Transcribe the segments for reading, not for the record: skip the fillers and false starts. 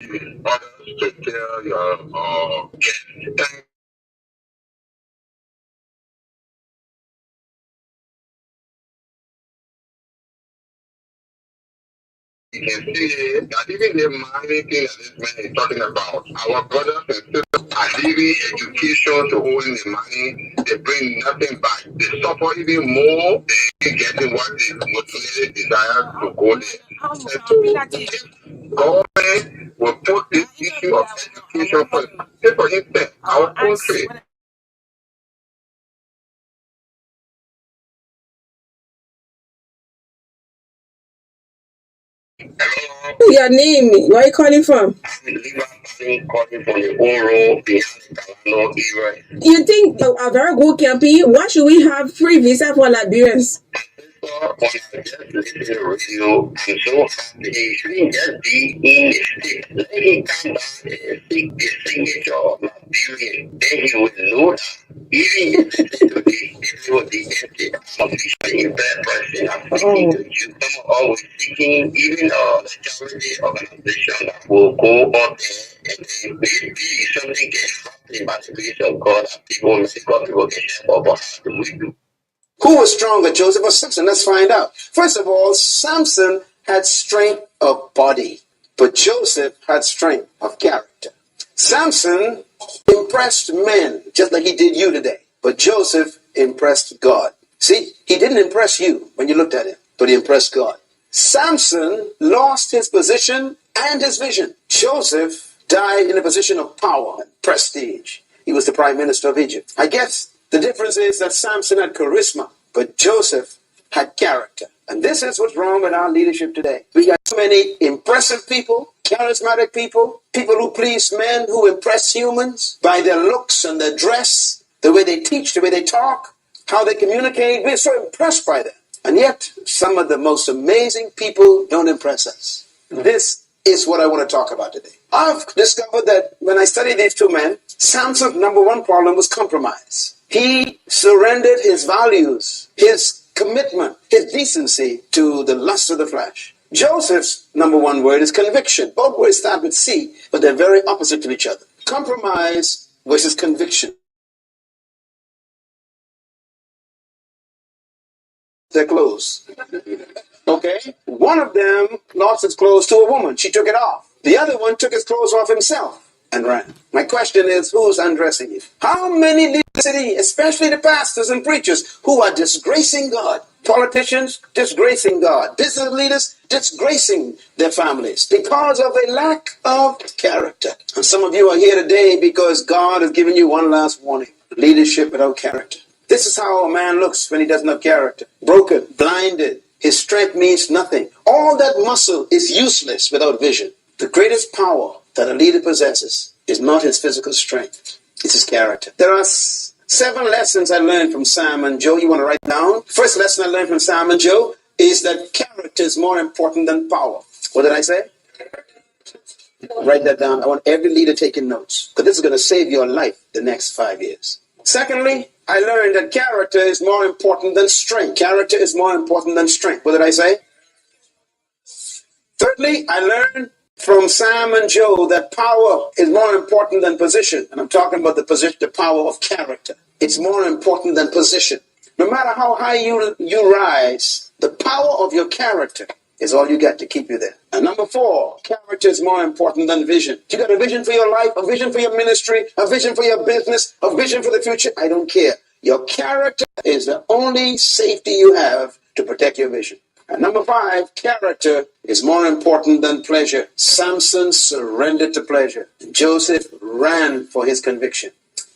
others to tell your guests. You can see that even the money thing that this man is talking about, our brothers and sisters are leaving education to holding the money. They bring nothing back. They suffer even more than getting what they motivated desire to go there. And so if government will put this issue of education first, say for instance, our country. Hello. Your name? Where are you calling from? I'm calling from the Oro, the You think a very good campaign? Why should we have free visa for Liberians? On just listening to the radio, I'm so happy he shouldn't just be in the state. Let him come back and seek the signature of Liberian. Then he would know that even if today, it will be empty. I'm officially in bad person. I'm speaking to you. Some are always seeking even the charity organization that will go up there and then maybe something can happen by the grace of God that people, people can help us. What do we do? Who was stronger, Joseph or Samson? Let's find out. First of all, Samson had strength of body, but Joseph had strength of character. Samson impressed men, just like he did you today, but Joseph impressed God. See, he didn't impress you when you looked at him, but he impressed God. Samson lost his position and his vision. Joseph died in a position of power and prestige. He was the prime minister of Egypt. I guess the difference is that Samson had charisma, but Joseph had character. And this is what's wrong with our leadership today. We got so many impressive people, charismatic people, people who please men, who impress humans by their looks and their dress, the way they teach, the way they talk, how they communicate. We're so impressed by them. And yet, some of the most amazing people don't impress us. This is what I want to talk about today. I've discovered that when I studied these two men, Samson's number one problem was compromise. He surrendered his values, his commitment, his decency to the lust of the flesh. Joseph's number one word is conviction. Both words start with C, but they're very opposite to each other. Compromise versus conviction. Their clothes. Okay? One of them lost his clothes to a woman. She took it off. The other one took his clothes off himself and ran. My question is, who's undressing you? How many leaders in the city, especially the pastors and preachers, who are disgracing God? Politicians disgracing God. Business leaders disgracing their families because of a lack of character. And some of you are here today because God has given you one last warning. Leadership without character. This is how a man looks when he doesn't have character. Broken, blinded. His strength means nothing. All that muscle is useless without vision. The greatest power that a leader possesses is not his physical strength. It's his character. There are 7 lessons I learned from Sam and Joe. You want to write down? First lesson I learned from Sam and Joe is that character is more important than power. What did I say? Write that down. I want every leader taking notes, because this is going to save your life the next 5 years. Secondly, I learned that character is more important than strength. Character is more important than strength. What did I say? Thirdly, I learned from Sam and Joe that power is more important than position. And I'm talking about the position, the power of character. It's more important than position. No matter how high you rise, the power of your character is all you got to keep you there. And number 4, character is more important than vision. You got a vision for your life, a vision for your ministry, a vision for your business, a vision for the future. I don't care. Your character is the only safety you have to protect your vision. And number 5, character is more important than pleasure. Samson surrendered to pleasure. Joseph ran for his conviction.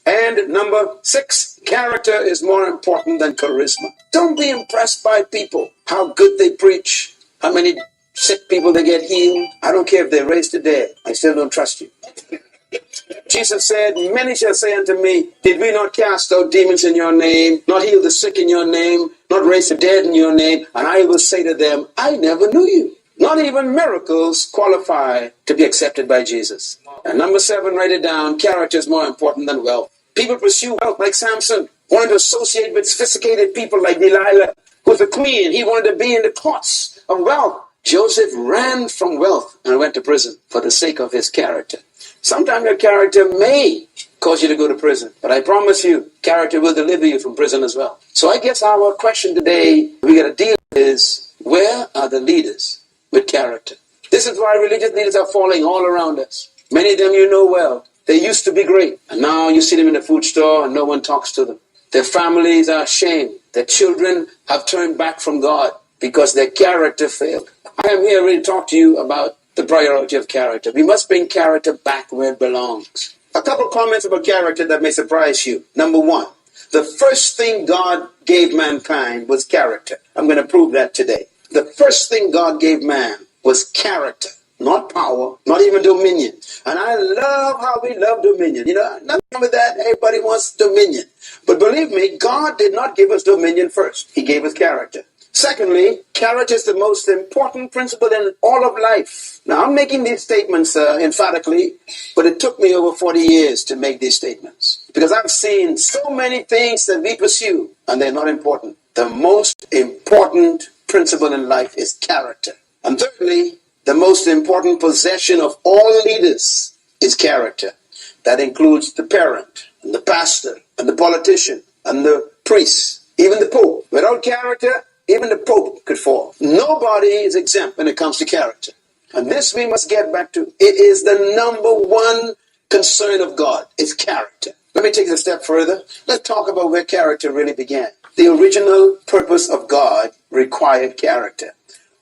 And number 6, character is more important than charisma. Don't be impressed by people, how good they preach, how many sick people they get healed. I don't care if they raise the dead. I still don't trust you. Jesus said, many shall say unto me, did we not cast out demons in your name, not heal the sick in your name, not raise the dead in your name? And I will say to them, I never knew you. Not even miracles qualify to be accepted by Jesus. And number 7, write it down, character is more important than wealth. People pursue wealth like Samson, wanted to associate with sophisticated people like Delilah, who's a queen. He wanted to be in the courts of wealth. Joseph ran from wealth and went to prison for the sake of his character. Sometimes your character may cause you to go to prison, but I promise you, character will deliver you from prison as well. So I guess our question today we got to deal with is, where are the leaders with character? This is why religious leaders are falling all around us. Many of them you know well. They used to be great, and now you see them in the food store and no one talks to them. Their families are ashamed. Their children have turned back from God because their character failed. I am here ready to talk to you about the priority of character. We must bring character back where it belongs. A couple comments about character that may surprise you. Number one, the first thing God gave mankind was character. I'm going to prove that today. The first thing God gave man was character, not power, not even dominion. And I love how we love dominion. You know, nothing wrong with that. Everybody wants dominion. But believe me, God did not give us dominion first. He gave us character. Secondly, character is the most important principle in all of life. Now, I'm making these statements emphatically, but it took me over 40 years to make these statements because I've seen so many things that we pursue, and they're not important. The most important principle in life is character. And thirdly, the most important possession of all leaders is character. That includes the parent, and the pastor, and the politician, and the priest, even the pope. Without character, even the Pope could fall. Nobody is exempt when it comes to character. And this we must get back to. It is the number one concern of God. It's character. Let me take it a step further. Let's talk about where character really began. The original purpose of God required character.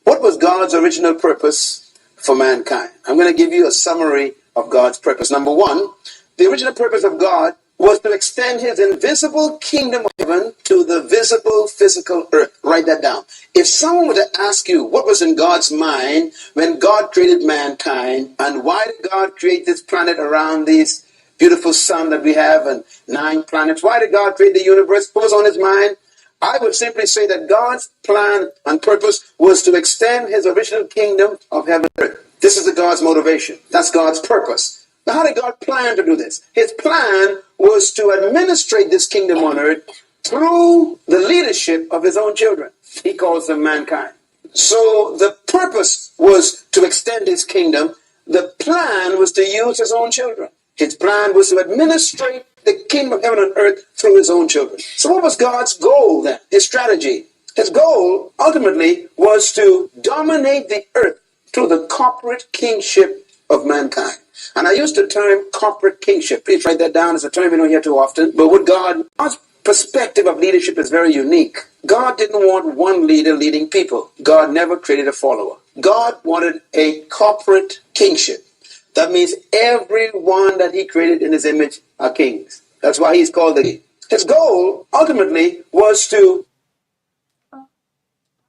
What was God's original purpose for mankind? I'm going to give you a summary of God's purpose. Number one, the original purpose of God was to extend his invisible kingdom of heaven to the visible physical earth. Write that down. If someone were to ask you what was in God's mind when God created mankind, and why did God create this planet around this beautiful sun that we have and 9 planets, why did God create the universe? What was on his mind? I would simply say that God's plan and purpose was to extend his original kingdom of heaven and earth. This is God's motivation. That's God's purpose. Now, how did God plan to do this? His plan was to administrate this kingdom on earth through the leadership of his own children. He calls them mankind. So the purpose was to extend his kingdom. The plan was to use his own children. His plan was to administrate the kingdom of heaven and earth through his own children. So what was God's goal then? His strategy. His goal ultimately was to dominate the earth through the corporate kingship of mankind. And I use the term corporate kingship. Please write that down. It's a term we don't hear too often. But with God's perspective of leadership is very unique. God didn't want one leader leading people. God never created a follower. God wanted a corporate kingship. That means everyone that he created in his image are kings. That's why he's called the king. His goal ultimately was to...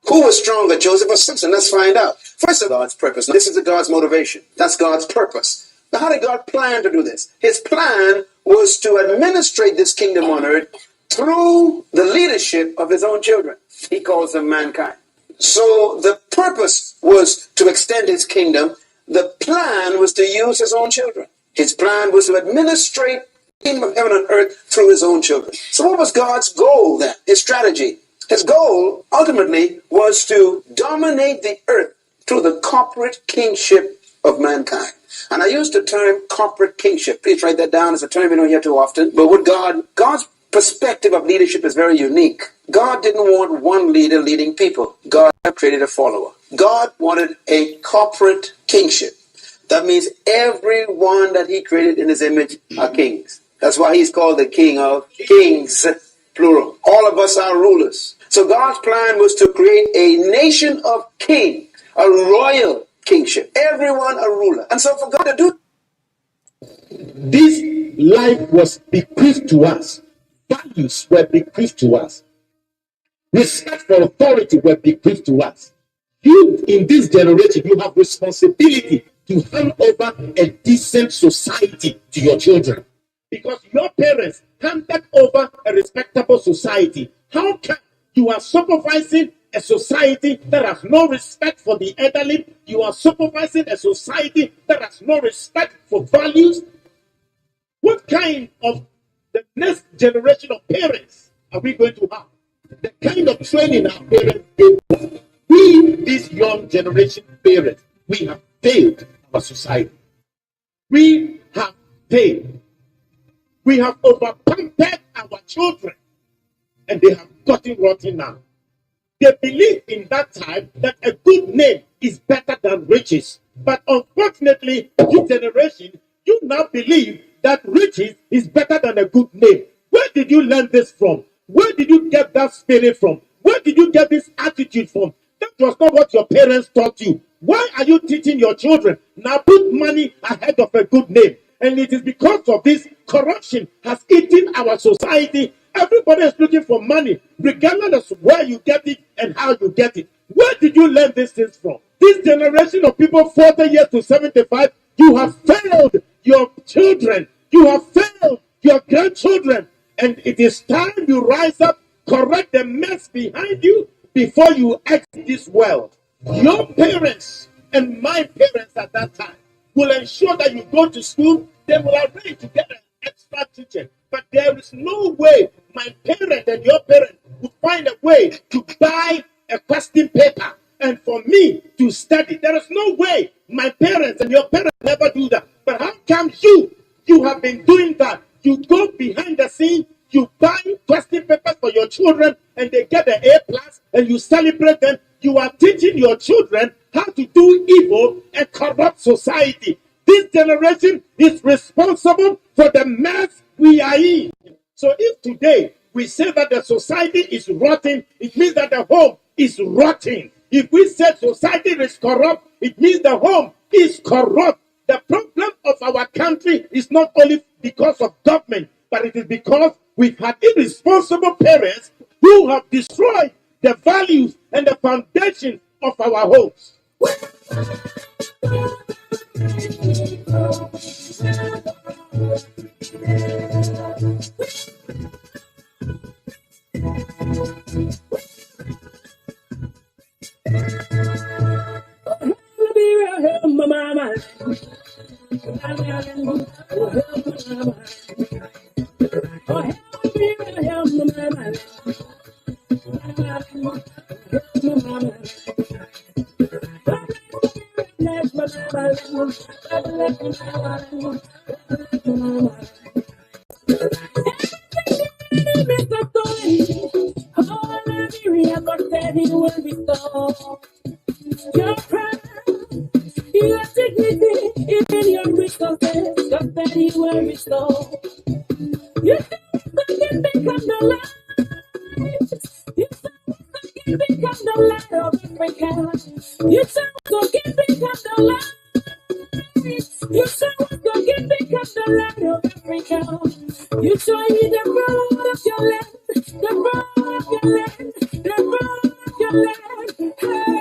Who was stronger, Joseph or Samson? Let's find out. First of all, God's purpose. This is God's motivation. That's God's purpose. Now, how did God plan to do this? His plan was to administrate this kingdom on earth through the leadership of his own children. He calls them mankind. So the purpose was to extend his kingdom. The plan was to use his own children. His plan was to administrate the kingdom of heaven and earth through his own children. So what was God's goal then? His strategy. His goal ultimately was to dominate the earth through the corporate kingship of mankind. And I use the term corporate kingship. Please write that down. It's a term we don't hear too often. But with God's perspective of leadership is very unique. God didn't want one leader leading people. God created a follower. God wanted a corporate kingship. That means everyone that he created in his image are kings. That's why he's called the King of Kings, plural. All of us are rulers. So God's plan was to create a nation of kings, a royal kingship. Everyone a ruler. And so for God to do this, life was bequeathed to us. Values were bequeathed to us. Respect for authority were bequeathed to us. You, in this generation, you have responsibility to hand over a decent society to your children. Because your parents handed over a respectable society. How can you are supervising a society that has no respect for the elderly? You are supervising a society that has no respect for values. What kind of the next generation of parents are we going to have? The kind of training our parents gave us. We, this young generation parents, we have failed our society. We have failed. We have over-pampered our children, and they have gotten rotten now. They believe in that time that a good name is better than riches. But unfortunately, this generation, you now believe that riches is better than a good name. Where did you learn this from? Where did you get that spirit from? Where did you get this attitude from? That was not what your parents taught you. Why are you teaching your children? Now put money ahead of a good name. And it is because of this corruption has eaten our society. Everybody is looking for money, regardless of where you get it and how you get it. Where did you learn these things from? This generation of people 40 years to 75, you have failed your children. You have failed your grandchildren. And it is time you rise up, correct the mess behind you before you exit this world. Your parents and my parents at that time will ensure that you go to school. They will arrange to get an extra teacher. But there is no way my parent and your parent would find a way to buy a question paper and for me to study. There is no way my parents and your parents never do that. But how come you have been doing that? You go behind the scene, you buy question papers for your children and they get an A+ and you celebrate them. You are teaching your children how to do evil and corrupt society. This generation is responsible for the mess we are in. So if today we say that the society is rotten, it means that the home is rotting. If we say society is corrupt, it means the home is corrupt. The problem of our country is not only because of government, but it is because we've had irresponsible parents who have destroyed the values and the foundation of our homes. Your pride, your dignity, even your resources, just that He will restore. You can become the light. You can become the light of Africa. You can become the light. You can become the light of Africa. You show me the road of your land, the road of your land, the road of your land. Hey,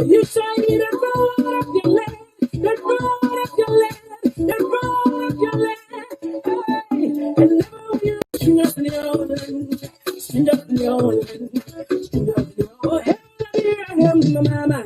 you show me the road of your land, the road of your land, the road of your land. Hey, and now you sing up the old land, sing up the old land, sing up the old land. Hey, I am the mama.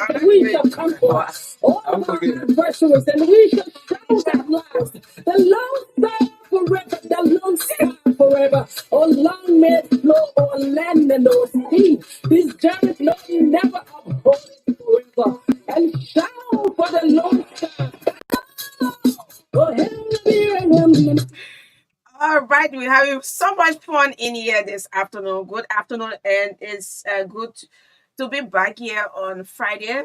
that we shall come forth. All our adversaries, and we shall shout at last. The Lord stand forever, the Lord stand forever. Oh, long may it flow o'er land and o'er sea. This journey flow never uphold forever. And shout for the Lord stand. Oh, heaven, All right, we're having so much fun in here this afternoon. Good afternoon, and it's good to be back here on Friday.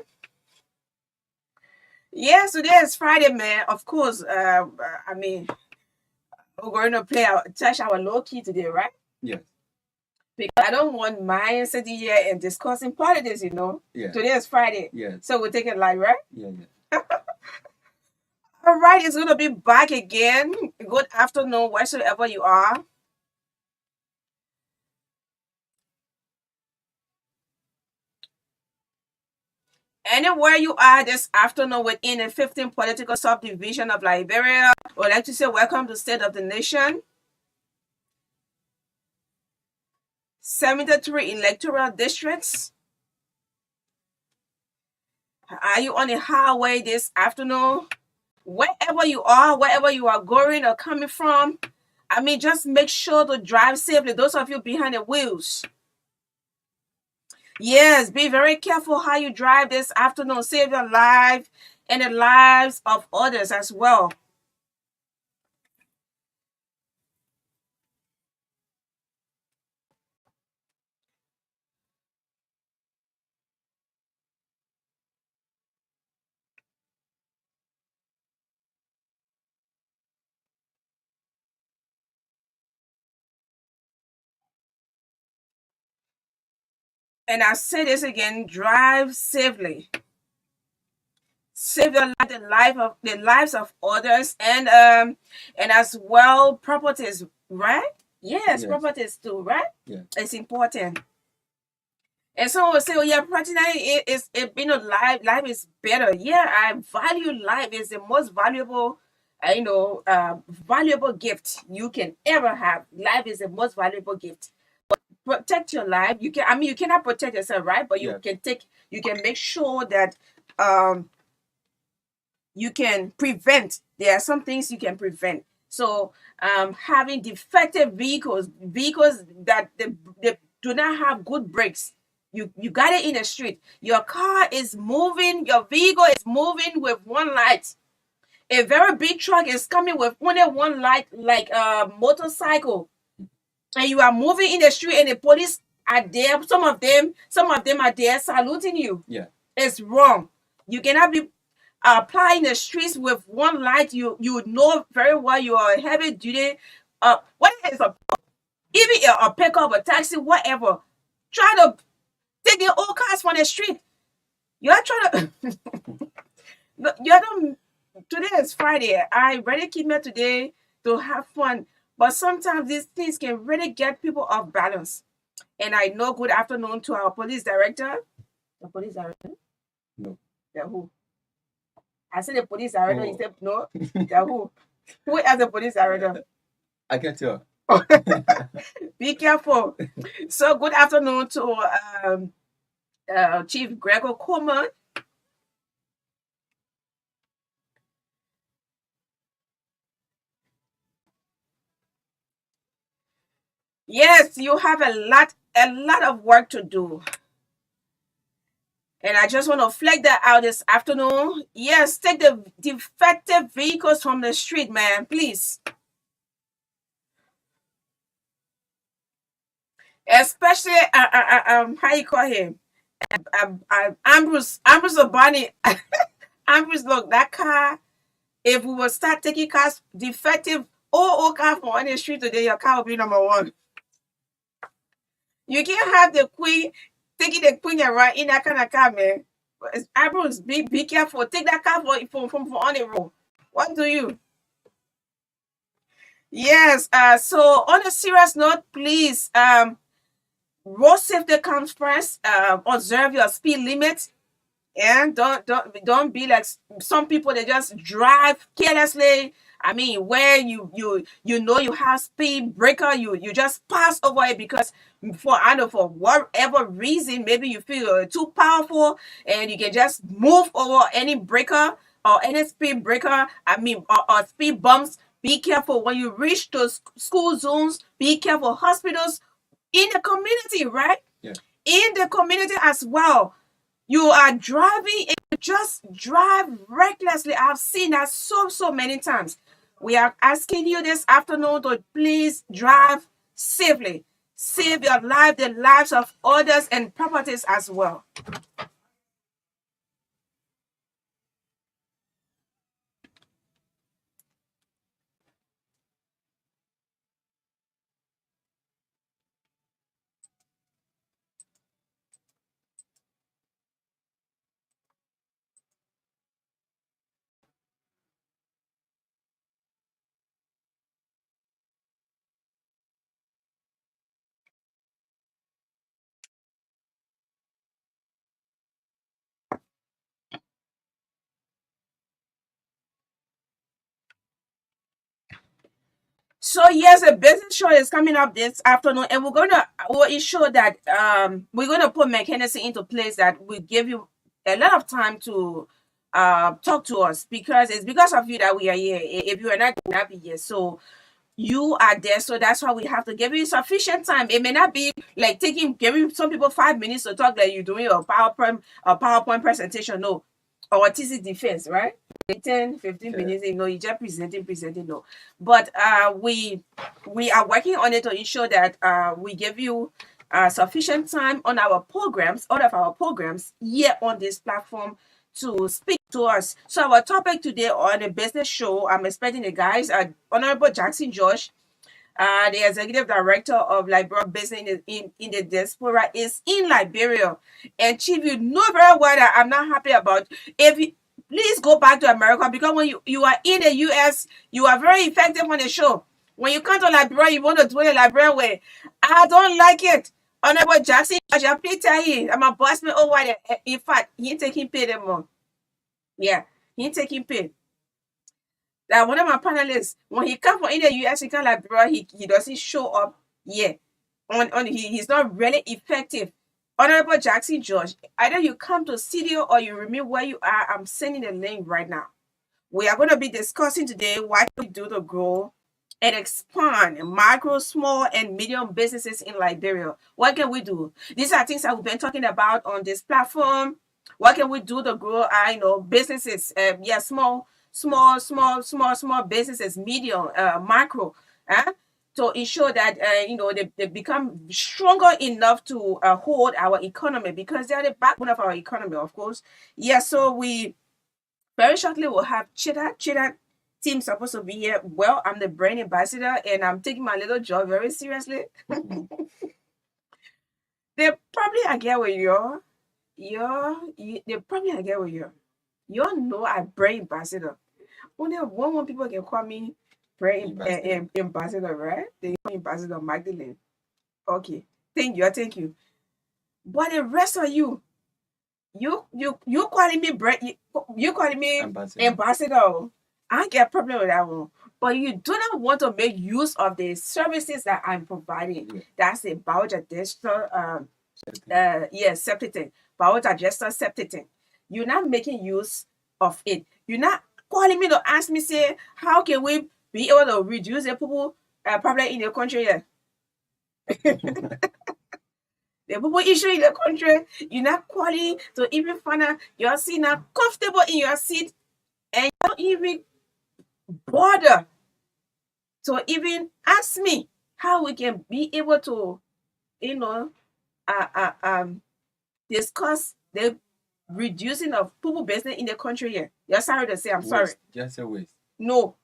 Yes, today is Friday, man. Of course, I mean, we're going to touch our low key today, right? Yes. Because I don't want mine sitting here and discussing politics, you know. Yeah. Today is Friday. Yes. So we'll take it live, right? Yeah. All right, it's going to be back again. Good afternoon, wheresoever you are. Anywhere you are this afternoon within the 15th political subdivision of Liberia, I would like to say welcome to State of the Nation. 73 electoral districts. Are you on the highway this afternoon? Wherever you are going or coming from, I mean, just make sure to drive safely. Those of you behind the wheels. Yes, be very careful how you drive this afternoon. Save your life and the lives of others as well. And I say this again, drive safely. Save your life, the lives of others, and as well properties, right? Yes, properties too, right? Yeah. It's important. And someone will say, "Oh yeah, practically life is better." Yeah, I value life. It's the most valuable, valuable gift you can ever have. Life is the most valuable gift. Protect your life. You cannot protect yourself, right? But you can make sure that you can prevent. There are some things you can prevent. So having defective vehicles that they do not have good brakes. You got it in the street. Your car is moving, your vehicle is moving with one light. A very big truck is coming with only one light, like a motorcycle. And you are moving in the street and the police are there. Some of them are there saluting you. Yeah. It's wrong. You cannot be applying the streets with one light. You know very well you are heavy duty. What is even a pickup, a taxi, whatever. Try to take the old cars from the street. You are trying to. Today is Friday. I really came here today to have fun, but sometimes these things can really get people off balance. And I know. Good afternoon to our police director. The police director? No. The who? I said the police director. Oh. He said no. The who? Who is the police director? I can tell. Be careful. So good afternoon to Chief Gregor Coleman. Yes, you have a lot of work to do. And I just want to flag that out this afternoon. Yes, take the defective vehicles from the street, man, please. Especially, how you call him? Ambrose Obani. Ambrose, look, that car, if we will start taking cars, defective, old car from on the street today, your car will be number one. You can't have the queen taking the queen around in that kind of car, man. Ambrose, be careful. Take that car from on the road. What do you? Yes, so on a serious note, please, road safety comes first. Observe your speed limit, and don't be like some people. They just drive carelessly. I mean, where you know you have speed breaker, you just pass over it because for whatever reason, maybe you feel too powerful and you can just move over any breaker or any speed breaker. I mean, or speed bumps. Be careful when you reach those school zones. Be careful, hospitals, in the community, right? Yeah. In the community as well. You are driving and you just drive recklessly. I've seen that so many times. We are asking you this afternoon to please drive safely. Save your life, the lives of others, and properties as well. So yes, a business show is coming up this afternoon, and we'll ensure that we're gonna put mechanism into place that will give you a lot of time to talk to us, because it's because of you that we are here. If you are not, you will not be here. So you are there, so that's why we have to give you sufficient time. It may not be like giving some people 5 minutes to talk like you're doing a PowerPoint presentation. No, or TC defense, right? 10, 15 Yeah. minutes, you just presenting, no. But we are working on it to ensure that we give you sufficient time on our programs, all of our programs here on this platform, to speak to us. So our topic today on the business show, I'm expecting the guys, Honorable Jackson Josh, the executive director of Liberia Business in the diaspora, is in Liberia. And Chief, you know very well that I'm not happy about. If you please go back to America, because when you are in the US, you are very effective on the show. When you come to Liberia, you want to do it the Liberian way. I don't like it. Honorable Jackson Josh, I please tell you, I'm a boss man over there. In fact, he ain't taking pay anymore. Yeah, he ain't taking pay. That one of my panelists, when he come from in the US, he come like, bro, he doesn't show up. Yeah, he's not really effective. Honorable Jackson George, either you come to studio or you remain where you are. I'm sending the link right now. We are going to be discussing today what we do to grow and expand micro, small, and medium businesses in Liberia. What can we do? These are things that we've been talking about on this platform. What can we do to grow businesses? Yeah, small businesses, medium, micro, to ensure that they become stronger enough to hold our economy, because they are the backbone of our economy, of course. Yeah, so we very shortly we'll have Chida team supposed to be here. Well, I'm the brand ambassador and I'm taking my little job very seriously. They probably agree with they probably agree with you. You know I brand ambassador. Only one people can call me brand ambassador, right? They call me ambassador Magdalene. Okay. Thank you. But the rest of you calling me you calling me ambassador. I get a problem with that one. But you do not want to make use of the services that I'm providing. Yeah. That's a biodigestor septic tank. Biodigestor septic tank. You're not making use of it. You're not calling me to ask me, say, how can we be able to reduce the people problem in the country here? The people issue in the country, you're not calling to even find out you're sitting now comfortable in your seat, and you don't even bother to even ask me how we can be able to, discuss the reducing of people business in the country here. You're sorry to say, I'm sorry. Just a waste. No.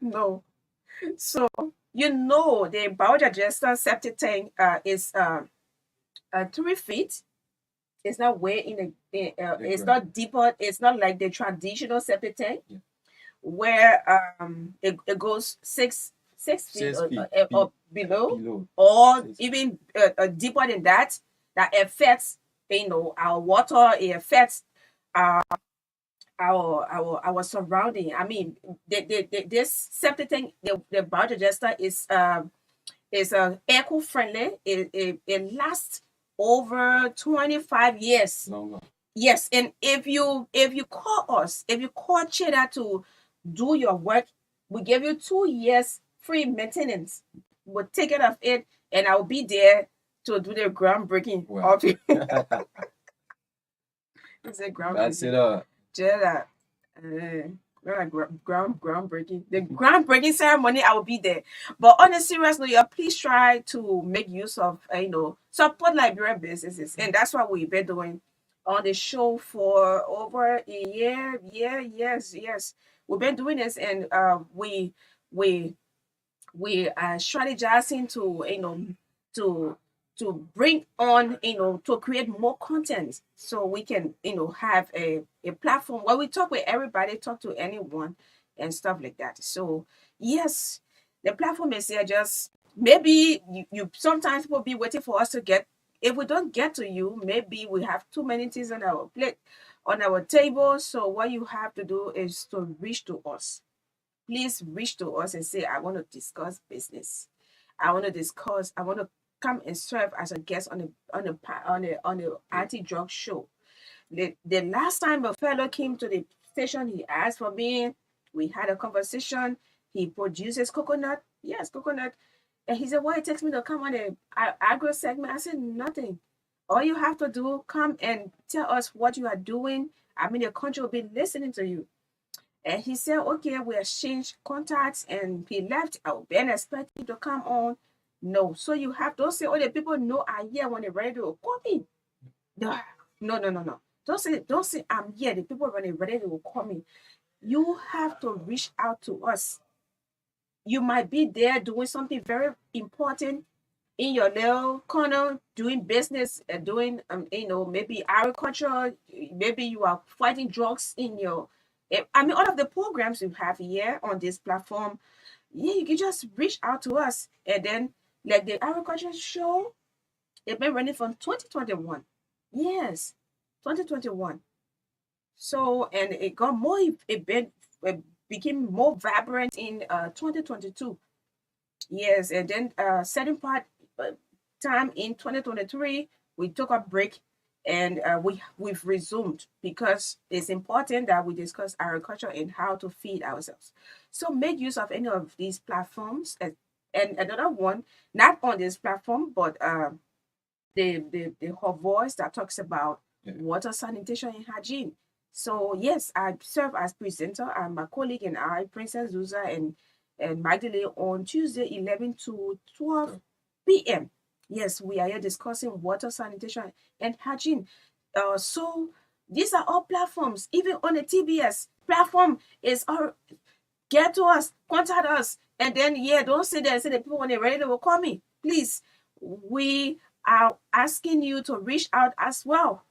No. So the biodigestor septic tank is 3 feet. It's not way it's not deeper. It's not like the traditional septic tank, where it goes 6 feet or below, or even deeper than that. That affects our water. It affects our surrounding. I mean, this septic tank, the biodigester is eco-friendly. It lasts over 25 years. Longer. Yes, and if you call us, if you call Cheddar to do your work, we give you 2 years free maintenance. We'll take care of it, and I'll be there to do the groundbreaking Wow. of it. It's a That's it. groundbreaking. Cheddar. Groundbreaking. The groundbreaking ceremony, I will be there. But on a serious note, yeah, please try to make use of support Liberian businesses, and that's what we've been doing on the show for over a year. Yes, we've been doing this, and we we are strategizing to to bring on to create more content so we can have a platform where we talk with everybody, talk to anyone and stuff like that. So yes, the platform is here. Just maybe you sometimes people be waiting for us to get. If we don't get to you, maybe we have too many things on our plate, on our table. So what you have to do is to reach to us. Please reach to us and say, I want to discuss business. I want to discuss, I want to come and serve as a guest on the anti-drug show. The last time a fellow came to the station, he asked for me. We had a conversation. He produces coconut. Yes, coconut. And he said, why it takes me to come on the agro segment? I said, nothing. All you have to do, come and tell us what you are doing. I mean, the country will be listening to you. And he said, okay, we exchanged contacts, and he left. I been expecting to come on. No. So you have to say, oh, the people know I'm here when they're ready to call me. No. Don't say I'm here. The people when they're ready to call me. You have to reach out to us. You might be there doing something very important in your little corner, doing business, doing maybe agriculture. Maybe you are fighting drugs in your. I mean, all of the programs you have here on this platform, yeah, you can just reach out to us, and then like the agriculture show, it's been running from 2021. Yes, 2021. So, and it got more, it became more vibrant in 2022. Yes, and then second part time in 2023, we took a break, and we've resumed because it's important that we discuss agriculture and how to feed ourselves. So make use of any of these platforms, and another one, not on this platform, but the her voice that talks about water sanitation and hygiene. So yes, I serve as presenter. I'm my colleague and I, Princess Zuza and Magdalene, on Tuesday 11 to 12 p.m. Yes, we are here discussing water sanitation and hygiene. So these are all platforms. Even on the TBS platform is our get to us, contact us, and then don't sit there and say the people when they're ready they will call me. Please, we are asking you to reach out as well.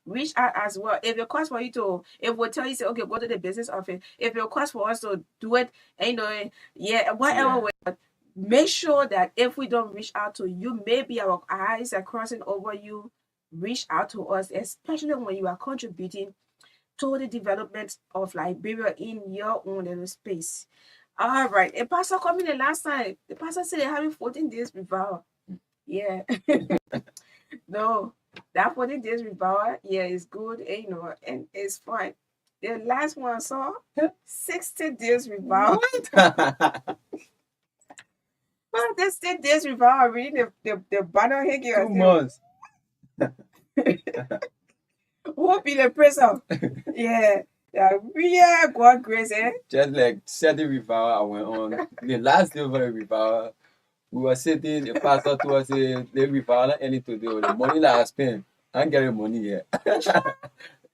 Reach out as well. If it costs for you to, if we'll tell you, say, okay, go to the business office. If it costs for us to do it, whatever way, but make sure that if we don't reach out to you, maybe our eyes are crossing over you. Reach out to us, especially when you are contributing to the development of Liberia in your own little space. All right. A pastor called me the last time. The pastor said they're having 14 days revival. Yeah. No, that 14 days revival, is good, and it's fine. The last one I saw, 60 days revival. Well, this 60 days revival, reading the banner here. 2 months. Who be the prison? Yeah. God grace, eh? Just like Saturday revival, I went on. The last day of the revival, we were sitting, the pastor told us, the revival ending today, the money that I spent, I ain't getting money yet.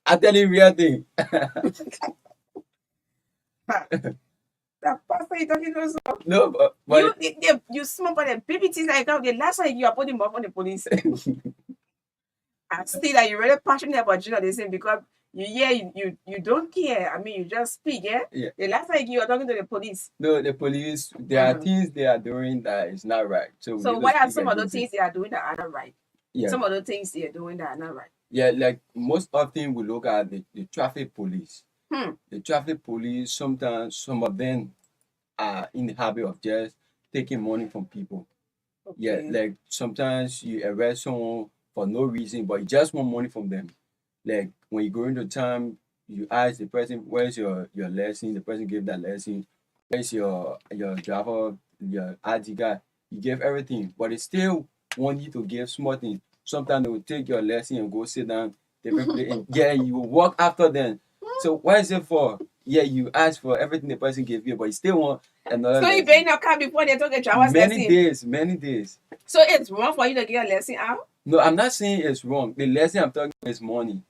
I tell you real thing. That pastor you talking to, so No, but you small for the baby things like that. The last time you are putting up on the police. And still that you're really passionate about journalism because you don't care. I mean, you just speak, yeah? The last time you are talking to the police. No, the police, there are things they are doing that is not right. So what are some of the things they are doing that are not right? Yeah. Some of the things they are doing that are not right. Yeah, like most often we look at the traffic police. The traffic police, sometimes some of them are in the habit of just taking money from people. Yeah, Okay. like sometimes you arrest someone for no reason, but you just want money from them. Like when you go into town, you ask the person, "Where's your lesson?" The person give that lesson. Where's your driver, your ID card? You give everything, but they still want you to give small things. Sometimes they will take your lesson and go sit down, different place, and yeah, you will walk after them. So what is it for? Yeah, you ask for everything the person gave you, but you still want another So you lesson. been in a car before they took a driver's Many lesson. days, many days. So it's wrong for you to get a lesson out? No, I'm not saying it's wrong. The lesson I'm talking about is money.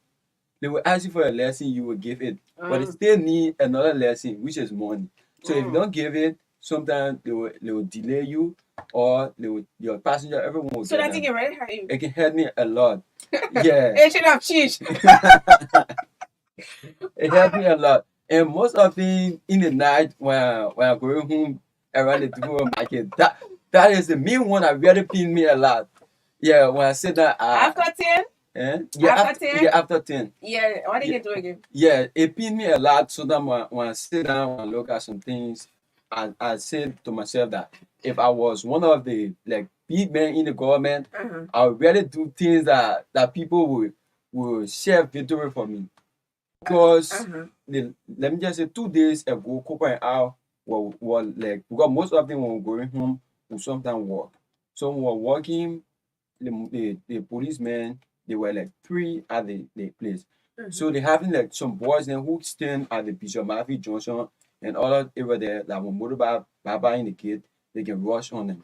They will ask you for a lesson, you will give it, but they still need another lesson, which is money. So if you don't give it, sometimes they will delay you, or your passenger, everyone will So get that them. thing can really hurt you. It can hurt me a lot. Yeah, It should have changed. it helped me a lot. And most often in the night when I'm going home around the 2 market, that is the main one that really pin me a lot. Yeah, when I sit down, After 10? yeah, After 10? yeah, after 10. Yeah, what did you do again? Yeah, it pained me a lot. So that when I sit down and look at some things, I said to myself that if I was one of the like big men in the government, I would really do things that people would share victory for me. Because let me just say 2 days ago, Cooper and I were like, because most of them when we're going home, we sometimes walk. So when we were walking, the policemen, they were like three at the place. So they having like some boys then who stand at the Bishop Murphy Junction and other area there, like when motorbike Baba in the gate, they can rush on them.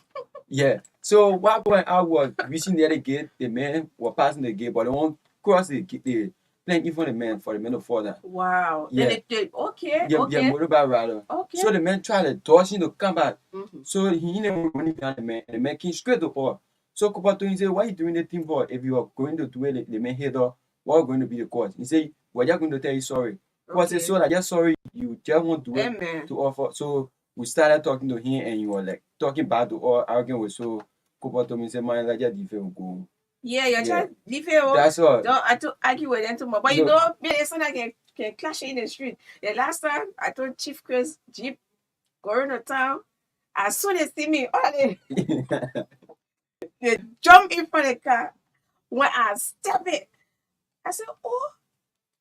Yeah. So while going out was reaching the other gate, the men were passing the gate, but they won't cross the gate, the playing in front of the men for the men to fall down. Wow. Yeah. Then it okay. Yeah, Okay. yeah, motorbike rather. Okay. So the man tried to dodge him to come back. So he ended running behind the man, and the man came straight to her. So Cooper told him, say, "Why are you doing the thing for? If you are going to do it, the man hit her, what are going to be the cause?" He said, "We're just going to tell you sorry." Cooper said, "So I just sorry, you just won't do it Amen. to offer." So we started talking to him, and he was like talking back to her, arguing with. So Cooper told me, say, "Man, I just different go." Yeah, you're Yeah. trying to leave it. That's all. Don't I to argue with them too much. But you No. know, me and son I can clash in the street. The last time I told Chief Chris Jeep going to town, as soon as they see me, all they jump in front of the car. When I step it, I said, "Oh,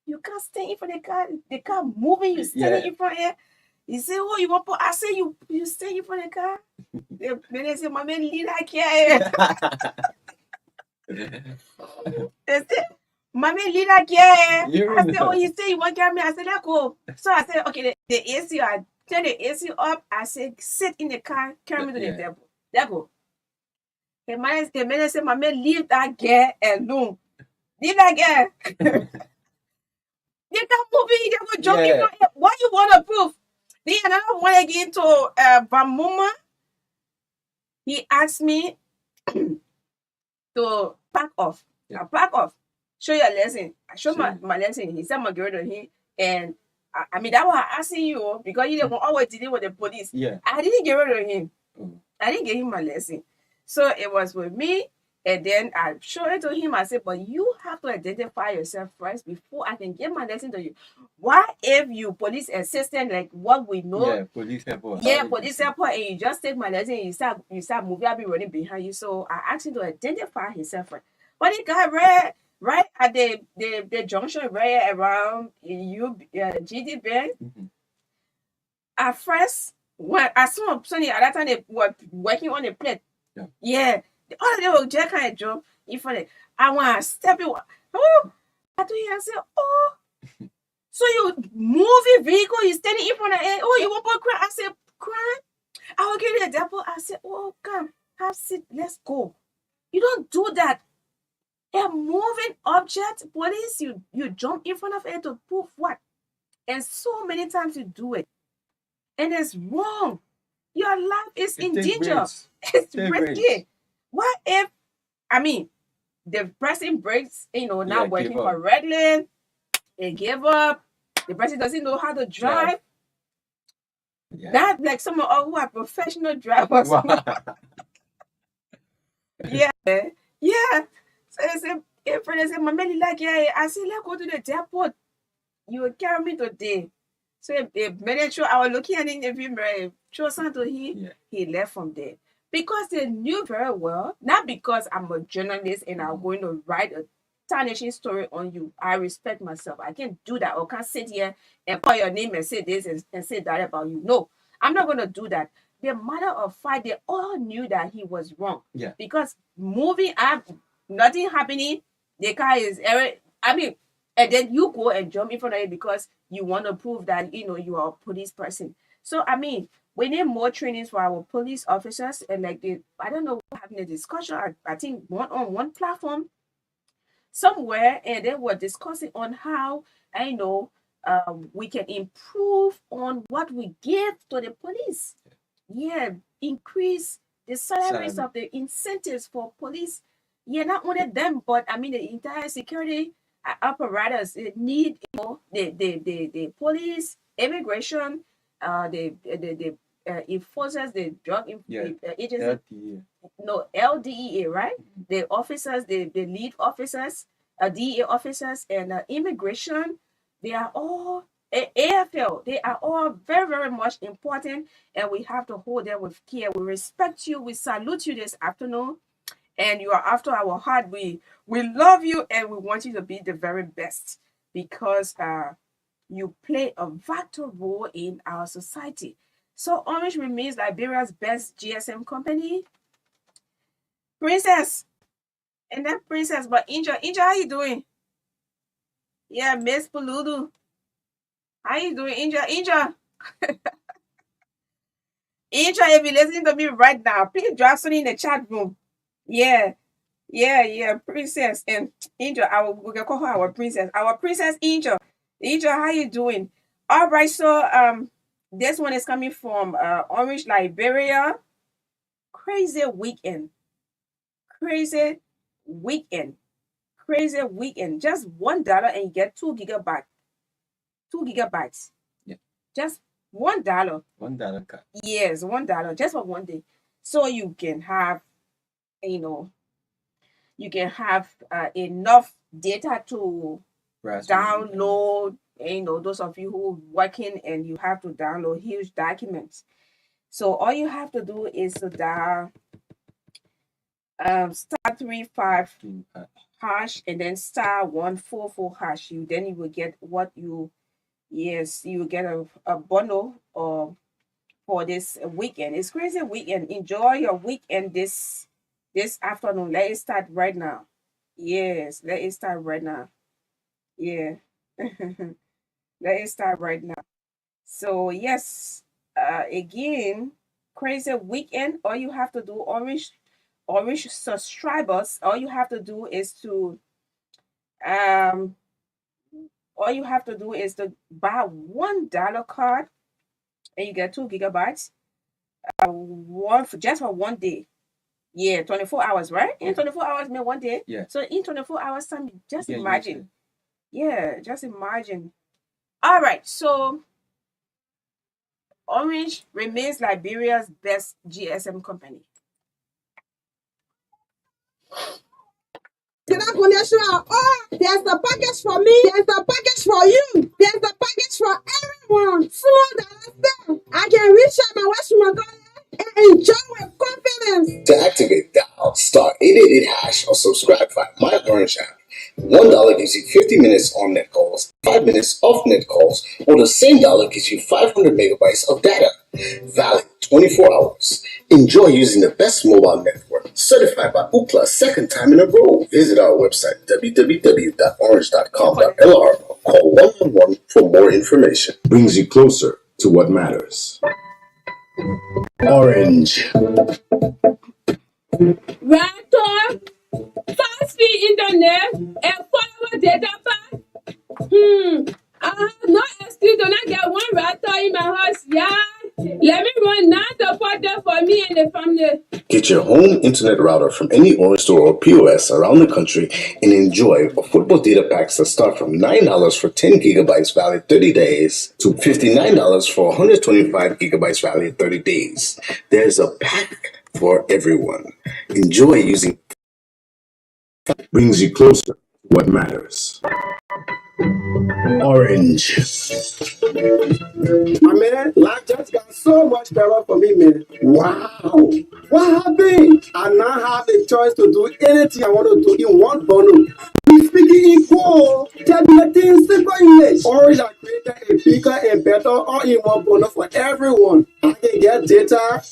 you can't stay in front of the car moving, you standing Yeah. in front of it." He said, "Oh, you want put?" I said, you stay in front of the car. Then they said, "My man, lead that car." They said, "Mommy, lead that car." You I said, know. "Oh, you say you want to get me?" I said, "Let go." So I said, "Okay, the AC, I turn the AC up." I said, "Sit in the car, carry me to the Yeah. devil." Let go. The man said, "Mommy, leave that girl alone. Leave that girl." They can't move it, they go joking. Yeah. What you want to prove? Then another one again to Bamuma. He asked me to pack off. Yeah. I pack off. Show your lesson. I show Sure. my lesson. He said my girl to him. And I mean that was asking you because you didn't always dealing with the police. Yeah. I didn't get rid of him. Mm. I didn't give him my lesson. So it was with me. And then I showed it to him. I said, "But you have to identify yourself first before I can give my lesson to you. What if you police assistant, like what we know?" Yeah, police helper. Yeah, police helper, and you just take my lesson and you start moving, I'll be running behind you. So I asked him to identify himself first. But he got right at the junction right around GD Bank. At first, when I saw Sonny at that time they were working on the plate. Yeah. All of them were just kind of jump in front of it. I want to step it. Oh, I told him, I said, "Oh, so you moving vehicle, you standing in front of it. Oh, you want to cry?" I said, "Cry? I will give you a depot." I said, "Oh, come, have seat, let's go." You don't do that. A moving object, police, you jump in front of it to prove what? And so many times you do it. And it's wrong. Your life is in danger. It's risky. What if, I mean, the person breaks, not working correctly, they give up, the person doesn't know how to drive. Yeah. That like some of us who are professional drivers. Wow. Yeah. So it's If friend say, "Mama, like, yeah," I say, "Let's go to the airport. You will carry me today." So a minute I was looking at him, if he chose to he left from there. Because they knew very well, not because I'm a journalist and I'm going to write a tarnishing story on you. I respect myself. I can't do that or can't sit here and call your name and say this and say that about you. No, I'm not going to do that. The matter of fact, they all knew that he was wrong. Yeah. Because moving up, nothing happening, the guy is, I mean, and then you go and jump in front of it because you want to prove that you are a police person. So I mean, we need more trainings for our police officers, and like I don't know, we're having a discussion. I think on one platform somewhere, and then we're discussing on how we can improve on what we give to the police. Yeah, increase the salaries of the incentives for police. Yeah, not only them, but I mean the entire security apparatus. They need the police, immigration, the enforcers, the agency. LTA. No, LDEA, right? The officers, the lead officers, DEA officers, and immigration. They are all AFL. They are all very, very much important, and we have to hold them with care. We respect you. We salute you this afternoon, and you are after our heart. We love you, and we want you to be the very best because you play a vital role in our society. So Orange remains Liberia's best GSM company. Princess, and then Princess, but Inja, how you doing? Yeah, Miss Puludu, how you doing, Inja? Inja, if you're listening to me right now, please drop something in the chat room. Yeah, Princess and Angel. We can call her our princess Angel. Angel, how you doing? All right, so this one is coming from Orange, Liberia. Crazy weekend, crazy weekend, crazy weekend. Just $1 and you get 2 gigabytes. 2 gigabytes. Yeah. Just $1. $1 cut. Yes, $1 just for one day. So you can have, enough data to download. Those of you who are working and you have to download huge documents. So all you have to do is to dial *35# and then *144#. You will get what you will get a bundle for this weekend. It's crazy weekend. Enjoy your weekend this afternoon. Let it start right now. Yes, let it start right now. Yeah. Let it start right now. So yes, again, crazy weekend. All you have to do, Orange subscribers, all you have to do is to buy $1 card and you get 2 gigabytes. Just for one day. Yeah, 24 hours, right? In 24 hours mean one day. Yeah. So in 24 hours time, just Yeah, imagine. Yeah, just imagine. All right, so Orange remains Liberia's best GSM company. Oh, there's a package for me. There's a package for you. There's a package for everyone. I can reach out my West and enjoy with confidence. To activate, dial *888# or subscribe via My Orange app. $1 gives you 50 minutes on net calls, 5 minutes off net calls, or the same dollar gives you 500 megabytes of data. Valid 24 hours. Enjoy using the best mobile network, certified by Ookla second time in a row. Visit our website www.orange.com.lr or call 111 for more information. Brings you closer to what matters. Orange. Raptor, fast speed internet, and 4-hour data pack. I have no excuse to not get one Raptor in my house. Yeah, let me run now to put that for me and the family. Get your home internet router from any Orange store or POS around the country and enjoy football data packs that start from $9 for 10 gigabytes valid 30 days to $59 for 125 gigabytes valid 30 days. There's a pack for everyone. Enjoy using brings you closer to what matters. Orange. My man, life just got so much better for me, man. Wow. What happened? I now have a choice to do anything I want to do in one bundle. We speaking in core, tabulating simple English. Orange has created a bigger and better all-in-one bundle for everyone. I can get data,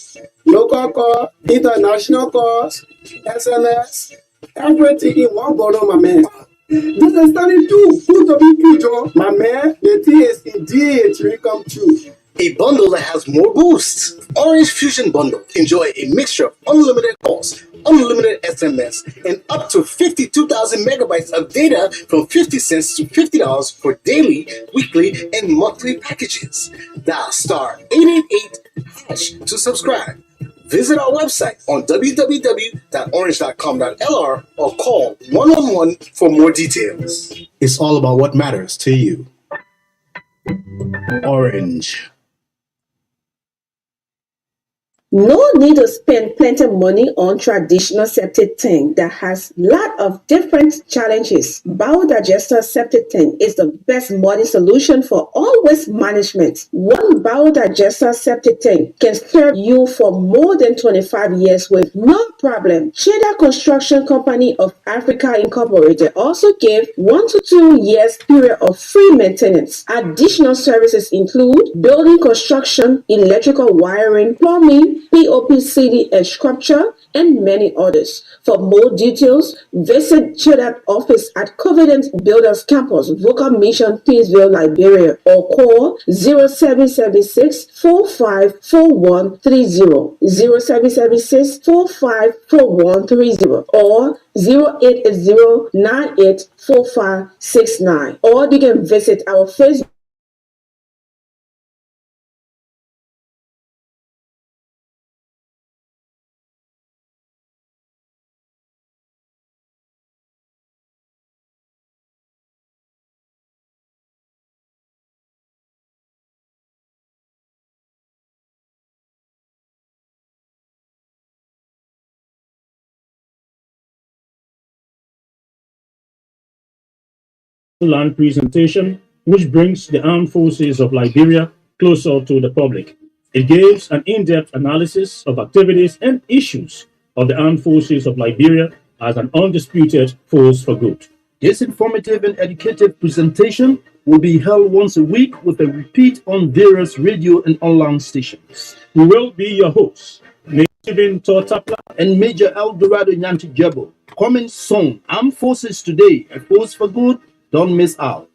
local call, international calls, SMS, everything in one bundle, my man. This is starting too. Good to be you, Joe. My man, the thing is indeed really come true. A bundle that has more boosts. Orange Fusion Bundle. Enjoy a mixture of unlimited calls, unlimited SMS, and up to 52,000 megabytes of data from 50 cents to $50 for daily, weekly, and monthly packages. Dial star 888 hash to subscribe. Visit our website on www.orange.com.lr or call 111 for more details. It's all about what matters to you. Orange. No need to spend plenty of money on traditional septic tank that has lot of different challenges. Biodigester septic tank is the best modern solution for all waste management. One biodigester septic tank can serve you for more than 25 years with no problem. Cheddar Construction Company of Africa Incorporated also gave 1 to 2 years period of free maintenance. Additional services include building construction, electrical wiring, plumbing, POPCD and sculpture, and many others. For more details, visit Cheddar office at Covenant Builders Campus, Vocal Mission, Peaceville, Liberia, or call 0776 454130, 0776 454130, or 080984569. Or you can visit our Facebook. Land presentation, which brings the armed forces of Liberia closer to the public. It gives an in-depth analysis of activities and issues of the armed forces of Liberia as an undisputed force for good. This informative and educative presentation will be held once a week with a repeat on various radio and online stations. We will be your hosts, Major Stephen Tortapla and Major Eldorado Nyanti Jebo. Coming soon, Armed Forces Today, a force for good. Don't miss out.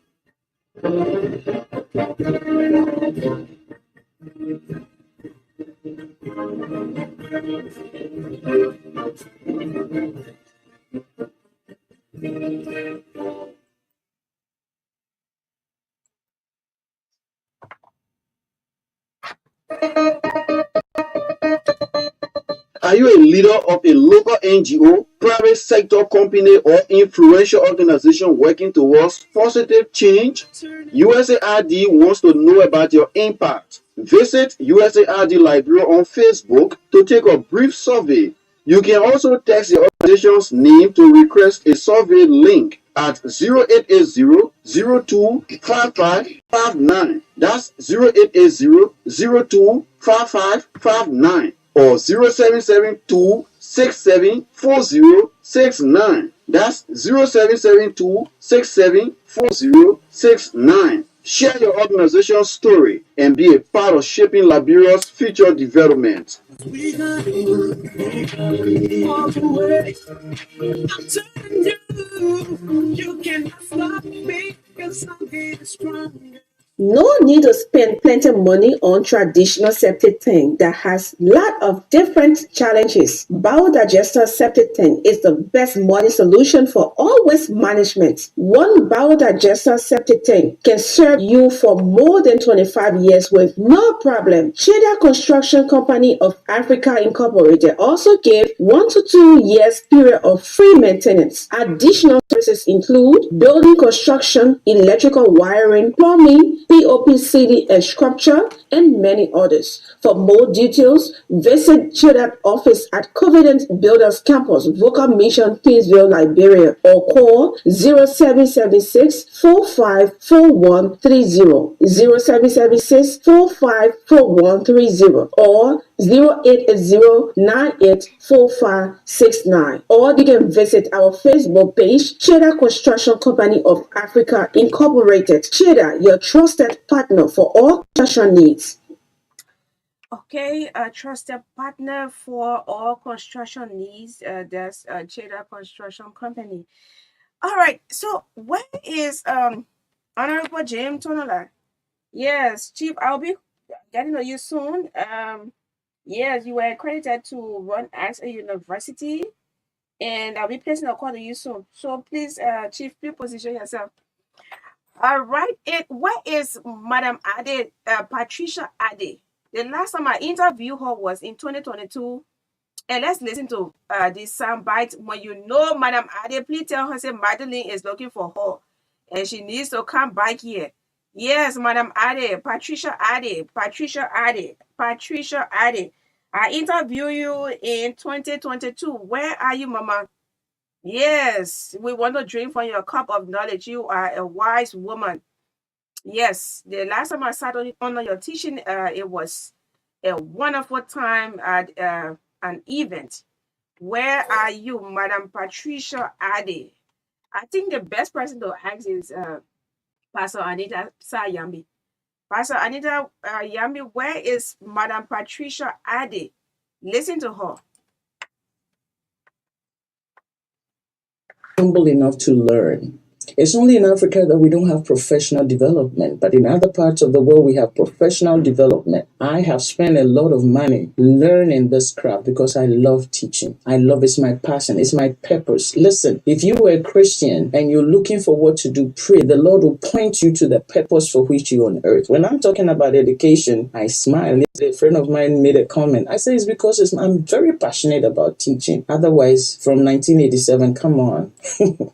Are you a leader of a local NGO, private sector company, or influential organization working towards positive change? USAID wants to know about your impact. Visit USAID Liberia on Facebook to take a brief survey. You can also text the organization's name to request a survey link at 0880-025559. That's 0880-025559. Or 0772-674069. That's 0772-674069. Share your organization's story and be a part of shaping Liberia's future development. You cannot stop me, 'cause I'm getting stronger. No need to spend plenty of money on traditional septic tank that has lot of different challenges. Biodigester septic tank is the best modern solution for all waste management. One biodigester septic tank can serve you for more than 25 years with no problem. Cheddar Construction Company of Africa Incorporated also gave 1 to 2 years period of free maintenance. Additional services include building construction, electrical wiring, plumbing, POP ceiling and structure, and many others. For more details, visit CHEDAP office at Covenant Builders Campus, Vocal Mission, Kingsville, Liberia, or call 0776 454130, 0776 454130, or 080984569. Or you can visit our Facebook page, Cheddar Construction Company of Africa Incorporated. Cheddar, your trusted partner for all construction needs. Okay, a trusted partner for all construction needs. That's Cheddar Construction Company. All right. So where is Honorable James Tonola? Yes, Chief. I'll be getting to you soon. Yes, you were accredited to run as a university, and I'll be placing a call to you soon. So please, Chief, please position yourself. All right. Where is Madam Ade, Patricia Ade? The last time I interviewed her was in 2022. And let's listen to this soundbite. When you know Madam Ade, please tell her, say Magdalene is looking for her. And she needs to come back here. Yes, Madam Ade, Patricia Ade, Patricia Ade, Patricia Ade. I interviewed you in 2022. Where are you, Mama? Yes, we want to drink from your cup of knowledge. You are a wise woman. Yes, the last time I sat on your teaching, it was a wonderful time at an event. Where are you, Madam Patricia Ade? I think the best person to ask is Pastor Anita Sayambi. Pastor Anita Yambi, where is Madam Patricia Ade? Listen to her. Humble enough to learn. It's only in Africa that we don't have professional development, but in other parts of the world we have professional development. I have spent a lot of money learning this craft because I love teaching. I love it's my passion, it's my purpose. Listen, if you were a Christian and you're looking for what to do, pray. The Lord will point you to the purpose for which you're on earth. When I'm talking about education, I smile. A friend of mine made a comment. I say it's because I'm very passionate about teaching. Otherwise, from 1987, come on.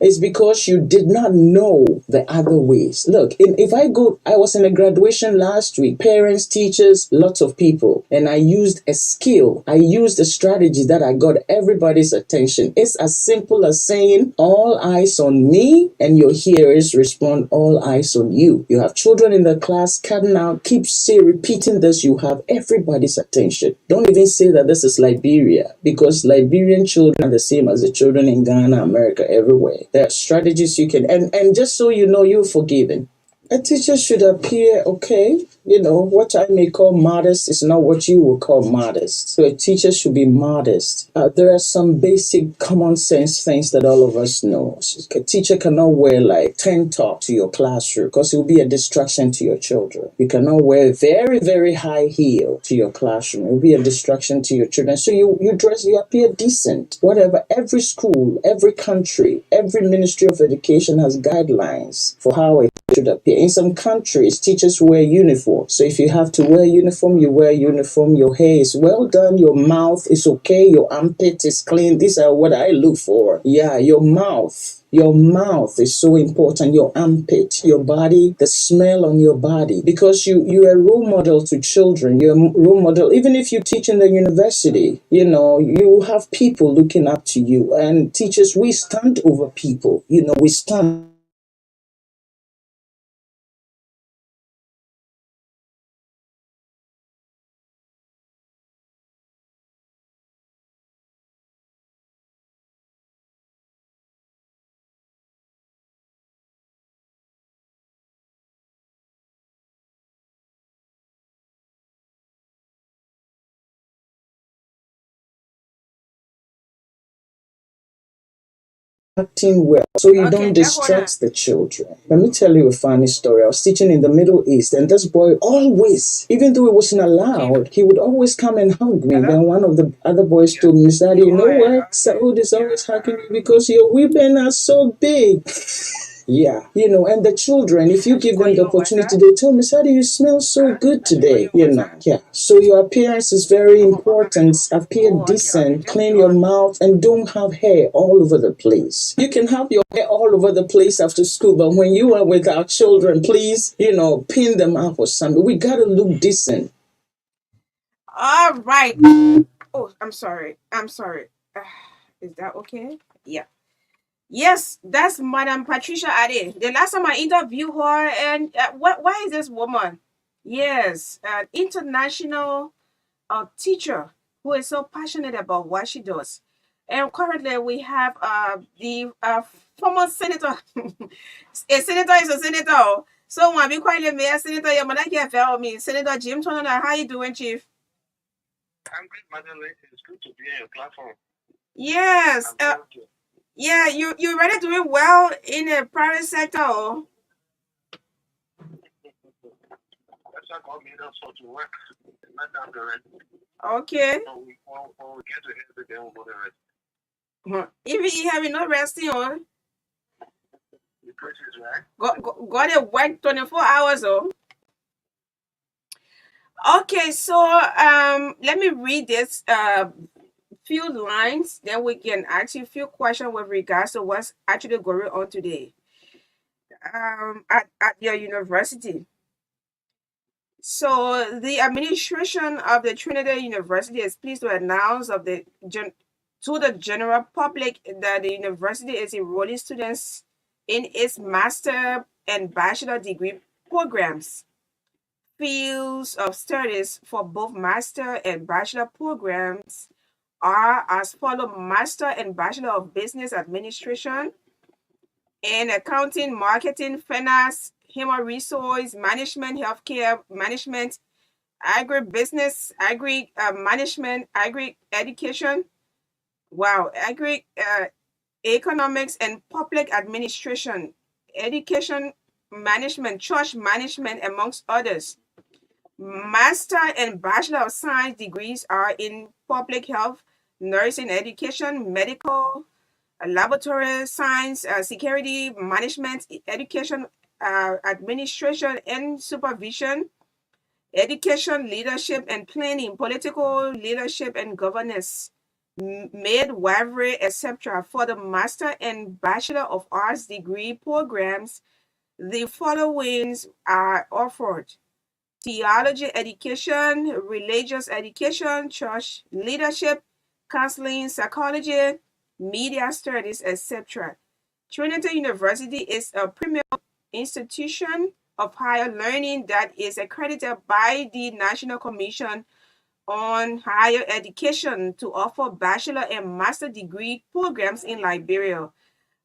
It's because you did not know the other ways. Look, I was in a graduation last week, parents, teachers, lots of people, and I used a skill. I used a strategy that I got everybody's attention. It's as simple as saying, all eyes on me, and your hearers respond, all eyes on you. You have children in the class, come now, repeating this, you have everybody's attention. Don't even say that this is Liberia, because Liberian children are the same as the children in Ghana, America, everywhere. There are strategies you can, and just so you know, you're forgiven. A teacher should appear okay. What I may call modest is not what you will call modest. So a teacher should be modest. There are some basic common sense things that all of us know. A teacher cannot wear like 10 top to your classroom because it will be a distraction to your children. You cannot wear very, very high heel to your classroom. It will be a distraction to your children. So you appear decent. Whatever, every school, every country, every Ministry of Education has guidelines for how a should appear. In some countries, teachers wear uniform. So if you have to wear uniform, you wear uniform. Your hair is well done. Your mouth is okay. Your armpit is clean. These are what I look for. Yeah, your mouth. Your mouth is so important. Your armpit, your body, the smell on your body. Because you're a role model to children. You're a role model. Even if you teach in the university, you have people looking up to you. And teachers, we stand over people. We stand. Acting well, so you don't distract the children. Let me tell you a funny story. I was teaching in the Middle East, and this boy always, even though it wasn't allowed, he would always come and hug me. Then one of the other boys told me, Daddy, you know what? Saud is always hugging me because your women are so big. Yeah, and the children, if you give them the opportunity, they tell me, Sadie, you smell so good today, Yeah. So your appearance is very important. Appear decent, clean your mouth, and don't have hair all over the place. You can have your hair all over the place after school, but when you are with our children, please, pin them up or something. We gotta look decent. All right. Oh, I'm sorry. Is that okay? Yeah. Yes, that's Madam Patricia Ade. The last time I interviewed her, and why is this woman? Yes, an international teacher who is so passionate about what she does. And currently, we have the former senator. A senator is a senator. So when we call him a senator, your mother can tell me, Senator Jim Turner, how you doing, Chief? I'm good, Madeline. It's good to be on your platform. Yes. Yeah, you're really doing well in the private sector. Oh? That's not what made us to work. Not down the rest. Okay. So when we get to hear then we'll go to rest. If you have no resting on, the process, right? Got to work 24 hours. Oh. Okay, so let me read this few lines, then we can ask you a few questions with regards to what's actually going on today at your university. So the administration of the Trinity University is pleased to announce to the general public that the university is enrolling students in its master and bachelor degree programs. Fields of studies for both master and bachelor programs are as follow: Master and Bachelor of Business Administration in Accounting, Marketing, Finance, Human Resource Management, Healthcare Management, Agribusiness, Agri Management, Agri Education, Agri Economics and Public Administration, Education Management, Church Management, amongst others. Master and Bachelor of Science degrees are in Public Health, Nursing Education, Medical, Laboratory Science, Security Management, Education Administration and Supervision, Education Leadership and Planning, Political Leadership and Governance, Midwifery, etc. For the Master and Bachelor of Arts degree programs, the following are offered: theology education, religious education, church leadership, counseling, psychology, media studies, etc. Trinity University is a premier institution of higher learning that is accredited by the National Commission on Higher Education to offer bachelor and master degree programs in Liberia.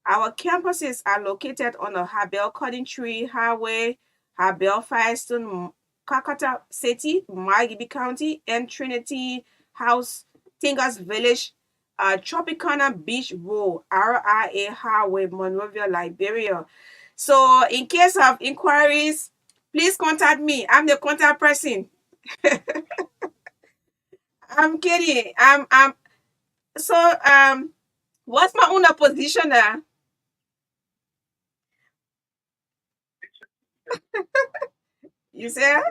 Our campuses are located on the Habel Cotton Tree Highway, Habel Firestone, Kakata City, Margibi County, and Trinity House, Tingas Village, Tropicana Beach Road, RIA Highway, Monrovia, Liberia. So, in case of inquiries, please contact me. I'm the contact person. I'm kidding. So what's my own position now? You said?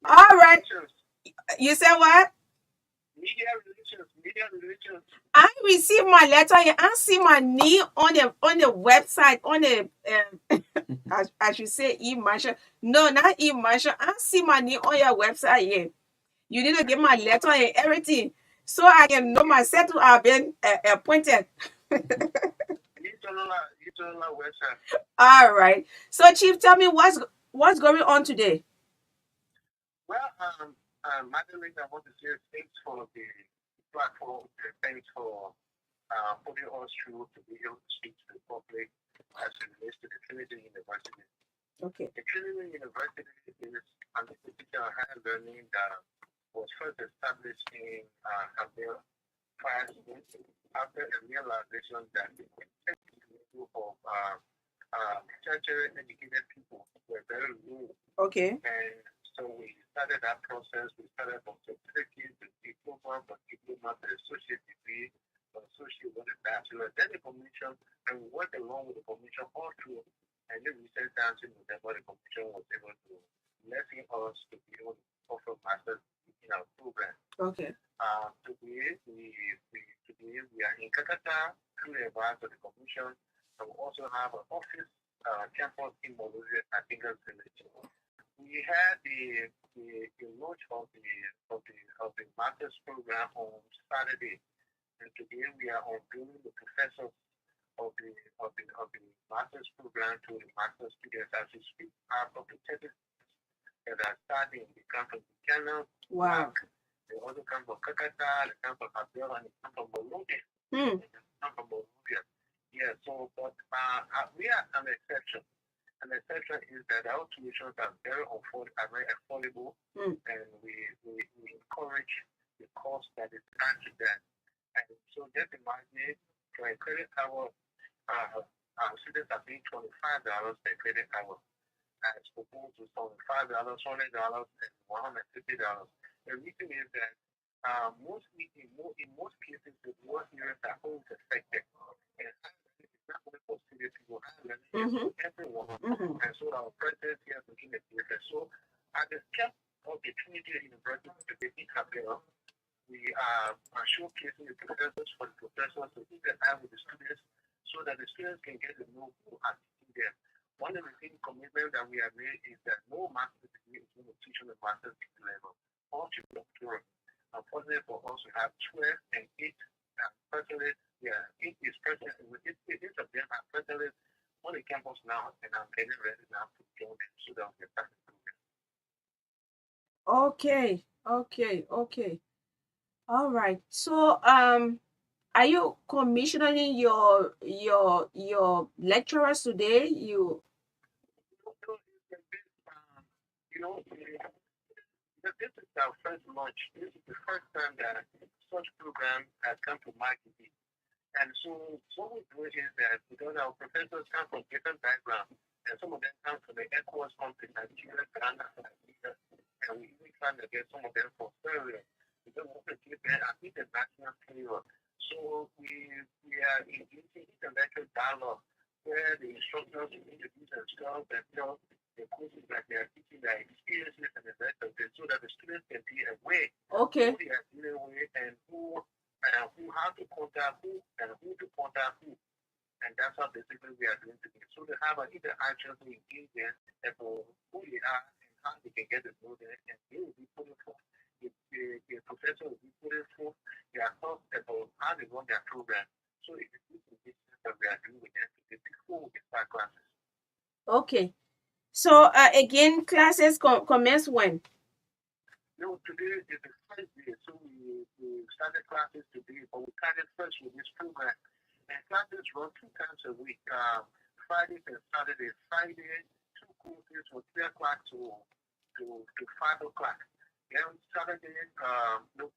All right. You said what? Media relations. I received my letter and I see my name on the website on the I should say e-marshal. No, not e-marshal. I see my name on your website here. You need to get my letter and everything so I can know myself to have been appointed. Website. All right. So, Chief, tell me what's going on today. Well, Madeline, I want to say thanks for the platform. Thanks for putting us through to be able to speak to the public as it relates to the Trinity University. Okay. The Trinity University is an institution of higher learning that was first established in Habel after a realization that the group of tertiary educated people were very low. Okay. And so we started that process. We started from certificate to diploma, from diploma to associate degree, associate with a bachelor. Then the commission, and we worked along with the commission all through. And then recent times in November, the commission was able to lessen us to be able to offer masters in our program. Okay. Today we are in Kakata through the advice of the commission, and we also have an office campus in Monrovia at Ingalls Village. We had the launch of the master's program on Saturday, and today we are unveiling the professors of the master's program to the master's students as we speak. Out of the 30 that are starting, they come from Ghana. Wow. They also come from Kakata, they come from Abdel, and they come from Monrovia. Hmm. They come from Monrovia. Yeah, so, but we are an exception. An exception is that our tuitions are very affordable, and we encourage the cost that is attached to that. And so just imagine for a credit hour, our students are paying $25 per credit hour, as opposed to $75, $100, and $150. The reason is that in most cases, the work areas are always affected. And it's not only for city people, for everyone. And so our presence here is making a difference. So at the camp of the Trinity University in Capella, we are showcasing the professors for the professors to interact with the students so that the students can get to know who are teaching them. One of the things commitments that we have made is that no master's degree is going to teach on the master's degree level. All to doctorate. Unfortunately for us, we have 12 and 8 presently. Yeah, 8 is present. 8 of them are presently on the campus now, and I'm getting ready now to join them so that we can start the program. Okay. All right. So, are you commissioning your lecturers today? This is our first launch. This is the first time that such program has come to MYEAN. And so what we do is that because our professors come from different backgrounds, and some of them come from the ECOWAS countries, Nigeria, Ghana, and we even trying to get some of them from Australia. Because we want to give them an international flavor. So we are engaging intellectual dialogue where the instructors introduce themselves and tell the courses that they are teaching, their experiences and the rest of it, so that the students can be aware who they are dealing with and who how to contact who and who to contact who. And that's how basically we are doing today. So they have an interaction to engage them about who they are and how they can get to know them, and they will be putting forth. The professor will be putting forth their thoughts about how they run their program. So it's this engagement that we are doing with them today before we start classes. Okay. So again, classes commence when? No, today is the first day. So we started classes today, but we started first with this program. And classes run 2 times a week, Fridays and Saturdays. Friday, 2 courses from 3 o'clock to 5 o'clock. Then Saturday,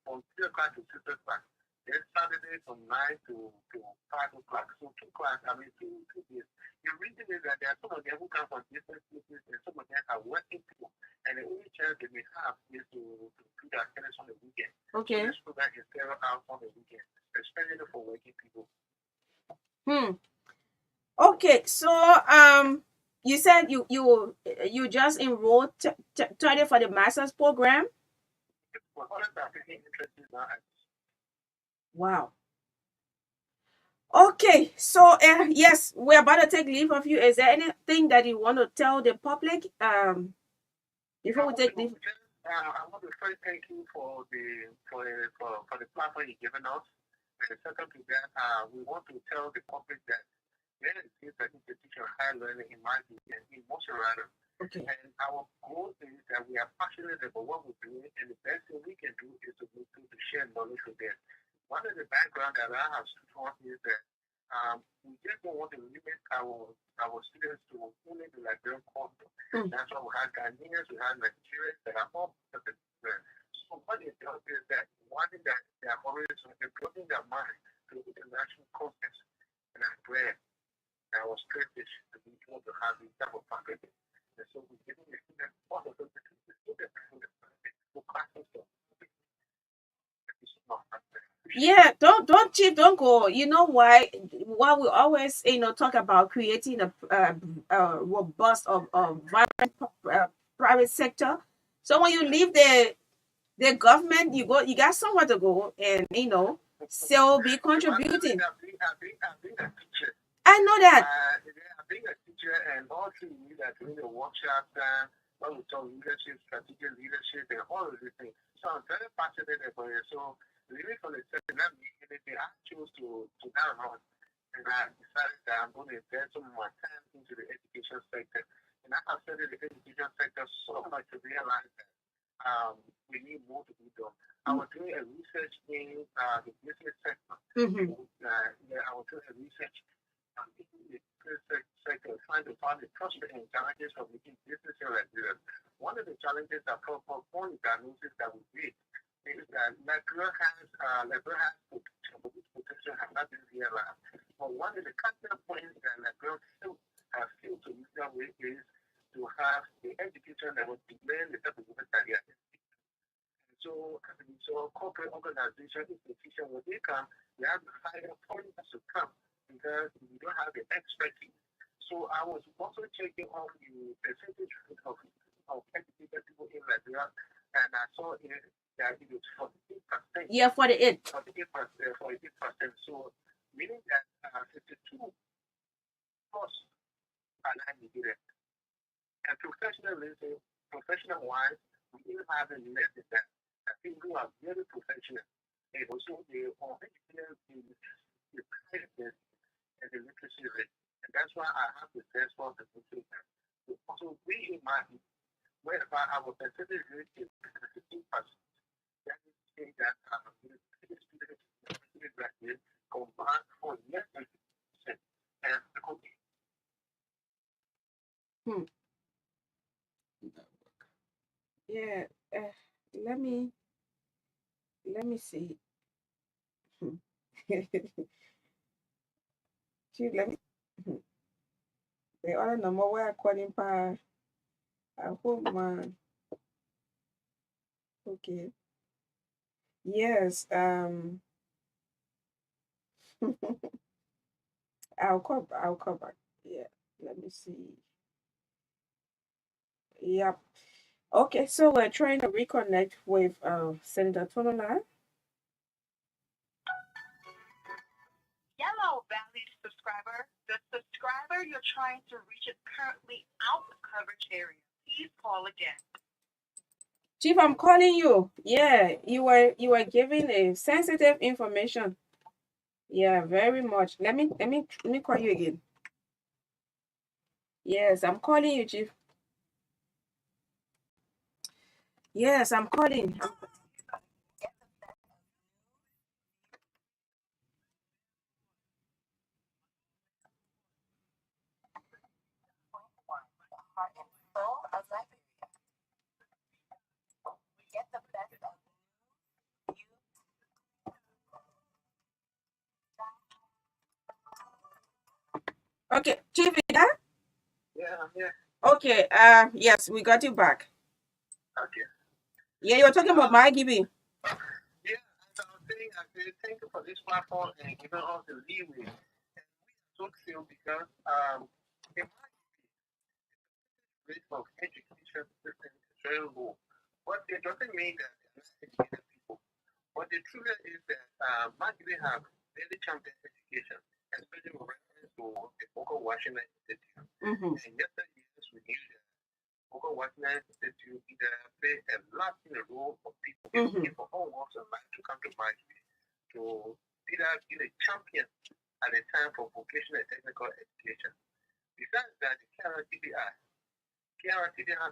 from 3 o'clock to 6 o'clock. Then Saturday from 9 to 5 o'clock. So 2 days. The reason is that there are some of them who come from different places, and some of them are working people. And the only chance they may have is to do their studies on the weekend. Okay. So this program is carried out on the weekend, especially for working people. Okay, so you said you just enrolled study for the master's program. Wow. Okay, so yes, we're about to take leave of you. Is there anything that you want to tell the public before we take leave? I want to first thank you for the platform you've given us. And second to that, we want to tell the public that there is an institution of higher learning in MYEAN in Montserrat. Okay. And our goal is that we are passionate about what we're doing, and the best thing we can do is to share knowledge with them. One of the background that I have taught is that we just don't want to limit our students to only the Liberian culture. That's why we have Ghanaians, we have Nigerians that are all of the So what it does is that one thing that they are always building their mind to international context. And I'm glad I was privileged to be able to have this type of faculty. And so we're giving the students all of those to classes. Yeah, Chief, don't go. You know why? Why we always talk about creating a robust of vibrant private sector. So when you leave the government, you got somewhere to go, and still be contributing. I know that. Being a teacher and also you need that doing the workshops and all the talk leadership, strategic leadership, and all of these things. So I'm very passionate about it. So leaving from the second, I chose to now run. And I decided that I'm going to invest some of my time into the education sector. And I have studied the education sector so much to realize that we need more to be done. I was doing a research in the business sector. Mm-hmm. I was doing a research in the business sector, trying to find the prospects and challenges of making business in Nigeria. One of the challenges that one diagnosis that we did is that Nigeria has potential has not been realized. But one of the cardinal points that Nigeria has failed to measure with is to have the education that would demand the type of work that they are. So corporate organization, institution, when they come, they have to hire foreigners to come because we don't have the expertise. So I was also checking on the percentage of educated people in Nigeria, and I saw that it was 48%. Yeah, 48. 48%. So meaning that 52 plus are not needed. And professional-wise, we even have a less than that. I think we are very professional. And also, they are educated in the kindness and the literacy rate. And that's why I have the best for the literacy. So we imagine whereby our percentage rate is 15%. That is saying that the students graduate combined for less than 50%. And the company. Yeah. Let me see. Chief, let me. The other number where I calling pa. I hope man. Okay. Yes. I'll call. I'll call back. Yeah. Let me see. Yep. Okay. So we're trying to reconnect with Senator Tonola. Yellow valued subscriber. The subscriber you're trying to reach is currently out of coverage area. Please call again. Chief, I'm calling you. Yeah, you were giving a sensitive information. Yeah, very much. Let me call you again. Yes, I'm calling you, Chief. Yes, I'm calling. Okay, Chief, you there? Yeah, I'm here. Okay, yes, we got you back. Okay. Yeah, you were talking about my giving. Yeah, as I was saying, I said thank you for this platform and giving us the leeway. And we so feel because in my rate of education system is very low. But it doesn't mean that they're not educated people. But the truth is that Magdalene have very champion education, especially with reference to the Boko Washington Institute. Mm-hmm. And yesterday, we knew that Boko Washington Institute either play a lot in the role of people looking for all walks of life to come to Magdalene to either be a champion at a time for vocational and technical education. Besides that, the KRTD has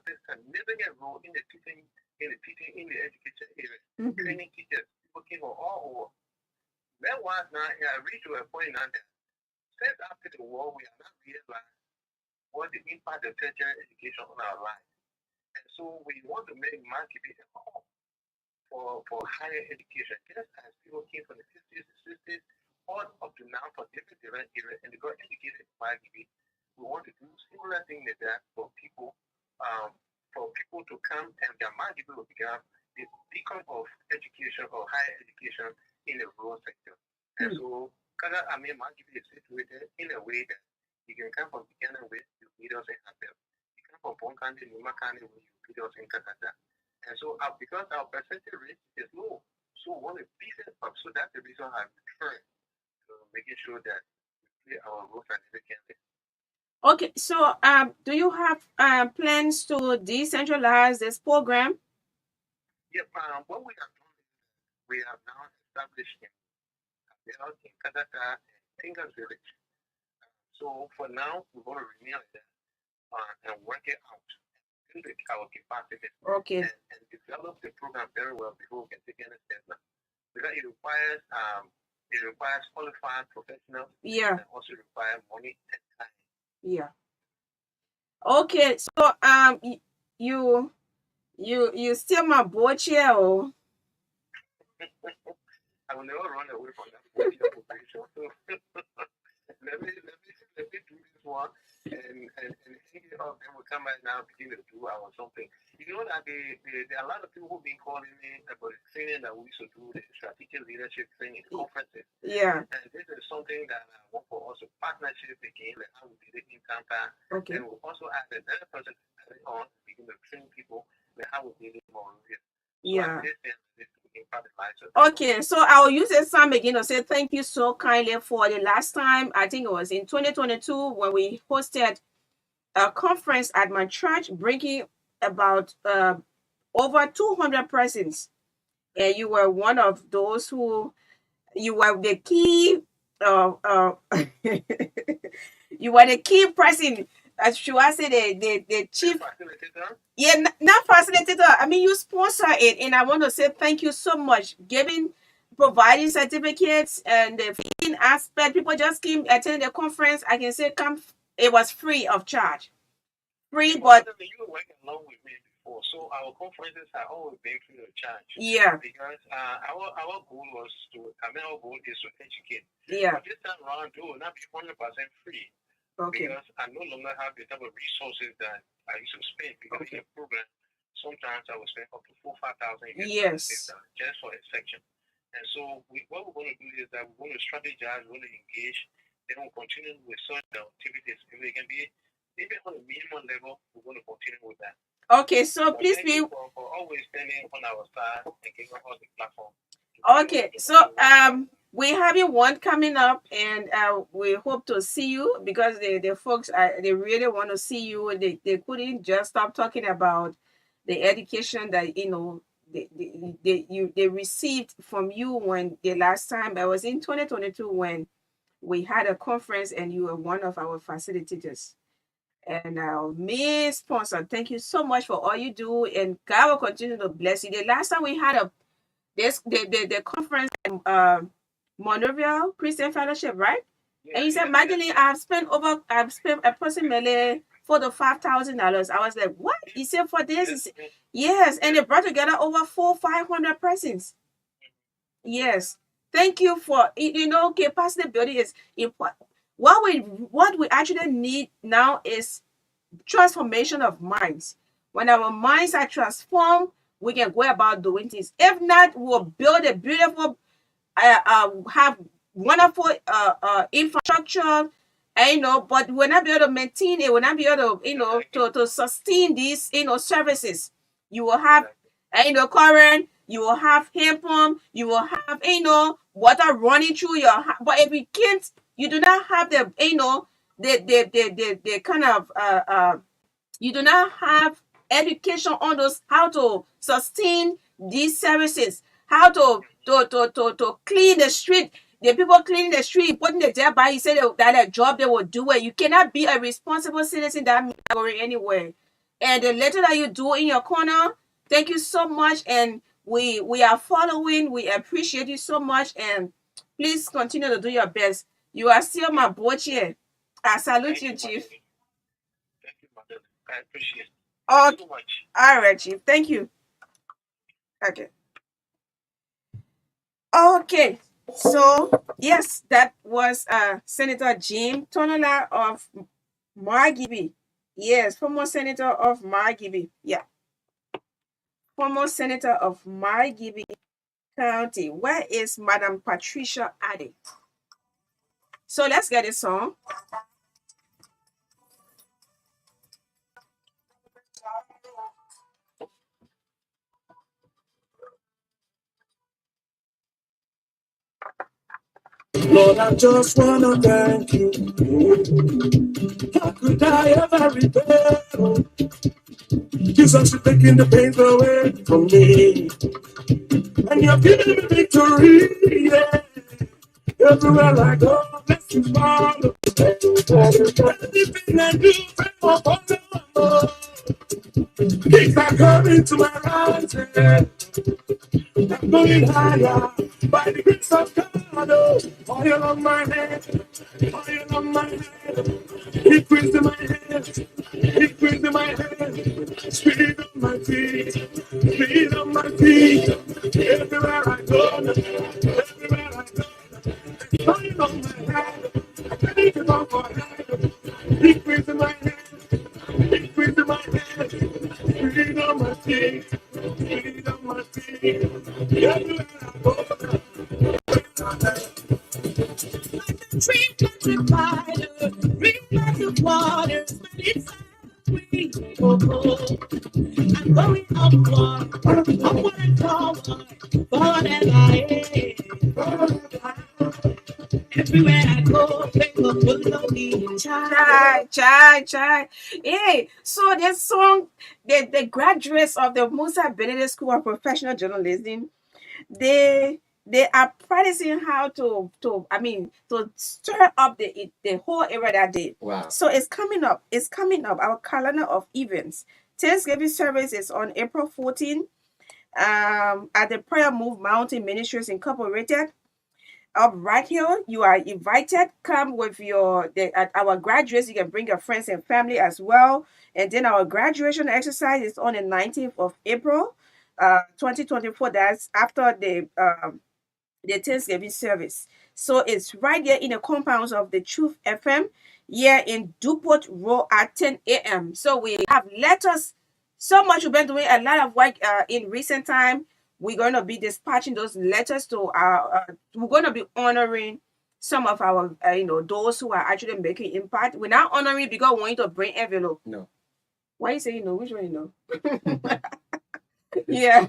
a significant role in the teaching in the education area, training teachers, looking for all over. That was now I reached to a point now that since after the war we are not realized what the impact of tertiary education on our lives. And so we want to make Marketing a home for higher education, just as people came from the 50s, the 60s, all up to now for different areas, and they got educated in Marketing. We want to do similar thing like that for people to come and their Marketing will become the beacon of education or higher education in the rural sector. And so, Market is situated in a way that you can come from Ghana with you meet us in Hotel. You come from Ponkandi, Numa County, where you meet us in Canada. And so, because our percentage rate is low, so we want to beef it up. So that's the reason I'm referring to making sure that we play our role and everything. Okay, so do you have plans to decentralize this program? Yep. What we have done is we have now established in Canada and Fingers Village. So for now, we're going to remain like that and work it out, build our capacity, Okay. and develop the program very well before we can take any steps now. Because it requires qualified professionals. Yeah. And also requires money and time. Yeah. Okay, so you still my board chair, or? I will never run away from that operation. So let me do this one and hang it up, and we'll come back now and begin to do our something. You know that there are a lot of people who've been calling me about the training that we used to do, the strategic leadership training conferences. Yeah. And this is something that I want for us, a partnership again, like how we did it in Tampa. Okay. And we'll also add another person on to begin to train people like how we did it more real. Yeah. So okay, so I'll use this time again to say thank you so kindly for the last time. I think it was in 2022 when we hosted a conference at my church, bringing about over 200 persons. And you were one of those who, you were the key, you were the key person. Should I say the chief? Yeah, not facilitator. I mean, you sponsor it, and I want to say thank you so much. Providing certificates and the feeding aspect. People just came attending the conference. I can say come. It was free of charge. Free, but you were working along with me before, so our conferences have always been free of charge. Yeah. Because our goal was our goal is to educate. Yeah. But this time around, it will not be 100% free. Okay. Because I no longer have the type of resources that I used to spend. Because in a program, sometimes I would spend up to $4,000 to $5,000 yes. just for a section. And so what we're going to do is that we're going to strategize, we're going to engage, then we'll continue with such activities. If they can be even on a minimum level, we're going to continue with that. Okay, so please be for always standing on our side and giving us the platform. Okay, so we having one coming up, and we hope to see you, because the folks they really want to see you. They couldn't just stop talking about the education that they received from you when the last time I was in 2022 when we had a conference and you were one of our facilitators. And our main sponsor, thank you so much for all you do, and God will continue to bless you. The last time we had the conference at Monrovia Christian Fellowship, right? Yeah, and you said, Magdalene, I've spent approximately $4,000 to $5,000. I was like, what? He said for this? Yes, and they brought together over 400-500 persons. Yes. Thank you for capacity building is important. What we actually need now is transformation of minds. When our minds are transformed, we can go about doing things. If not, we'll build a beautiful, have wonderful infrastructure, but we'll not be able to maintain it. We'll not be able to, to sustain these, services. You will have, current. You will have hand pump. You will have, water running through your. But if you can't, you do not have the, the kind of you do not have education on those how to sustain these services, how to clean the street. The people cleaning the street, putting the there by, you say that a job they will do it. You cannot be a responsible citizen that means going anywhere. And the letter that you do in your corner, thank you so much. And we are following. We appreciate you so much. And please continue to do your best. You are still my board chair. I salute you, Chief. Thank you, Madam. I appreciate it. Thank you so much. All right, Chief. Thank you. Okay. Okay. So, yes, that was Senator Jim Tonola of Margibi. Yes, former Senator of Margibi. Yeah. Former Senator of Margibi. County. Where is Madam Patricia Addy? So let's get a song. Lord, I just wanna thank you. How could I ever repay? Oh, Jesus, you're taking the pains away from me, and you're giving me victory. Yeah. Everywhere I go, blessings follow. Everything I do, favor follow. Things are coming to my right hand. I'm going higher by the grace of God. Oh, oil on my head, oil on my head. Increase in my head, increase in my head. Speed on my feet, speed on my feet. Everywhere I go, everywhere I go. Oil on my head, I need to go for head. Increase in my head, increase in my head. Speed on my feet, speed on my feet. Everywhere I go. Tree planted by the rivers of waters, but it's free. Oh, I'm going upward, upward and forward and I am. Everywhere I go, people follow me. Chai. Hey, so this song, the graduates of the Musa Benedict School of Professional Journalism, they are practicing how to stir up the whole area that day. Wow. So it's coming up. It's coming up. Our calendar of events. Thanksgiving service is on April 14. At the Prayer Move Mountain Ministries Incorporated up right here. You are invited. Come with at our graduates. You can bring your friends and family as well. And then our graduation exercise is on the 19th of April, 2024. That's after the Thanksgiving service. So it's right there in the compounds of the Truth FM here in Dupont Road at 10 a.m. So we have letters. So much we've been doing a lot of work in recent time. We're going to be dispatching those letters to we're going to be honoring some of our, those who are actually making impact. We're not honoring because we want you to bring envelope. No. Why you say you know? Which one you know? Yeah.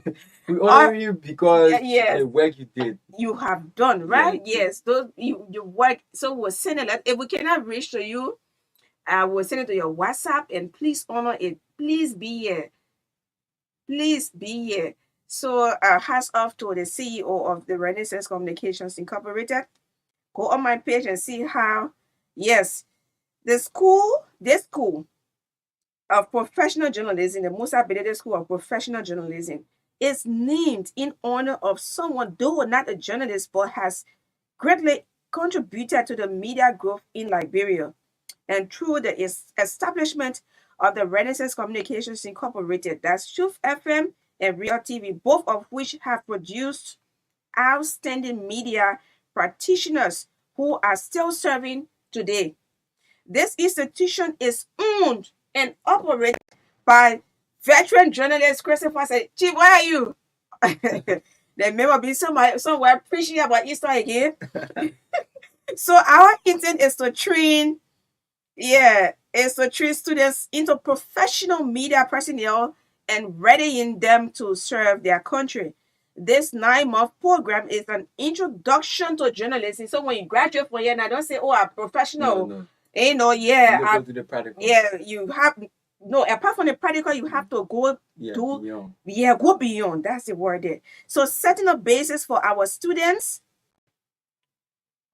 We honor you because yes. the work you did. You have done, right? Yes. Those you work. So we'll send a letter. If we cannot reach to you, we'll send it to your WhatsApp and please honor it. Please be here. Please be here. So hats off to the CEO of the Renaissance Communications Incorporated. Go on my page and see how, yes, this school of professional journalism, the Musa Benedict School of Professional Journalism, is named in honor of someone, though not a journalist, but has greatly contributed to the media growth in Liberia. And through the establishment of the Renaissance Communications Incorporated, that's Truth FM and Real TV, both of which have produced outstanding media practitioners who are still serving today. This institution is owned and operated by veteran journalist Christopher said, Chief, where are you? There may be somewhere preaching about Easter again. So our intent is to train students into professional media personnel and readying them to serve their country. This 9-month program is an introduction to journalism. So when you graduate from here, now don't say, "Oh, I'm professional." No. You know, You go to the practical. yeah, you have no. Apart from the practical, you have to go beyond. go beyond. That's the word there. So setting a basis for our students.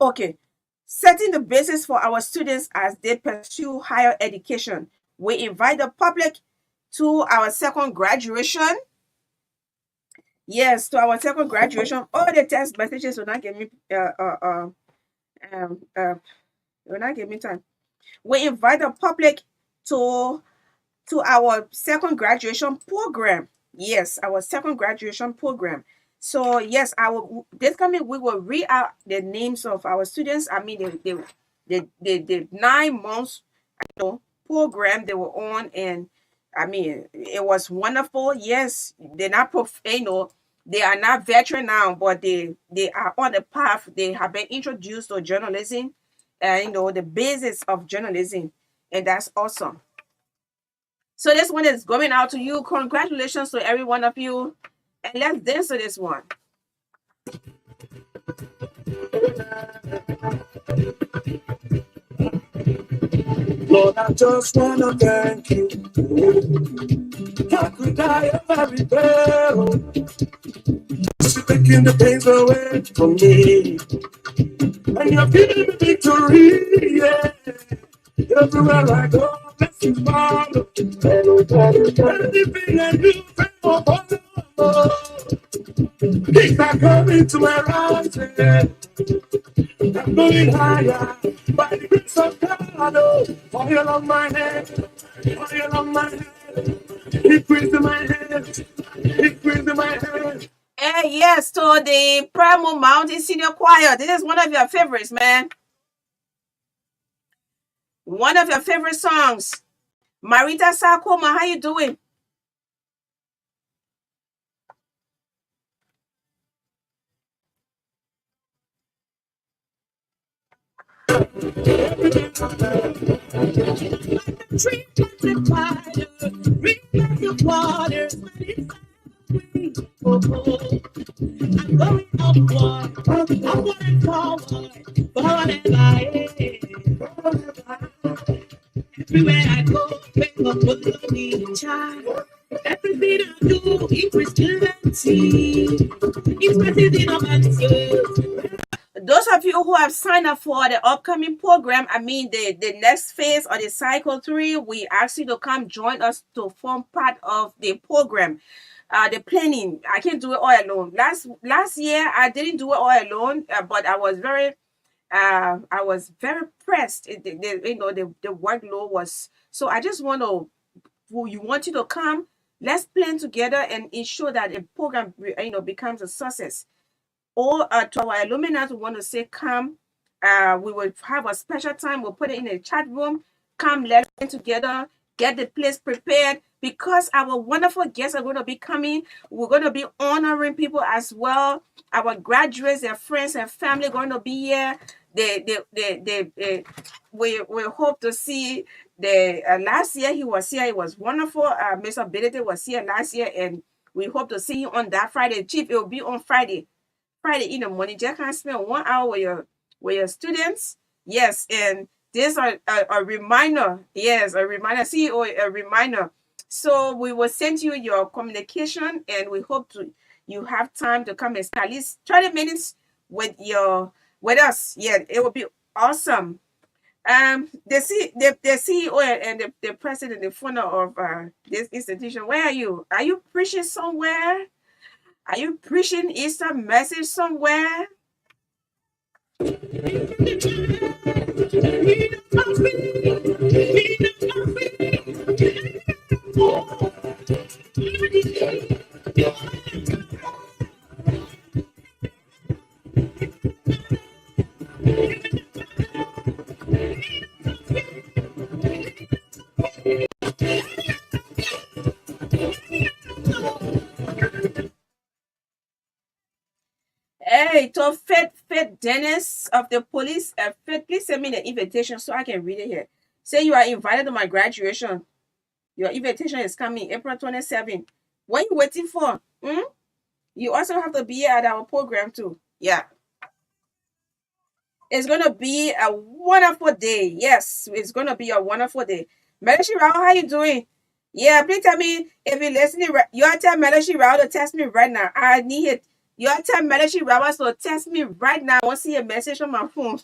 Okay, setting the basis for our students as they pursue higher education. We invite the public to our second graduation. Yes, to our second graduation. All the text messages will not give me will not give me time. We invite the public to our second graduation program. Yes, our second graduation program. So yes, this coming week will read out the names of our students. I mean the 9 months program they were on, and I mean it was wonderful. Yes, they're not They are not veteran now, but they are on the path. They have been introduced to journalism, and the basis of journalism, and that's awesome. So this one is going out to you. Congratulations to every one of you, and let's dance to this one. Lord, I just wanna thank you. How could I ever repel? Just taking the pains away from me, and you're giving me victory. Yeah. Everywhere I go, blessings follow. Everything I do, favor follow. Things are coming to my right. I'm going higher by the grace of God. Oh, oil on my head, oil on my head, increase in my head, increase in my head. Yes, to the Primal Mountain Senior Choir. This is one of your favorites, man. One of your favorite songs. Marita Sakoma, how you doing? Tree the fire, bring back the waters, oh, oh. I'm going upward, upward and forward, forward and by. Everywhere I go, favor follow me, child. Everything I do, increase plenty. Increase in abundance. Those of you who have signed up for the upcoming program, I mean the next phase of the cycle 3, we ask you to come join us to form part of the program. The planning, I can't do it all alone. Last year I didn't do it all alone, but I was very pressed. The workload was so. I just want to, you want you to come. Let's plan together and ensure that the program becomes a success. Or to our alumni who want to say come, we will have a special time. We'll put it in the chat room. Come, let's get together, get the place prepared, because our wonderful guests are going to be coming. We're going to be honoring people as well. Our graduates, their friends and family are going to be here. We hope to see the last year he was here. It was wonderful. Mr. Benedict was here last year, and we hope to see him on that Friday. Chief, it will be on Friday in the morning. Just can spend 1 hour with your students. Yes, and this a reminder. Yes, a reminder. CEO, a reminder. So we will send you your communication, and we hope to you have time to come and spend at least 30 minutes with us. Yeah, it will be awesome. The CEO and the president, the founder of this institution. Where are you? Are you preaching somewhere? Are you preaching Easter message somewhere? Hey, to Faith Dennis of the police, Faith, please send me the invitation so I can read it here. Say you are invited to my graduation. Your invitation is coming April 27th. What are you waiting for? You also have to be at our program too. Yeah. It's gonna be a wonderful day. Yes, it's gonna be a wonderful day. Melashi Rao, how you doing? Yeah, please tell me if you're listening. You are tell Melashi Rao to text me right now. I need it. You are tell Melashi Rao to text me right now. I want to see a message on my phone.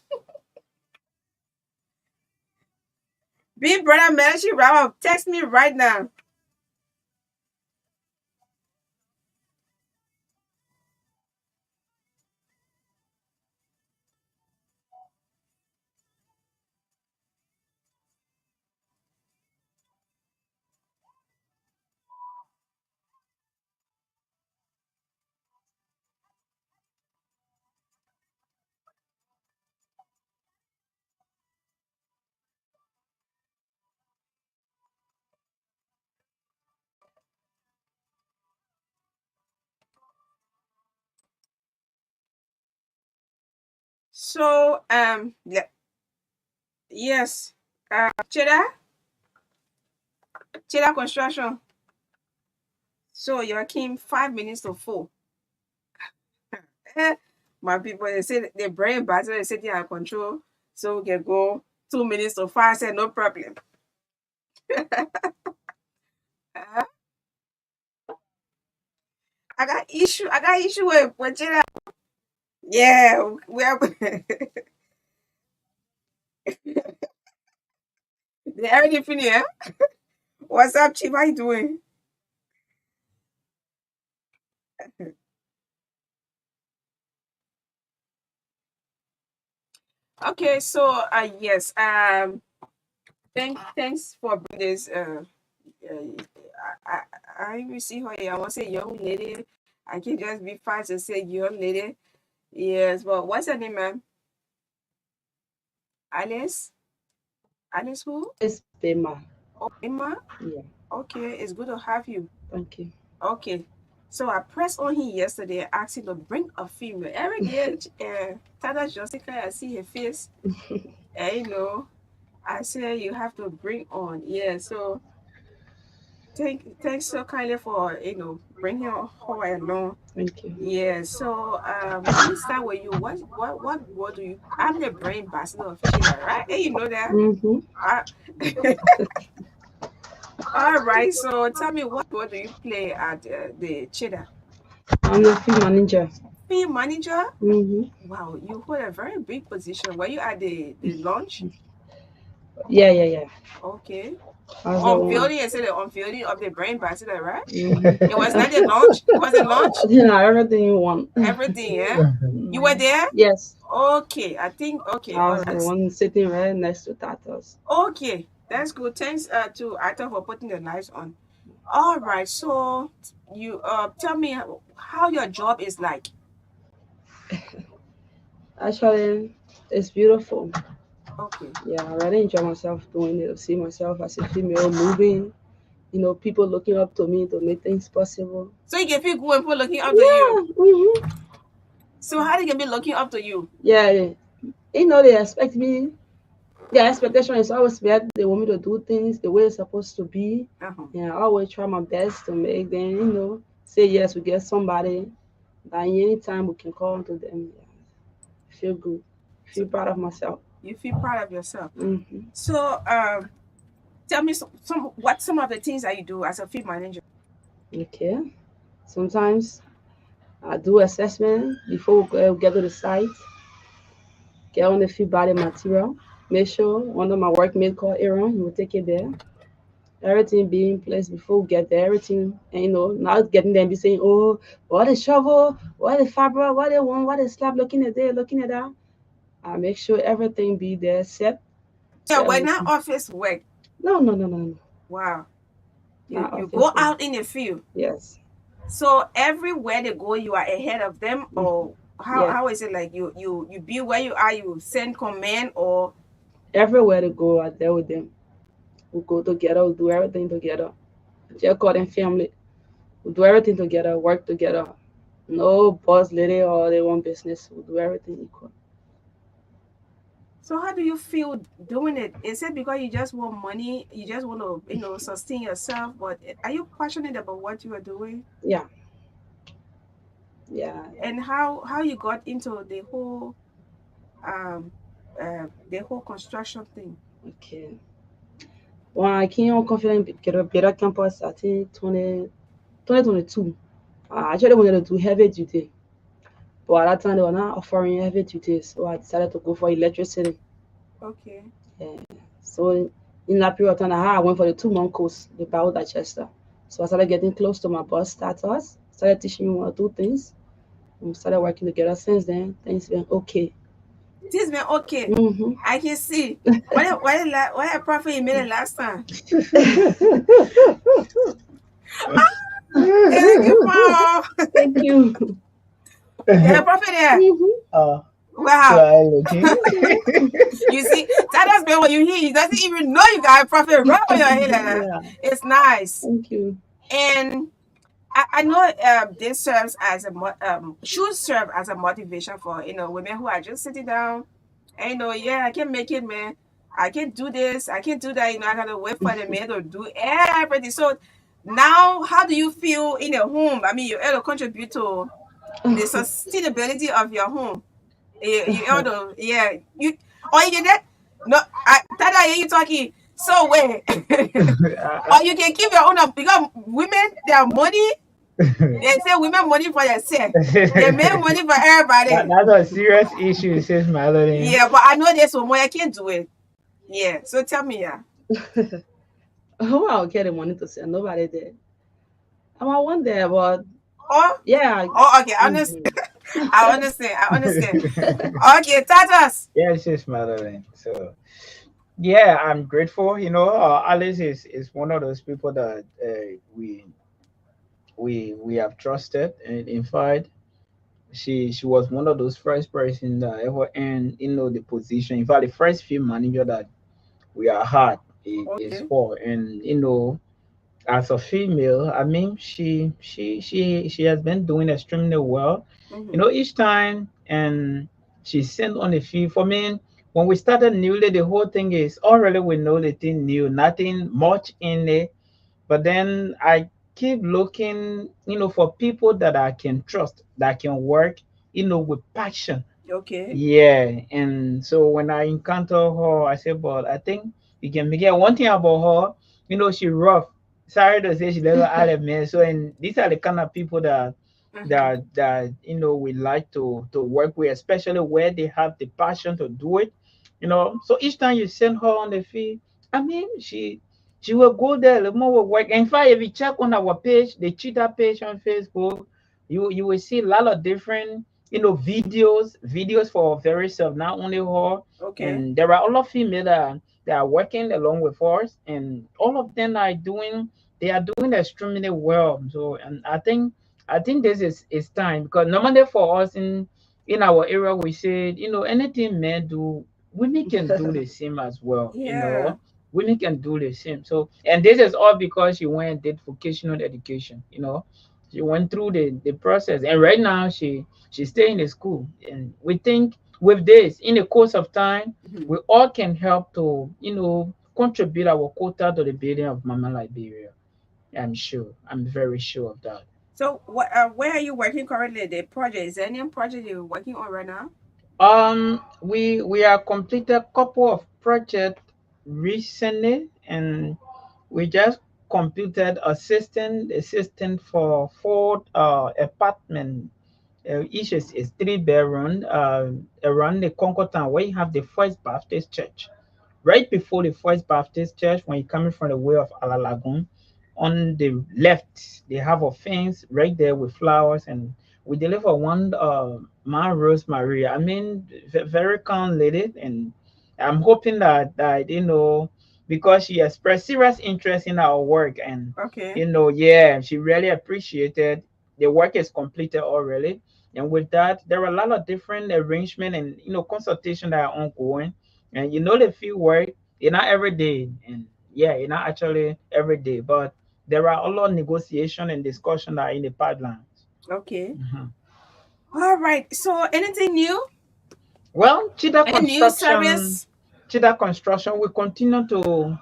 Big brother Melashi Rao, text me right now. So yes, Cheddar Construction. So you came 5 minutes to 4. My people, they say they brain battery is sitting out of control, so we can go 2 minutes to 5. I said no problem. Uh, I got issue with Cheddar. Yeah, we are. Everything finished. Eh? What's up, Chief? How you doing? Okay, so yes, thanks for bringing this. I, I will see her. I want to say young lady. I can just be fast and say young lady. Yes, but what's her name, ma'am? Alice. Alice who? It's Bema. Oh, Emma. Yeah, Okay, it's good to have you. thank you. Okay. So I pressed on him yesterday, asking to bring a female. Every day, Tada Jessica, I see her face. And I say you have to bring on. Yeah, so thanks so kindly for bringing her along. Thank you. Yeah, so let me start with you. What do you? I'm the brain ambassador of Chile, right? Hey, you know that. Mm-hmm. All right. So tell me what do you play at the Cheddar? I'm the field manager. Field manager? Mm-hmm. Wow, you hold a very big position. Were you at the launch? Yeah. Okay. I was the one. Unveiling, I said the unveiling of the brain ambassador, right? Mm-hmm. It was not the launch. It was the launch. Everything you want. Everything, yeah. You were there? Yes. Okay, I think okay. I All was right. the one sitting right next to Tatos. Okay, that's good. Thanks to Arthur for putting the lights on. All right, so you tell me how your job is like. Actually, it's beautiful. Okay. Yeah, I really enjoy myself doing it. See myself as a female moving. People looking up to me to make things possible. So you can feel good when people looking up to Yeah. you. Mm-hmm. So how they can be looking up to you? Yeah. They expect me. Their expectation is always that they want me to do things the way it's supposed to be. Uh-huh. Yeah, I always try my best to make them, say yes, we get somebody that anytime we can call to them. Yeah. Feel good. Feel proud of myself. You feel proud of yourself. Mm-hmm. So tell me some of the things that you do as a field manager. Okay. Sometimes I do assessment before we get to the site, get on the field body material, make sure one of my workmates called Aaron, he will take it there. Everything be in place before we get there, everything, and not getting them be saying, oh, what a shovel, what a fabric, what a one, what a slab, looking at there, looking at that. I make sure everything be there set. Yeah, we're not office work. No. Wow. You Not go office out in the field. Yes. So everywhere they go, you are ahead of them, or how is it like you be where you are, you send command, or Everywhere they go, I there with them. We go together, we do everything together. Just call them family. We do everything together, work together. No boss lady or they want business. We do everything equal. so how do you feel doing it? Is it because you just want money, you just want to sustain yourself, but are you passionate about what you are doing? Yeah. And how you got into the whole construction thing? Okay. When I came on Confident Better Campus, I think 2022, I actually wanted to do heavy duty. But at that time, they were not offering heavy duty, so I decided to go for electricity. Okay. Yeah. So in that period of time, I went for the 2-month course, the Biodigester. So I started getting close to my boss status, started teaching me how to do things. We started working together. Since then, things been okay. This been okay. Mm-hmm. I can see. What a profit you made it last time. Thank you. Yeah, profit there. Mm-hmm. Wow. You see, that has been what you hear. He doesn't even know you got a profit right on your head. Yeah. It's nice. Thank you. And I know this serves as should serve as a motivation for women who are just sitting down and yeah, I can make it, man. I can do this, I can do that. I gotta wait for the man to do everything. So now, how do you feel in a home? I mean, you able to contribute to the sustainability of your home. You able to, yeah, you or you get that? No, Tada, I hear you talking. So wait, or you can keep your own up because women, their money. They say women money for yourself. They make money for everybody. That's a serious issue, says Madeline. Yeah, but I know there's one more I can't do it. Yeah. So tell me, yeah. Who I'll get the money to sell? Nobody did. I want there, but Oh, yeah. oh, okay. I understand. I understand. I understand. Okay, Tatas. Yes, says Madeline. So yeah, I'm grateful. Alice is one of those people that we have trusted, and in fact, she was one of those first person that ever earned the position. In fact, the first female manager that we are had is Okay. her, and as a female, I mean, she has been doing extremely well. Mm-hmm. Each time, and she's sent on the field. For me, when we started newly, the whole thing is already we know the thing new, nothing much in it. But then I keep looking, for people that I can trust, that can work, with passion. Okay. Yeah, and so when I encounter her, I say, but I think we can make it. One thing about her, she rough. Sorry to say she never had a man. So, and these are the kind of people that Mm-hmm. we like to work with, especially where they have the passion to do it. So each time you send her on the field, I mean, she will go there, the more will work. In fact, if you check on our page, the cheetah page on Facebook, you will see a lot of different videos for various of not only her, Okay. and there are a lot of female that are working along with us, and all of them are doing they are doing extremely well. So, and I think this is time, because normally for us in our area we said, anything men do, women can do the same as well. Yeah. Women can do the same. So, and this is all because she went and did vocational education. She went through the process, and right now she's staying in the school. And we think with this, in the course of time, Mhm. we all can help to contribute our quota to the building of Mama Liberia. I'm very sure of that. So, where are you working currently? The project, is there any project you're working on right now? We are completed a couple of projects recently, and we just completed assistant for four apartment. Each is 3 bedroom, around the Concord town, where you have the First Baptist Church. Right before the First Baptist Church, when you're coming from the way of Alalagoon, on the left, they have a fence right there with flowers, and we deliver one Ma Rose Maria. I mean, very calm lady, and I'm hoping that because she expressed serious interest in our work, and Okay. yeah, she really appreciated the work is completed already. And with that, there are a lot of different arrangement and consultation that are ongoing. And the field work, not every day, and yeah, not actually every day, but there are a lot of negotiation and discussion that are in the pipelines. Okay. Mhm. All right. So, anything new? Well, Any new service? Cheetah Construction will continue to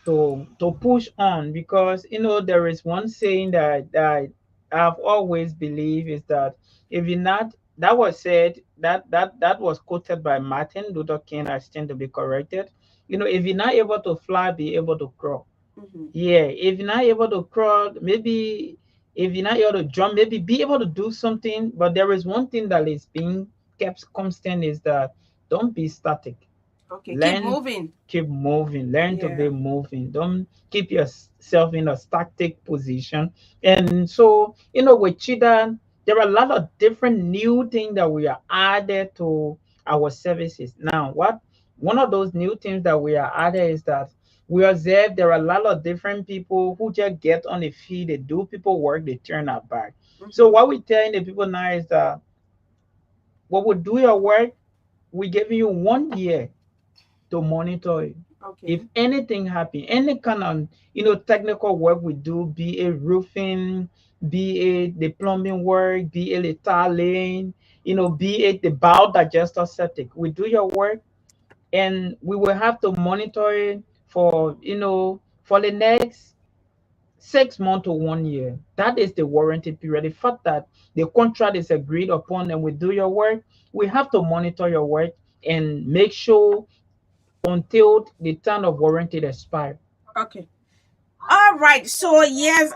to push on, because there is one saying that I've always believed, is that if you not that was said, that was quoted by Martin Luther King. I stand to be corrected. If you're not able to fly, be able to crawl. Mm-hmm. Yeah, if you're not able to crawl, maybe if you're not able to jump, maybe be able to do something. But there is one thing that is being kept constant, is that don't be static. Okay. Keep Learn, moving. keep moving, learn to be Yeah. moving. Don't keep yourself in a static position. And so, with Cheetah, there are a lot of different new things that we are added to our services. Now, what one of those new things that we are added is that we observe there are a lot of different people who just get on the field, they do people work, they turn our back. So Mm-hmm. what we telling the people now is that what we do your work, we giving you 1 year to monitor it. Okay. If anything happen, any kind of technical work we do, be it roofing, be it the plumbing work, be it the tiling, be it the bowel digester septic, we do your work, and we will have to monitor it for for the next 6 months to 1 year. That is the warranty period. The fact that the contract is agreed upon and we do your work, we have to monitor your work and make sure until the term of warranty expires. Okay. All right. So yes,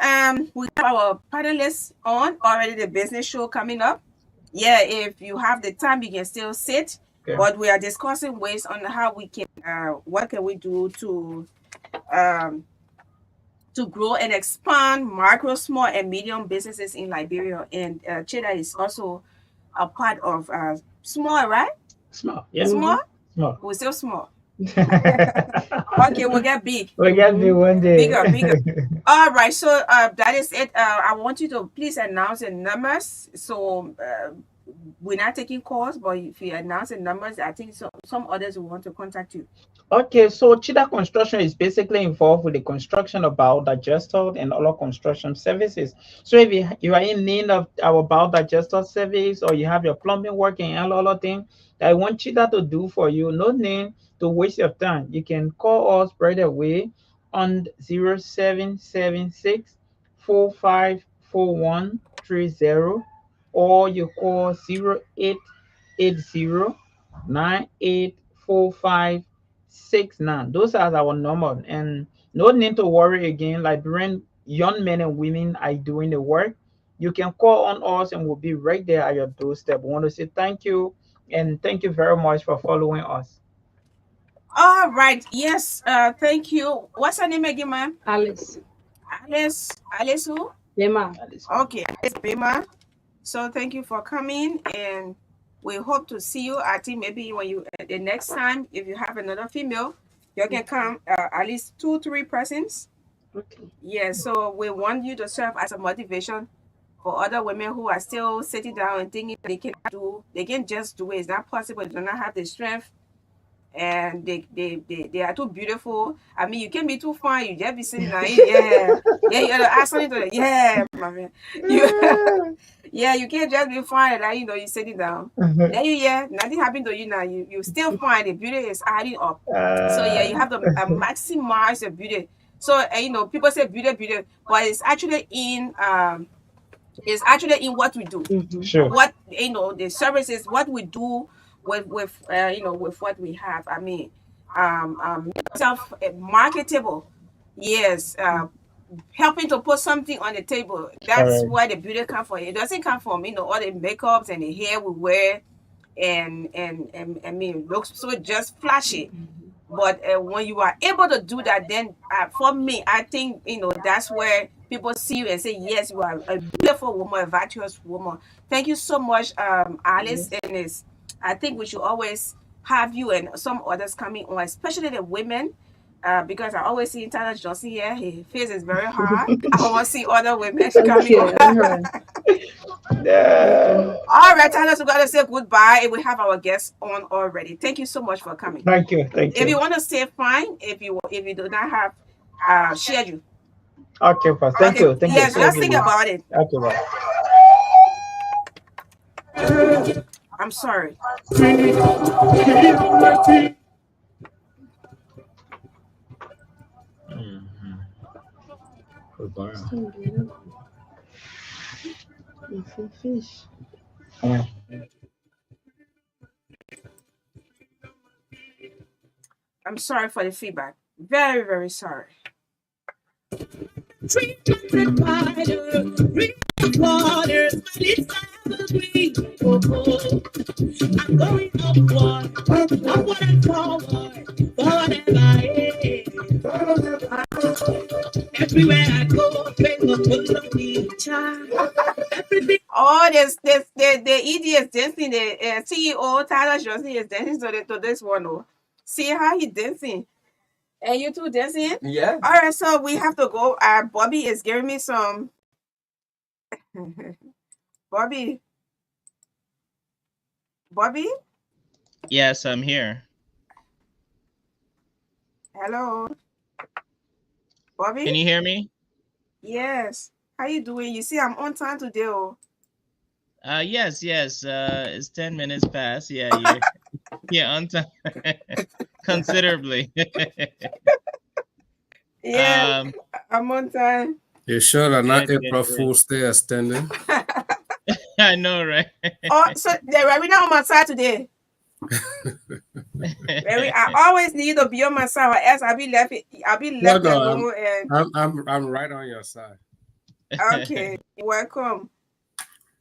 we have our panelists on already. The business show coming up. Yeah, if you have the time, you can still sit. Okay. But we are discussing ways on how we can, what can we do um, to grow and expand micro, small, and medium businesses in Liberia. And Chida is also a part of small, right? Small, yeah. Small? Small. We're still small. Okay, we'll get big. We'll get big one day. Bigger. All right, so that is it. I want you to please announce the numbers. So we're not taking calls, but if you announce the numbers, I think some others will want to contact you. Okay, so Chida Construction is basically involved with the construction of bowel digester and other construction services. So if you are in need of our bowel digester service, or you have your plumbing working and other things that I want Chida to do for you, no need to waste your time. You can call us right away on 0776 454130, or you call 0880 984569. Those are our number, and no need to worry again. Liberian young men and women are doing the work. You can call on us, and we'll be right there at your doorstep. We want to say thank you, and thank you very much for following us. All right. Yes. Thank you. What's her name again, ma'am? Alice. Alice who? Bema. Okay, Alice Bema. So thank you for coming, and we hope to see you. I think maybe when you the next time, if you have another female, you can come at least 2-3 persons. Okay. Yeah. So we want you to serve as a motivation for other women who are still sitting down and thinking they can just do it. It's not possible. They do not have the strength, and they are too beautiful. I mean, you can be too fine. You just be sitting there. Yeah, you gotta ask something to them. Yeah, my man. Yeah, you can't just be fine. Like you're sitting down. Then nothing happened to you now. You still fine. The beauty is adding up. So yeah, you have to maximize the beauty. So people say beauty, but it's actually in what we do. Sure. What the services, what we do with with what we have. I mean, self marketable. Yes, helping to put something on the table. That's why the beauty comes from. It doesn't come from all the makeups and the hair we wear, and I mean, looks so just flashy. But when you are able to do that, then for me, I think that's where people see you and say, yes, you are a beautiful woman, a virtuous woman. Thank you so much, Alice. And I think we should always have you and some others coming on, especially the women. Because I always see Tyler Johnson here. His face is very hard. I want to see other women coming on. Yeah. All right, Tyler, so we got to say goodbye. We have our guests on already. Thank you so much for coming. Thank you. If you want to say fine, if you do not have schedule. Okay, Pastor. Thank you. Yes, just think about it. Okay, bye. I'm sorry. Fish. I'm sorry for the feedback. Very, very sorry. I'm going upward and forward, everywhere I go, oh, the ED is dancing. The CEO Tyler Johnson is dancing to this one. Oh, see how he dancing. And you two dancing? Yeah. All right, so we have to go. Bobby is giving me some. Bobby? Yes, I'm here. Hello, Can Bobby? you hear me? Yes. How you doing? You see, I'm on time today. Oh. Yes. It's 10 minutes past. Yeah, you're on time considerably. Yeah, um, I'm on time. You sure they're not April good. Fool's Day extending? I know, right? Oh, so the Ravina on my side today. Very, I always need to be on my side, or else I'll be left. I'll be No, left no, alone. And I'm right on your side. okay, you're welcome.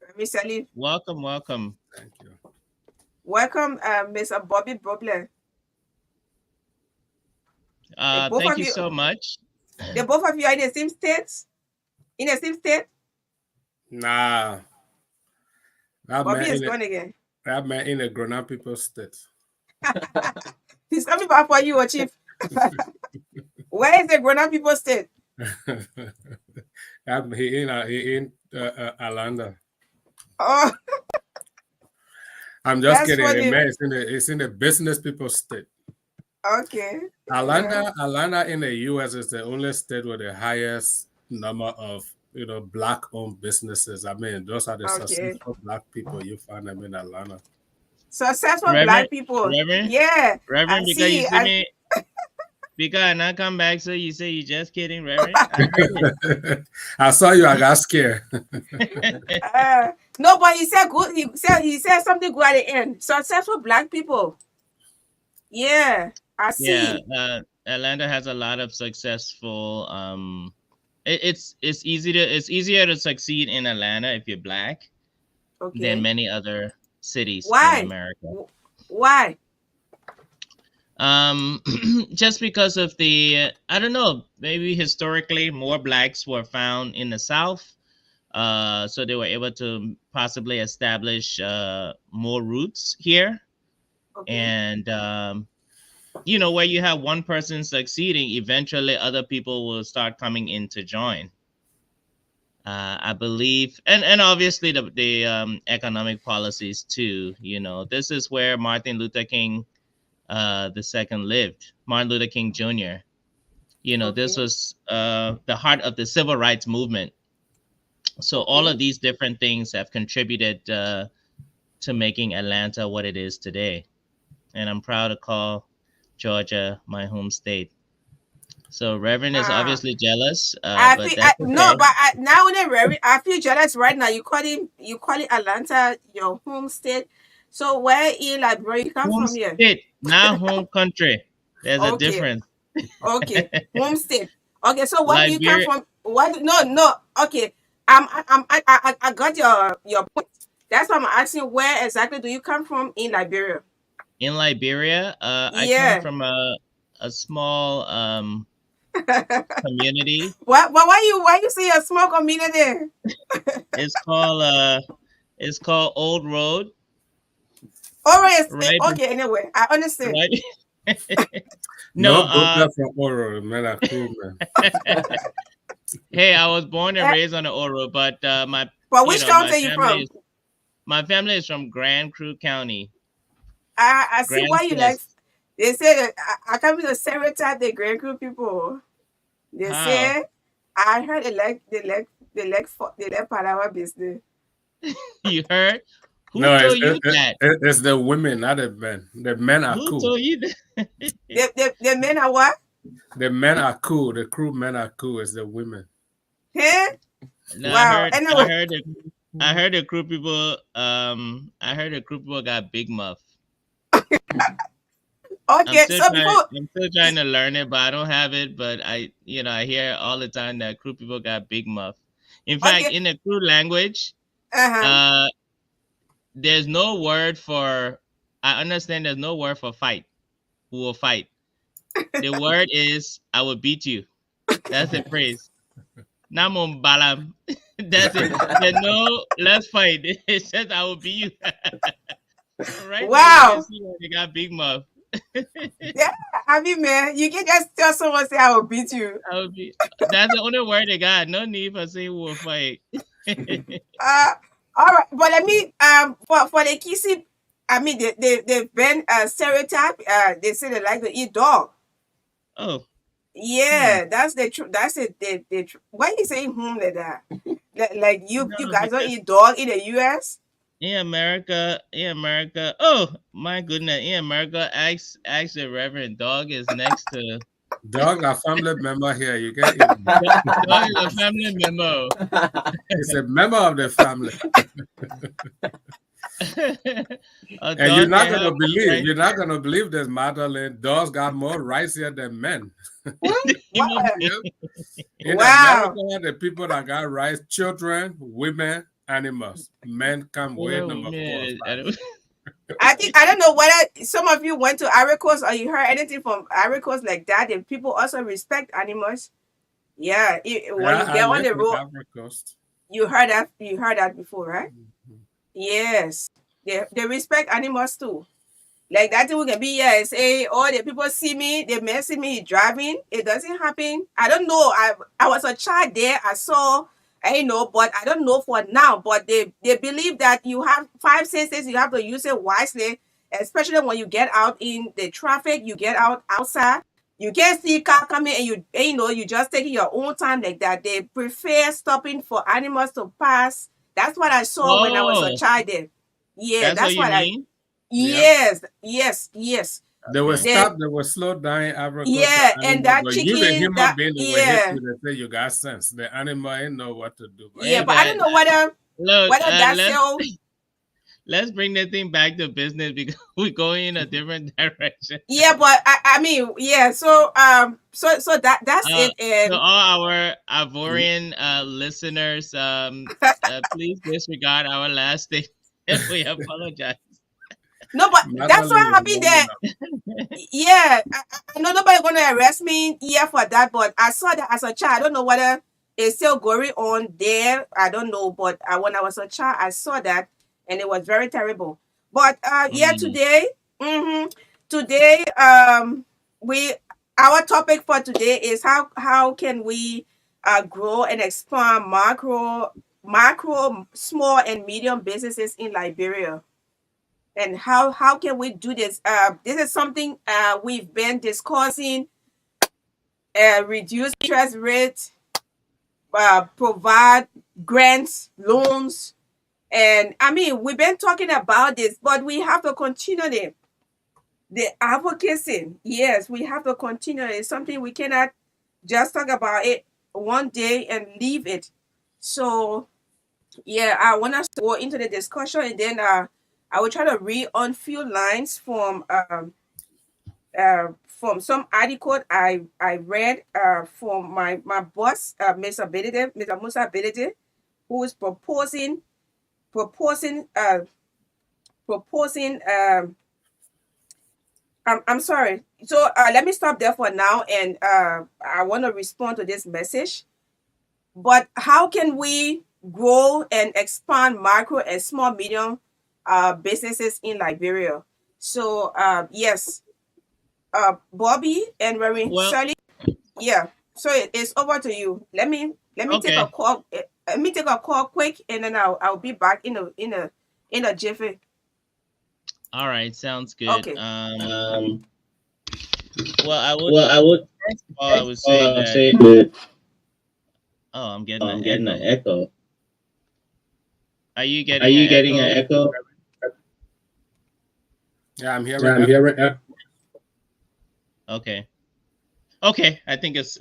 Let me tell you, Welcome. Thank you. welcome, Mr. Bobby Bobler. The both Thank of you you, so much. the both of you are in the same state. In the same state. Nah, Bobby is gone again. that man in a grown-up people state. He's coming back for you, Chief. Where is the grown-up people state? He in Alanda. Oh, I'm just that's kidding. The funny. man it's in the business people state. Okay. Yeah. Alanda in the U.S. is the only state with the highest number of black-owned businesses. I mean, those are the Okay. successful black people you find them in Atlanta. Successful Reverend, black people. Reverend, Yeah. I Reverend, because you see. see me, because I not come back, so you say you just kidding, Reverend. I heard I saw you. I got scared. No, but he said good. He said something good at the end. Successful black people. Yeah, I Yeah, see. Atlanta has a lot of successful. It's easier to succeed in Atlanta if you're black than Okay. many other cities in Why? America. Why? Just because of I don't know, maybe historically more blacks were found in the South, so they were able to possibly establish more roots here, Okay. and where you have one person succeeding, eventually other people will start coming in to join. I believe, and obviously the economic policies too. This is where Martin Luther King the second lived, Martin Luther King Jr. This Okay. was the heart of the civil rights movement. So all Okay. of these different things have contributed to making Atlanta what it is today. And I'm proud to call Georgia my home state. So Reverend is Ah. obviously jealous, I but feel that's no, okay. but now when I feel jealous right now. You call it Atlanta your home state. So where in Liberia you come Home from here? state, not home country. There's a Okay. difference. Okay. Home state. Okay. So where do you come Liberia, from? What? No. Okay. I got your point. That's why I'm asking where exactly do you come from in Liberia? in Liberia, I come Yeah. from a small community. Why you say a small community? It's called Old Road, Alright, right? okay, anyway, I understand. Right. No, No brother from Oro, man, are cool, man. hey, I was born and Eh, raised on the Old Road, but but which county you from? my family is from Grand Crew County. I see Grand why you like. Crest. They say that I come to stereotype the Grand Crew people. They How? say I heard they like Palawa business. You heard? Who No, told you that? it's the women, not the men. The men are Who cool. told you that? The men are what? The men are cool. The crew men are cool. It's the women. Huh? No, Wow. I Anyway, heard the crew people. I heard the crew people got big muff. okay. So before, I'm still trying to learn it, but I don't have it. But I hear all the time that crew people got big muff. In fact, okay. in the crew language, Uh-huh. there's no word for. I understand there's no word for fight. Who will fight? The word is I will beat you. That's the phrase. Namon balam. That's it. There's no let's fight. It says I will beat you. Right there you can Wow. see that they got big mouth. Yeah, I mean, man, you can just tell someone say I will beat you. I will be. That's the only word they got. No need for saying we'll fight. All right, but let me for the kissy, I mean they've been stereotype. They say they like to eat dog. Oh, Yeah, that's the truth. That's it. Why you saying like that? Like you no, guys don't because eat dog in the U.S. in America. Oh my goodness, in America, ask the Reverend Dog is next to Dog, a family member here. You can eat. Dog is a family member. It's a member of the family. A And you're dog not can gonna have believe, rice. you're not gonna believe this, Magdalene. Dogs got more rights here than men. What? What? Yep. In Wow. America, the people that got rights, children, women, animals. Men come way number 4 or 5. I don't know whether some of you went to Ivory Coast or you heard anything from Ivory Coast like that. And people also respect animals. Yeah, when Yeah, you I get on live the in road, Ivory Coast. you heard that. You heard that before, right? Yes, they respect animals too. Like that thing we can be here and say, oh, the people see me, they may see me driving. It doesn't happen. I don't know. I was a child there. I saw, I know, but I don't know for now. But they believe that you have 5 senses. You have to use it wisely, especially when you get out in the traffic. You get out outside. You can't see car coming, you just taking your own time like that. They prefer stopping for animals to pass. That's what I saw when I was a Oh, child there. Yeah, that's what that's you what I. mean? Yep. Yes. They will Okay. Then stop, they will slow down in Ivory Coast for yeah, and animals. that But you, the chicken, human that being, they will hit yeah, you. They say you got sense. The animal ain't know what to do. But yeah. Hey, But I don't but know look, whether that's so. let's bring the thing back to business because we're going in a different direction. Yeah, but I mean, yeah. So that's it. To And all our Ivorian listeners, please disregard our last statement. We apologize. no, but that's what Magdalene is happened warming there. up. Yeah, I know nobody gonna arrest me here for that, but I saw that as a child. I don't know whether it's still going on there. I don't know, but when I was a child, I saw that, and it was very terrible. But yeah, Mm. today, we our topic for today is how can we grow and expand macro, small and medium businesses in Liberia, and how can we do this. This is something we've been discussing. Reduce interest rate, provide grants, loans, and I mean we've been talking about this, but we have to continue the advocacy. Yes, we have to continue. It's something we cannot just talk about it one day and leave it. So yeah, I want us to go into the discussion, and then I will try to read on few lines from some article I read from my boss, Mr. Musa Bedede, who is proposing proposing I'm sorry. So let me stop there for now, and I want to respond to this message. But how can we grow and expand micro and small medium businesses in Liberia? So yes, Bobby and Reverend Well, Sally, yeah. So it's over to you. Let me take a okay. call. Let me take a call quick, and then I'll be back in a jiffy. All right. Sounds good. Okay. Well, I would Well, I would first of all, I would say that. say that Oh, I'm getting an I'm getting an echo. echo. Are you Are getting an you getting an echo? echo? Yeah, I'm hearing Yeah, I'm that. hearing it. Okay. Okay. I think it's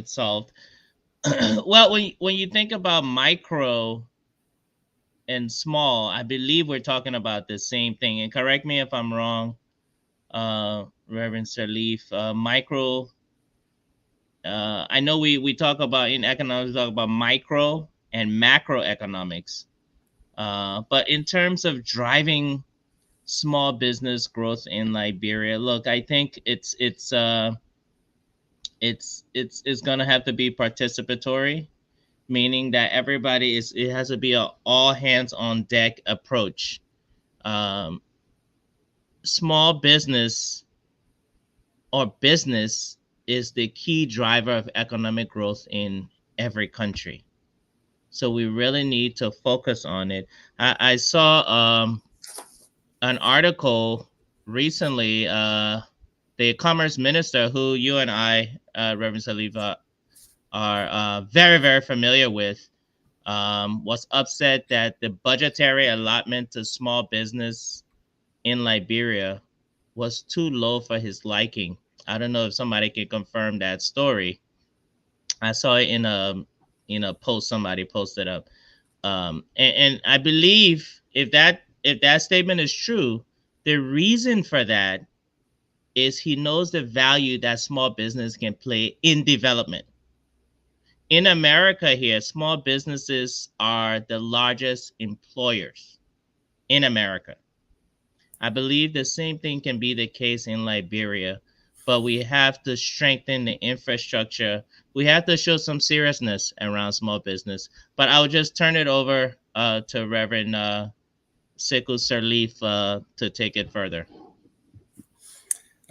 solved. Well, when you think about micro and small, I believe we're talking about the same thing. And correct me if I'm wrong, Reverend Salif. Micro. I know we talk about in economics, we talk about micro and macroeconomics. But in terms of driving small business growth in Liberia, look, I think it's gonna have to be participatory, meaning that it has to be a all hands on deck approach. Um, Small business or business is the key driver of economic growth in every country. So we really need to focus on it. I saw an article recently the commerce minister, who you and I, Reverend Saliva, are very, very familiar with, was upset that the budgetary allotment to small business in Liberia was too low for his liking. I don't know if somebody can confirm that story. I saw it in a post somebody posted up. And I believe if that statement is true, the reason for that is he knows the value that small business can play in development. In America here, small businesses are the largest employers in America. I believe the same thing can be the case in Liberia, but we have to strengthen the infrastructure. We have to show some seriousness around small business. But I'll just turn it over to Reverend Sekou Sirleaf to take it further.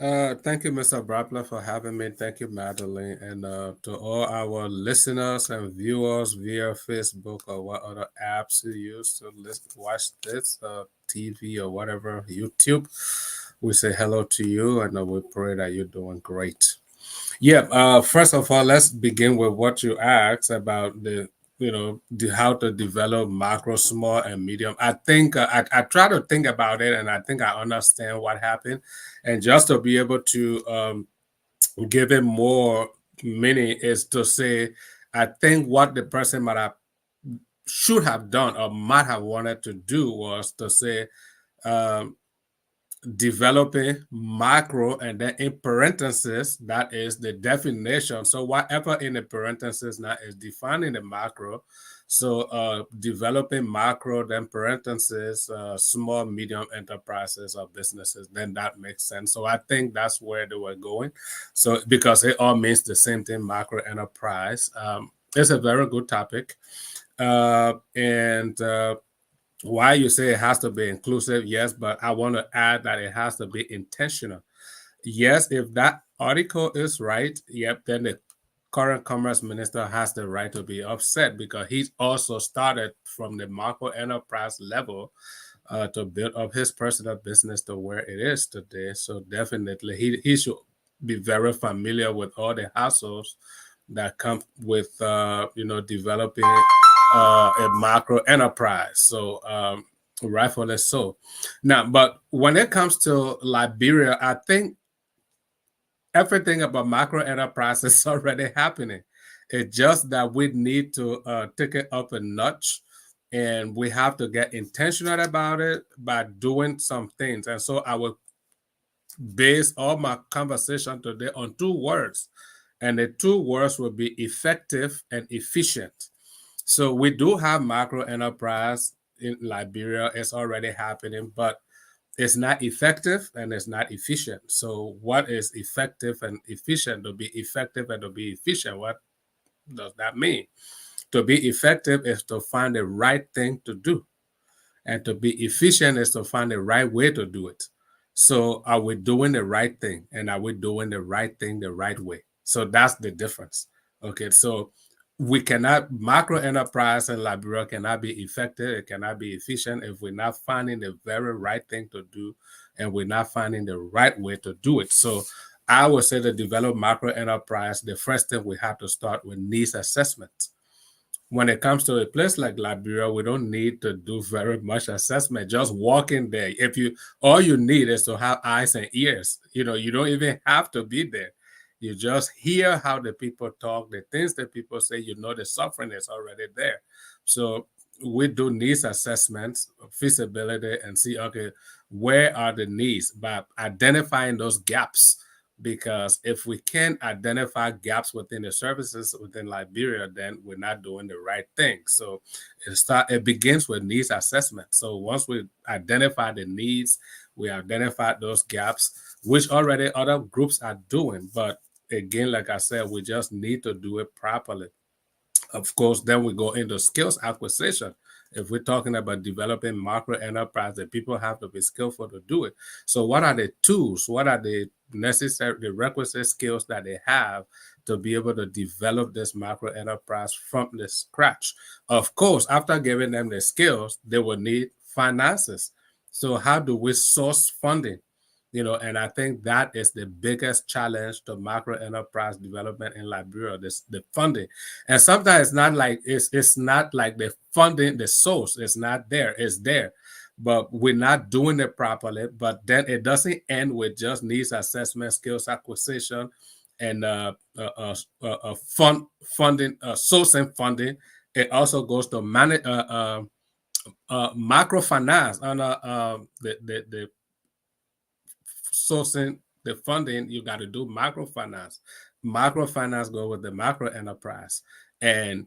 Thank you, Mr. Brapler, for having me. Thank you, Magdalene. And to all our listeners and viewers via Facebook or what other apps you use to watch this, TV or whatever, YouTube, we say hello to you, and we pray that you're doing great. Yeah, first of all, let's begin with what you asked about how to develop macro, small, and medium. I think I try to think about it, and I think I understand what happened. And just to be able to give it more meaning is to say, I think what the person should have done or might have wanted to do was to say, developing macro, and then in parentheses, that is the definition. So whatever in the parentheses now is defining the macro. So developing macro, then parentheses, small, medium enterprises or businesses, then that makes sense. So I think that's where they were going. So because it all means the same thing, macro enterprise. It's a very good topic. Why you say it has to be inclusive, yes, but I want to add that it has to be intentional. Yes, if that article is right, yep, then the current commerce minister has the right to be upset because he's also started from the macro enterprise level to build up his personal business to where it is today. So definitely he should be very familiar with all the hassles that come with developing a macro enterprise. So rightfully so. Now, but when it comes to Liberia, I think everything about macro enterprise is already happening. It's just that we need to take it up a notch, and we have to get intentional about it by doing some things. And so I will base all my conversation today on two words, and the two words will be effective and efficient. So we do have macro enterprise in Liberia. It's already happening, but it's not effective and it's not efficient. So what is effective and efficient? To be effective and to be efficient, what does that mean? To be effective is to find the right thing to do. And to be efficient is to find the right way to do it. So are we doing the right thing? And are we doing the right thing the right way? So that's the difference. Okay, so we cannot, macro enterprise in Liberia cannot be effective, it cannot be efficient if we're not finding the very right thing to do and we're not finding the right way to do it. So I would say to develop macro enterprise, the first thing we have to start with needs assessment. When it comes to a place like Liberia, we don't need to do very much assessment. Just walk in there. All you need is to have eyes and ears. You don't even have to be there. You just hear how the people talk, the things that people say, the suffering is already there. So we do needs assessments, feasibility, and see, okay, where are the needs by identifying those gaps. Because if we can't identify gaps within the services within Liberia, then we're not doing the right thing. So it begins with needs assessment. So once we identify the needs, we identify those gaps, which already other groups are doing. But again, like I said, we just need to do it properly. Of course, then we go into skills acquisition. If we're talking about developing macro enterprise, the people have to be skillful to do it. So what are the tools? What are the requisite skills that they have to be able to develop this macro enterprise from the scratch? Of course, after giving them the skills, they will need finances. So how do we source funding? And I think that is the biggest challenge to macro enterprise development in Liberia, the funding. And sometimes it's not like the funding, the source is not there, it's there, but we're not doing it properly. But then it doesn't end with just needs assessment, skills acquisition, and funding, sourcing funding. It also goes to manage microfinance and the sourcing the funding. You got to do microfinance. Microfinance go with the macro enterprise, and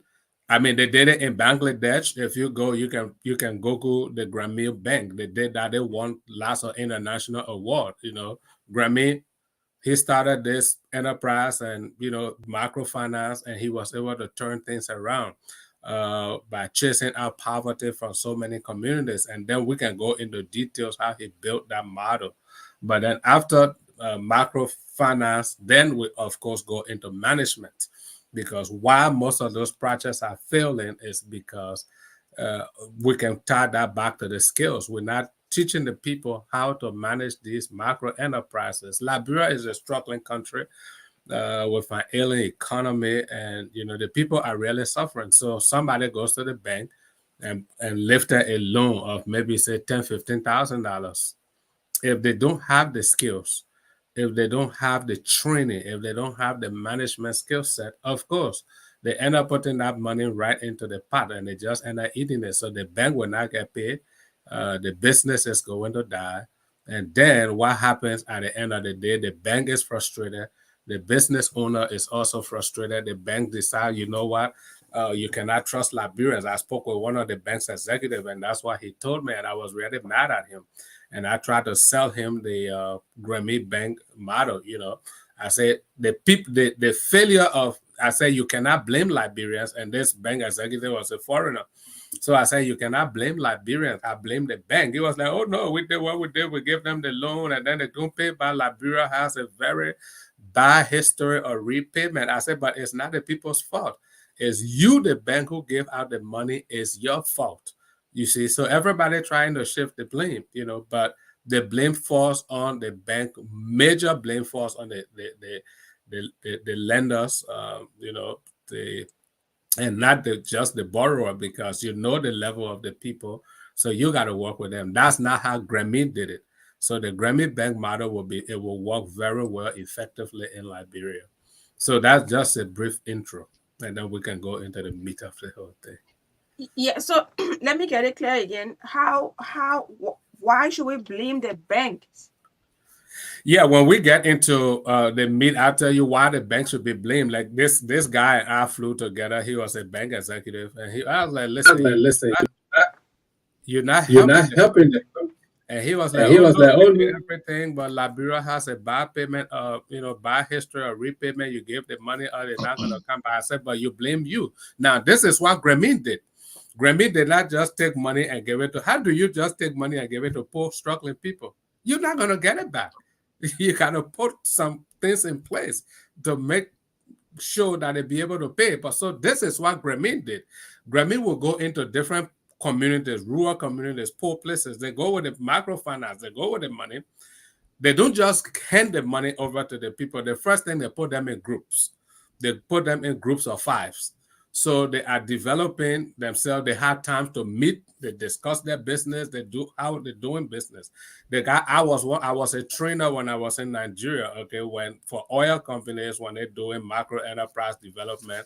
I mean they did it in Bangladesh. If you go, you can Google the Grameen Bank. They did that. They won lots of international award. Grameen, he started this enterprise and microfinance, and he was able to turn things around by chasing out poverty from so many communities. And then we can go into details how he built that model. But then after microfinance, then we of course go into management, because why most of those projects are failing is because we can tie that back to the skills. We're not teaching the people how to manage these macro enterprises. Liberia is a struggling country with an ailing economy, and the people are really suffering. So somebody goes to the bank and lifted a loan of maybe say $10,000-$15,000. If they don't have the skills, if they don't have the training, if they don't have the management skill set, of course, they end up putting that money right into the pot and they just end up eating it. So the bank will not get paid. The business is going to die. And then what happens at the end of the day? The bank is frustrated. The business owner is also frustrated. The bank decides, you know what? You cannot trust Liberians. I spoke with one of the bank's executives, and that's what he told me, and I was really mad at him. And I tried to sell him the Grameen Bank model. I said the failure of, I said you cannot blame Liberians, and this bank executive was a foreigner. So I said you cannot blame Liberians. I blame the bank. He was like, oh no, we did what we did. We gave them the loan, and then they don't pay back. Liberia has a very bad history of repayment. I said, but it's not the people's fault. It's you, the bank, who gave out the money. It's your fault. You see, so everybody trying to shift the blame, but the blame falls on the bank. Major blame falls on the lenders, and not just the borrower, because the level of the people, so you got to work with them. That's not how Grameen did it. So the Grameen Bank model will work very well, effectively in Liberia. So that's just a brief intro, and then we can go into the meat of the whole thing. Yeah, so let me get it clear again. Why should we blame the banks? Yeah, when we get into the meat, I'll tell you why the bank should be blamed. Like this guy and I flew together. He was a bank executive, and I was like, listen, you're not helping them. And he was like, everything, but Liberia has a bad payment, bad history of repayment. You give the money, they're not going to come back. I said, but you blame you. Now, this is what Grameen did. Grameen did not just take money and give it to, how do you just take money and give it to poor, struggling people? You're not going to get it back. You got to put some things in place to make sure that they be able to pay. But so this is what Grameen did. Grameen will go into different communities, rural communities, poor places. They go with the microfinance. They go with the money. They don't just hand the money over to the people. The first thing, they put them in groups. They put them in groups of 5s. So they are developing themselves. They have time to meet. They discuss their business. They do how they're doing business. The guy, I was a trainer when I was in Nigeria. Okay, for oil companies, when they're doing macro enterprise development,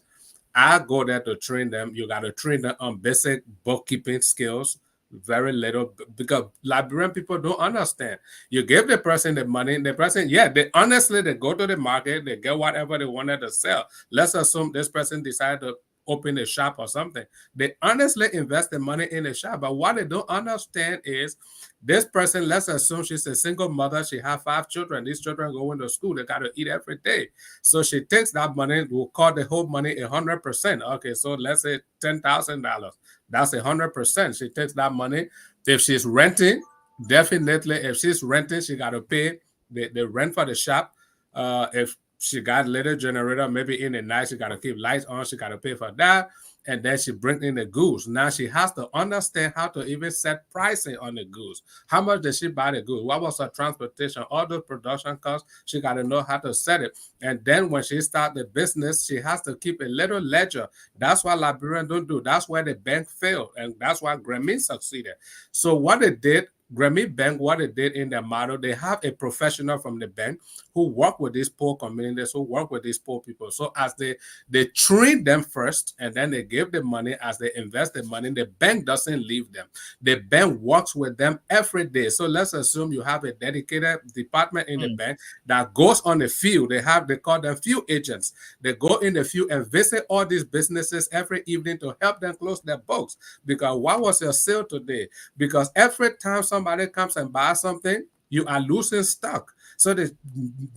I go there to train them. You got to train them on basic bookkeeping skills, very little, because Liberian people don't understand. You give the person the money, the person, they go to the market, they get whatever they wanted to sell. Let's assume this person decided to open a shop or something. They honestly invest the money in a shop, but what they don't understand is this person, let's assume she's a single mother, she has 5 children. These children go into school, they got to eat every day. So she takes that money, we'll call the whole money 100%. Okay, so let's say $10,000. That's 100%. She takes that money. If she's renting, definitely, if she's renting, she got to pay the rent for the shop. If she got little generator, maybe in the night, she got to keep lights on, she got to pay for that. and then she brings in the goods. Now she has to understand how to even set pricing on the goods. How much did she buy the goods? What was her transportation? All the production costs, she got to know how to set it. And then when she starts the business, she has to keep a little ledger. That's what Liberians don't do. That's where the bank failed, and that's why Grameen succeeded. So what they did, Grameen Bank, what they did in their model, they have a professional from the bank who work with these poor communities, who work with these poor people. So as they train them first, and then they give the money. As they invest the money, the bank doesn't leave them. The bank works with them every day. So let's assume you have a dedicated department in the bank that goes on the field. They call them field agents. They go in the field and visit all these businesses every evening to help them close their books. Because what was your sale today? Because every time somebody comes and buys something, you are losing stock. So they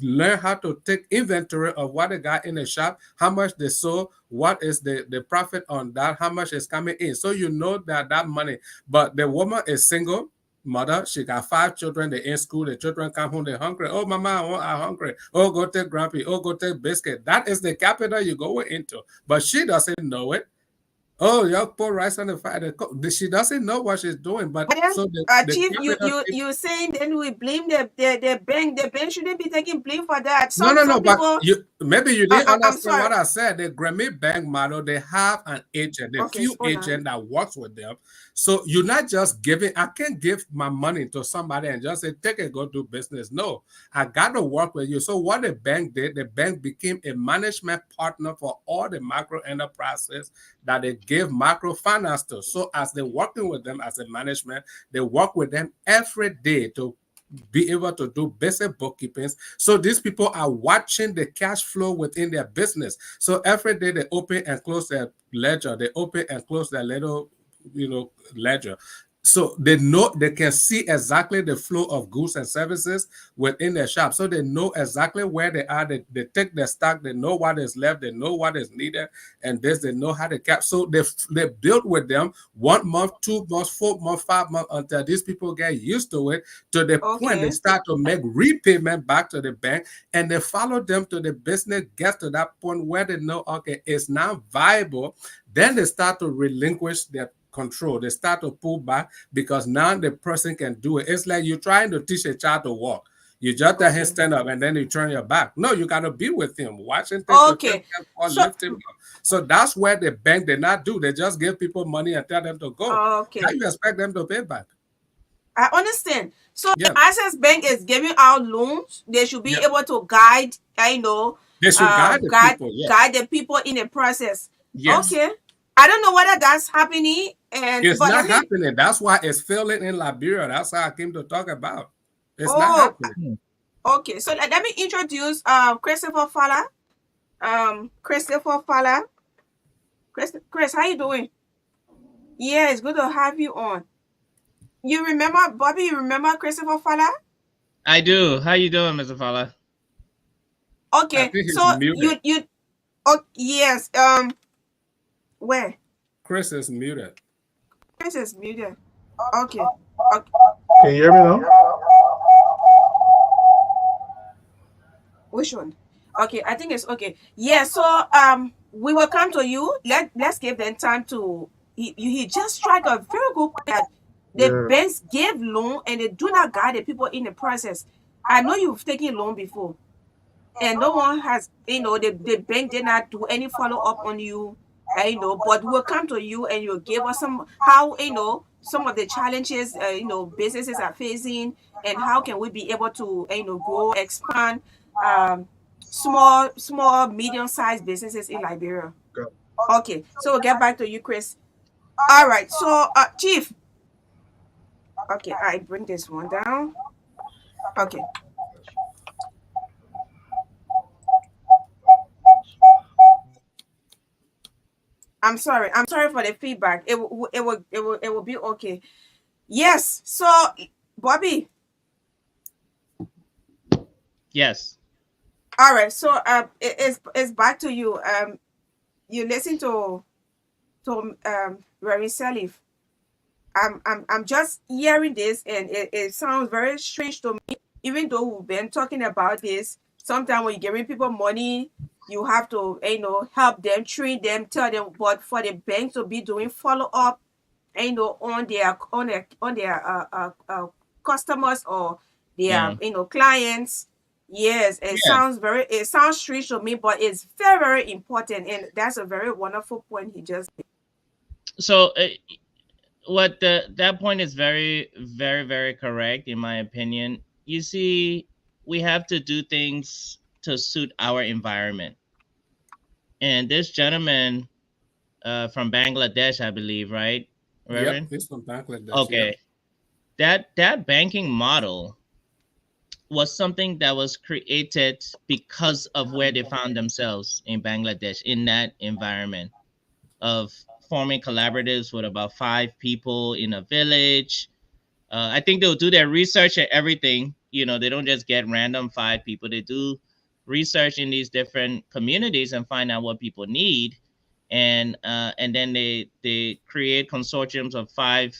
learn how to take inventory of what they got in the shop, how much they sold, what is the profit on that, how much is coming in. So you know that money. But the woman is single mother. She got 5 children. They're in school. The children come home. They're hungry. Oh, mama, I'm hungry. Oh, go take grumpy. Oh, go take biscuit. That is the capital you go into. But she doesn't know it. Oh, you pour rice on the fire. She doesn't know what she's doing. But so the Chief, you saying then we blame the bank. The bank shouldn't be taking blame for that. No, Some but people, maybe you didn't I'm understand sorry. what I said. The Grameen Bank model, they have an agent, a Okay, few hold on. agent that works with them. So you're not just giving. I can't give my money to somebody and just say, take it, go do business. No, I got to work with you. So what the bank did, the bank became a management partner for all the micro enterprises that they give microfinance to. So as they're working with them as a management, they work with them every day to be able to do basic bookkeeping. So these people are watching the cash flow within their business. So every day they open and close their ledger. They open and close their little, ledger. So they know, they can see exactly the flow of goods and services within their shop. So they know exactly where they are. They take their stock. They know what is left. They know what is needed. And this, they know how to cap. So they build with them 1 month, 2 months, 4 months, 5 months until these people get used to it, to the point they start to make repayment back to the bank, and they follow them to the business, get to that point where they know, okay, it's now viable. Then they start to relinquish their control. They start to pull back because now the person can do it. It's like you're trying to teach a child to walk. You just let him stand up and then you turn your back. No, you got to be with him. Watch him take or lift him up. So that's where the bank did not do. They just give people money and tell them to go. Okay. How you expect them to pay back? I understand. So the Access Bank is giving out loans. They should be able to guide, they should guide the people. Guide the people in the process. Yes. Okay. I don't know whether that's happening. It's not happening. That's why it's failing in Liberia. That's how I came to talk about. It's not happening. Okay. So let me introduce Christopher Fowler. Christopher Fowler. Chris, how you doing? Yeah, it's good to have you on. You remember, Bobby, you remember Christopher Fowler? I do. How you doing, Mr. Fowler? Okay. So you yes. Where? Chris is muted. Chris is muted. Okay. Can you hear me now? Which one? Okay, I think it's okay. Yeah, so we will come to you. Let's give them time to he just struck a very good point that the banks give loan and they do not guide the people in the process. I know you've taken loan before, and no one has, the bank did not do any follow-up on you. But we'll come to you and you'll give us some some of the challenges businesses are facing, and how can we be able to grow, expand small medium-sized businesses in Liberia. Okay, so we'll get back to you, Chris. All right, so Chief. Okay, I bring this one down. Okay. I'm sorry for the feedback. It will be okay. Yes. So, Bobby. Yes. All right. So, it's back to you. You listen to Remy Salif. I'm just hearing this, and it sounds very strange to me. Even though we've been talking about this, sometimes when you're giving people money, you have to, help them, train them, tell them. But for the bank to be doing follow up, on their customers or their Yeah. clients. Yes, Yeah. it sounds strange to me, but it's very, very important, and that's a very wonderful point he just made. So that point is very, very, very correct in my opinion. You see, we have to do things to suit our environment. And this gentleman from Bangladesh, I believe, right, Yep, Reverend? it's from Bangladesh. Yep. Okay. That banking model was something that was created because of where they found themselves in Bangladesh, in that environment of forming collaboratives with about 5 people in a village. I think they'll do their research and everything. They don't just get random 5 people. They do research in these different communities and find out what people need, and then they create consortiums of 5,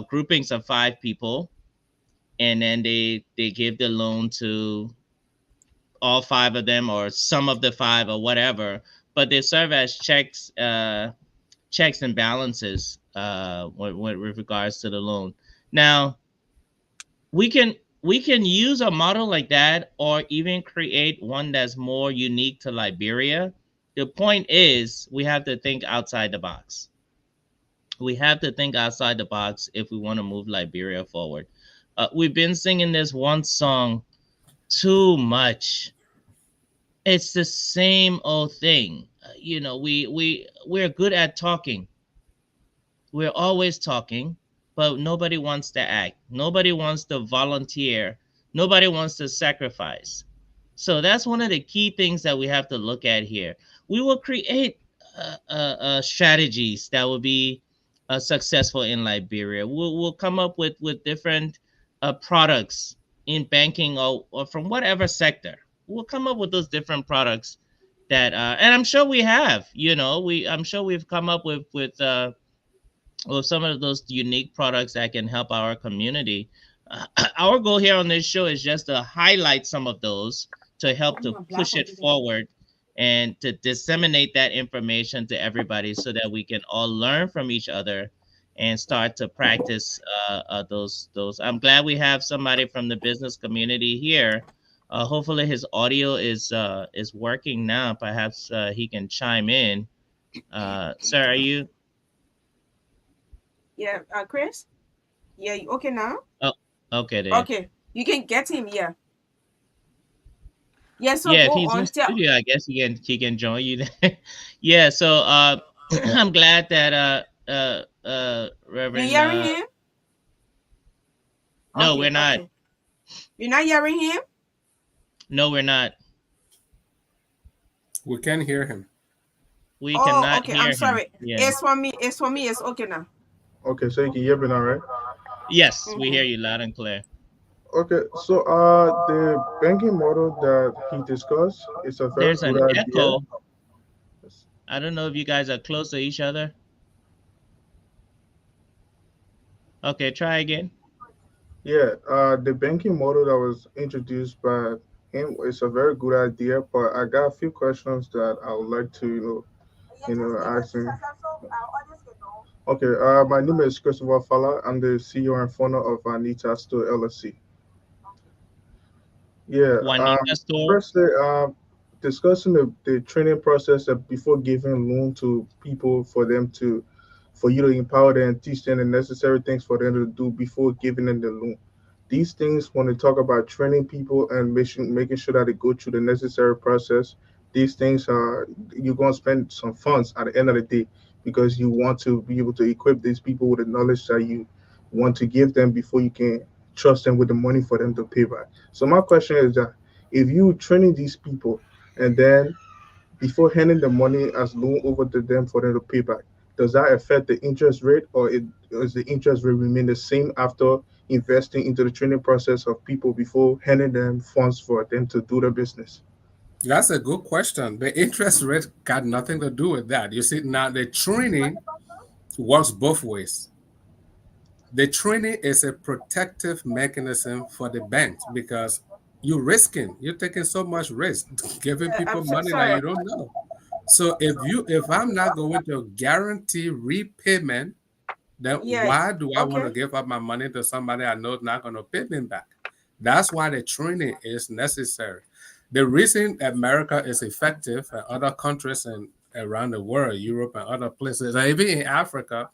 groupings of 5 people, and then they give the loan to all 5 of them or some of the 5 or whatever. But they serve as checks and balances with regards to the loan. Now, we can use a model like that, or even create one that's more unique to Liberia. The point is, we have to think outside the box. We have to think outside the box if we want to move Liberia forward. We've been singing this one song too much. It's the same old thing. We're good at talking. We're always talking, but nobody wants to act. Nobody wants to volunteer. Nobody wants to sacrifice. So that's one of the key things that we have to look at here. We will create strategies that will be successful in Liberia. We'll come up with different products in banking, or from whatever sector. We'll come up with those different products that, and I'm sure we have. I'm sure we've come up with some of those unique products that can help our community. Our goal here on this show is just to highlight some of those, to help to push it forward and to disseminate that information to everybody, so that we can all learn from each other and start to practice those. I'm glad we have somebody from the business community here. Hopefully his audio is working now. Perhaps he can chime in. Sir, are you? Yeah, Chris. Yeah, you okay now? Oh, okay then. Okay, you can get him. Yeah. Yeah. So Yeah, if go he's in on. studio, I guess he can join you there. Yeah, so I'm glad that You Reverend hearing him? no, Okay. we're not. Okay. You're not hearing him? No, we're not. We can hear him. We Oh, cannot okay. hear I'm him. sorry. Yeah. It's for me. It's for me. It's okay now. Okay, so you can hear me now, right? Yes, we hear you loud and clear. Okay, so the banking model that he discussed is a very There's an good idea. echo. I don't know if you guys are close to each other. Okay, try again. Yeah, the banking model that was introduced by him is a very good idea, but I got a few questions that I would like to, ask him. Okay, my name is Christopher Fala. I'm the CEO and founder of Anita Store LLC. Yeah. Juanita Store. Firstly, discussing the training process before giving loan to people for you to empower them and teach them the necessary things for them to do before giving them the loan. These things, when we talk about training people and making sure that they go through the necessary process, these things are, you're going to spend some funds at the end of the day, because you want to be able to equip these people with the knowledge that you want to give them before you can trust them with the money for them to pay back. So my question is that if you training these people and then before handing the money as loan over to them for them to pay back, does that affect the interest rate, or does the interest rate remain the same after investing into the training process of people before handing them funds for them to do the business? That's a good question. The interest rate got nothing to do with that. You see, now the training works both ways. The training is a protective mechanism for the banks, because you're risking. You're taking so much risk, giving I'm people so money that sorry. you don't know. So if I'm not going to guarantee repayment, then Yeah. why do I want to Okay. give up my money to somebody I know is not going to pay me back? That's why the training is necessary. The reason America is effective and other countries and around the world, Europe and other places, and even in Africa,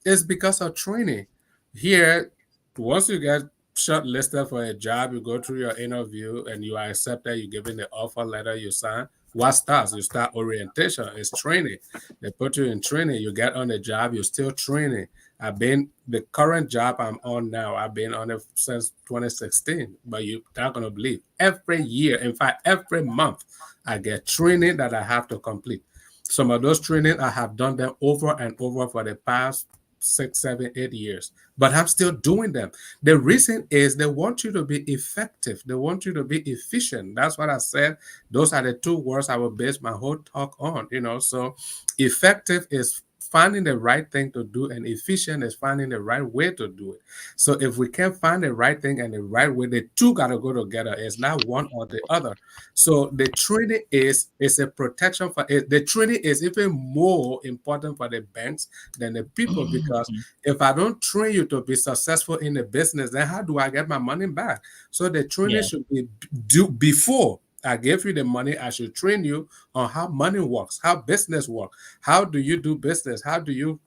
is because of training. Here, once you get shortlisted for a job, you go through your interview and you are accepted, you give in the offer letter, you sign. What starts? You start orientation. It's training. They put you in training. You get on the job, you're still training. I've been the current job I'm on now. I've been on it since 2016. But you're not gonna believe every year, in fact, every month, I get training that I have to complete. Some of those training I have done them over and over for the past 6, 7, 8 years, but I'm still doing them. The reason is they want you to be effective. They want you to be efficient. That's what I said. Those are the two words I will base my whole talk on. So effective is finding the right thing to do, and efficient is finding the right way to do it. So if we can't find the right thing and the right way, the two got to go together. It's not one or the other. So the training is a protection for it. The training is even more important for the banks than the people, because if I don't train you to be successful in the business, then how do I get my money back? So the training Yeah. should be do before I give you the money. I should train you on how money works, how business works. How do you do business? How do you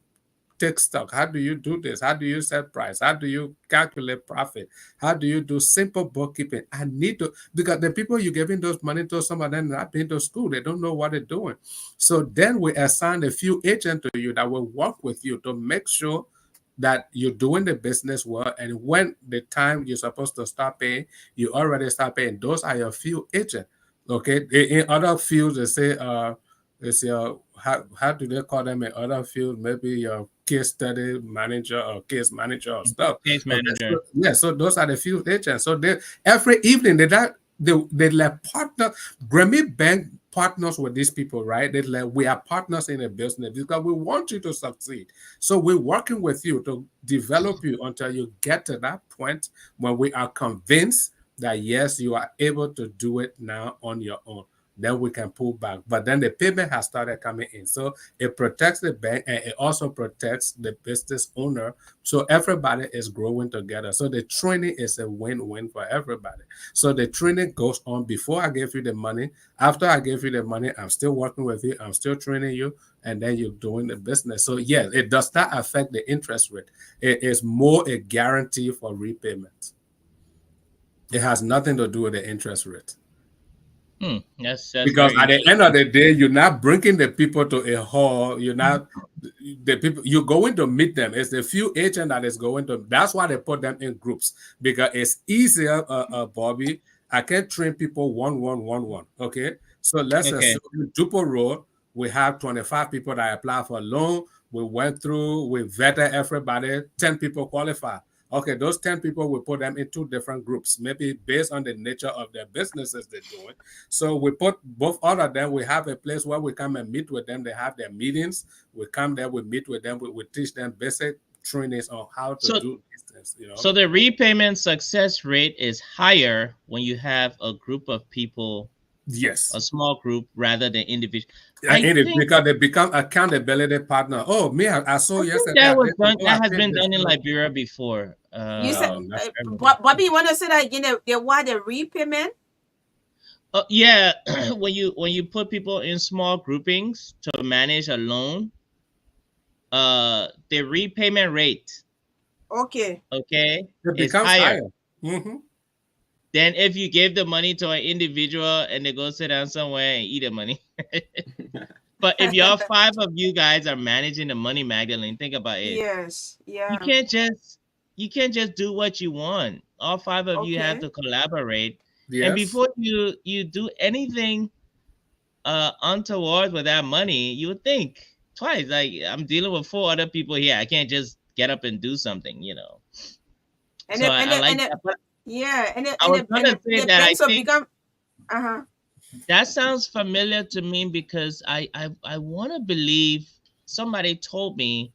take stock? How do you do this? How do you set price? How do you calculate profit? How do you do simple bookkeeping? I need to, because the people you're giving those money to, some of them not been to school. They don't know what they're doing. So then we assign a few agents to you that will work with you to make sure that you're doing the business well. And when the time you're supposed to start paying, you already start paying. Those are your few agents. Okay. In other fields, they say it's your how do they call them in other fields? Maybe your case study manager or case manager or stuff. Case Okay, manager. so, yeah, so those are the field agents. So they every evening they let partner Grammy Bank partners with these people, right? They like, we are partners in a business because we want you to succeed. So we're working with you to develop you until you get to that point when we are convinced that yes, you are able to do it now on your own. Then we can pull back. But then the payment has started coming in. So it protects the bank and it also protects the business owner. So everybody is growing together. So the training is a win-win for everybody. So the training goes on before I give you the money. After I give you the money, I'm still working with you. I'm still training you. And then you're doing the business. So yes, it does not affect the interest rate. It is more a guarantee for repayment. It has nothing to do with the interest rate. That's Because very at the end of interesting. the day, you're not bringing the people to a hall. You're not the people. You're going to meet them. It's the few agent that is going to. That's why they put them in groups, because it's easier. Bobby, I can train people one. Okay, so let's Okay. assume in Dupo Road we have 25 people that apply for a loan. We went through. We vetted everybody. 10 people qualify. Okay, those 10 people, we put them in two different groups, maybe based on the nature of their businesses they're doing. So we put both all of them. We have a place where we come and meet with them. They have their meetings. We come there, we meet with them. We teach them basic trainings on how to So do business. so the repayment success rate is higher when you have a group of people, Yes. a small group rather than individual. I think Because they become accountability partner. Oh, me, I saw yesterday. that I was did done. oh, I That has paid been this. done in Liberia before. You said, That's Bobby, you want to say that again? They want the repayment? Yeah, when you put people in small groupings to manage a loan, the repayment rate, Okay. okay, It is becomes higher higher. than if you gave the money to an individual and they go sit down somewhere and eat the money. But if y'all 5 of you guys are managing the money, Magdalene, think about it. Yes. Yeah. You can't just do what you want. All 5 of you have to collaborate. Yes. And before you do anything untoward with that money, you would think twice. Like, I'm dealing with 4 other people here. I can't just get up and do something, And so if, I like that. But yeah, and I was gonna say that I think become that sounds familiar to me, because I want to believe somebody told me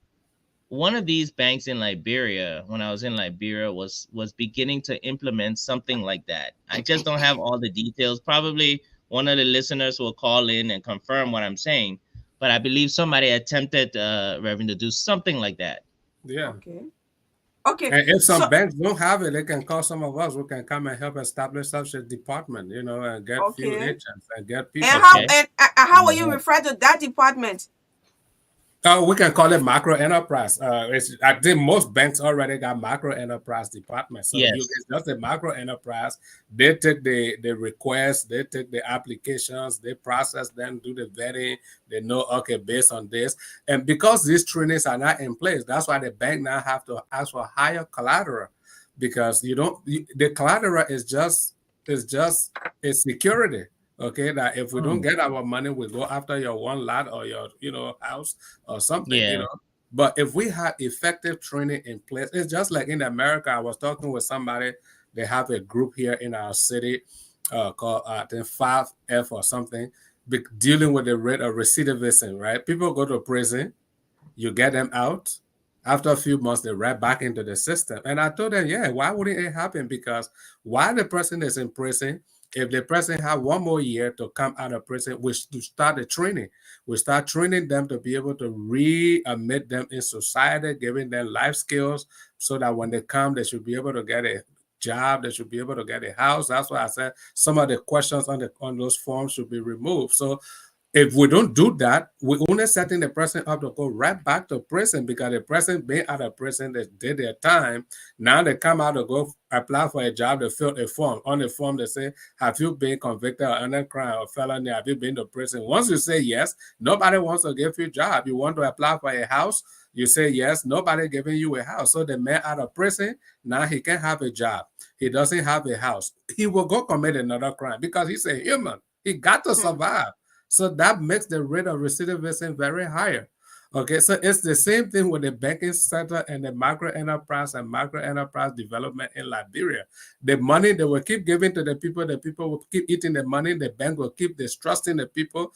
one of these banks in Liberia, when I was in Liberia, was beginning to implement something like that. I just don't have all the details. Probably one of the listeners will call in and confirm what I'm saying. But I believe somebody attempted, Reverend, to do something like that. Yeah. Okay. Okay. And if some So banks don't have it, they can call some of us who can come and help establish such a department, and get few okay. agents and get And people how to how will you refer to that department? We can call it macro enterprise. I think most banks already got macro enterprise department. So Yes. it's just a macro enterprise. They take the requests, they take the applications, they process them, do the vetting. They know, okay, based on this. And because these trainings are not in place, that's why the bank now have to ask for higher collateral, because the collateral is just a security. Okay, that if we don't get our money, we go after your one lot or your house or something. Yeah. But if we have effective training in place, it's just like in America. I was talking with somebody. They have a group here in our city called I think 5F or something, dealing with the rate of recidivism. Right, people go to prison, you get them out. After a few months, they're right back into the system. And I told them, yeah, why wouldn't it happen? Because while the person is in prison, if the person have one more year to come out of prison, we start the training. We start training them to be able to readmit them in society, giving them life skills so that when they come, they should be able to get a job, they should be able to get a house. That's why I said some of the questions on those forms should be removed. So if we don't do that, we're only setting the person up to go right back to prison, because the person being out of prison, they did their time. Now they come out to go apply for a job, they fill a form. On the form, they say, have you been convicted of any crime or felony? Have you been to prison? Once you say yes, nobody wants to give you a job. You want to apply for a house, you say yes, nobody giving you a house. So the man out of prison, now he can have a job. He doesn't have a house. He will go commit another crime because he's a human. He got to survive. So that makes the rate of recidivism very higher. Okay, so it's the same thing with the banking sector and the macro enterprise development in Liberia. The money they will keep giving to the people will keep eating the money, the bank will keep distrusting the people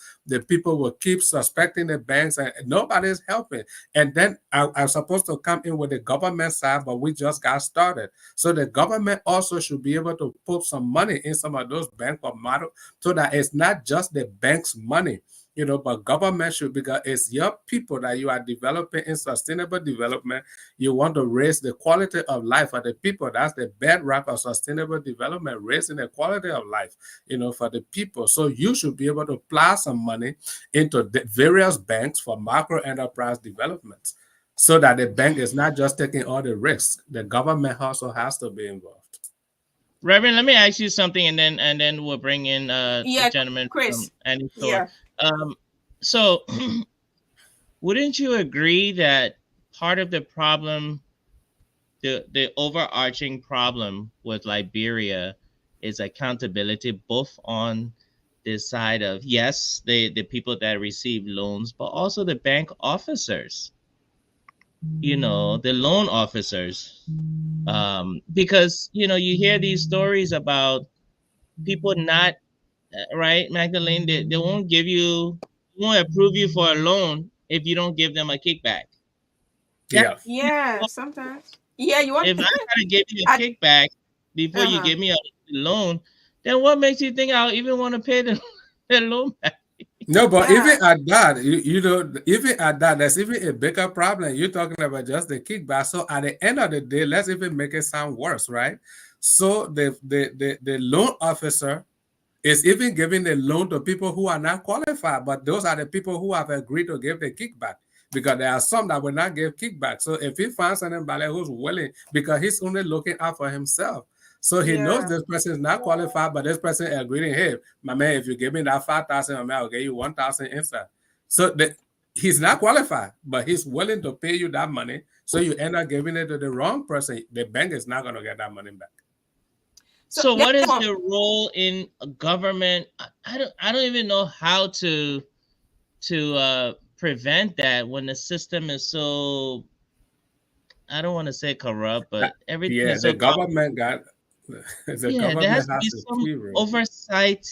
will keep suspecting the banks, and nobody's helping. And then I'm supposed to come in with the government side, but we just got started. So the government also should be able to put some money in some of those bank model, so that it's not just the bank's money. But government should, because it's your people that you are developing in sustainable development. You want to raise the quality of life for the people. That's the bedrock of sustainable development, raising the quality of life, for the people. So you should be able to apply some money into the various banks for macro enterprise development, so that the bank is not just taking all the risks. The government also has to be involved. Reverend, let me ask you something, and then we'll bring in the gentleman Chris. from Annie Store. So wouldn't you agree that part of the problem, the overarching problem with Liberia, is accountability, both on the side of, yes, the people that receive loans, but also the bank officers, the loan officers, because you hear these stories about people not right, Magdalene, they won't approve you for a loan if you don't give them a kickback. Yeah, sometimes. Yeah, you want. If I gotta give you a kickback before you give me a loan, then what makes you think I'll even want to pay the loan back? No, but even at that, even at that, there's even a bigger problem. You're talking about just the kickback. So at the end of the day, let's even make it sound worse, right? So the loan officer is even giving the loan to people who are not qualified, but those are the people who have agreed to give the kickback, because there are some that will not give kickback. So if he finds anybody who's willing, because he's only looking out for himself. So he knows this person is not qualified, but this person agreeing, hey, my man, if you give me that 5,000, my man, I'll give you 1,000 inside. So he's not qualified, but he's willing to pay you that money. So you end up giving it to the wrong person. The bank is not going to get that money back. So what is the role in government? I don't even know how to prevent that when the system is so, I don't want to say corrupt, but everything is so the government got government there has to be some oversight.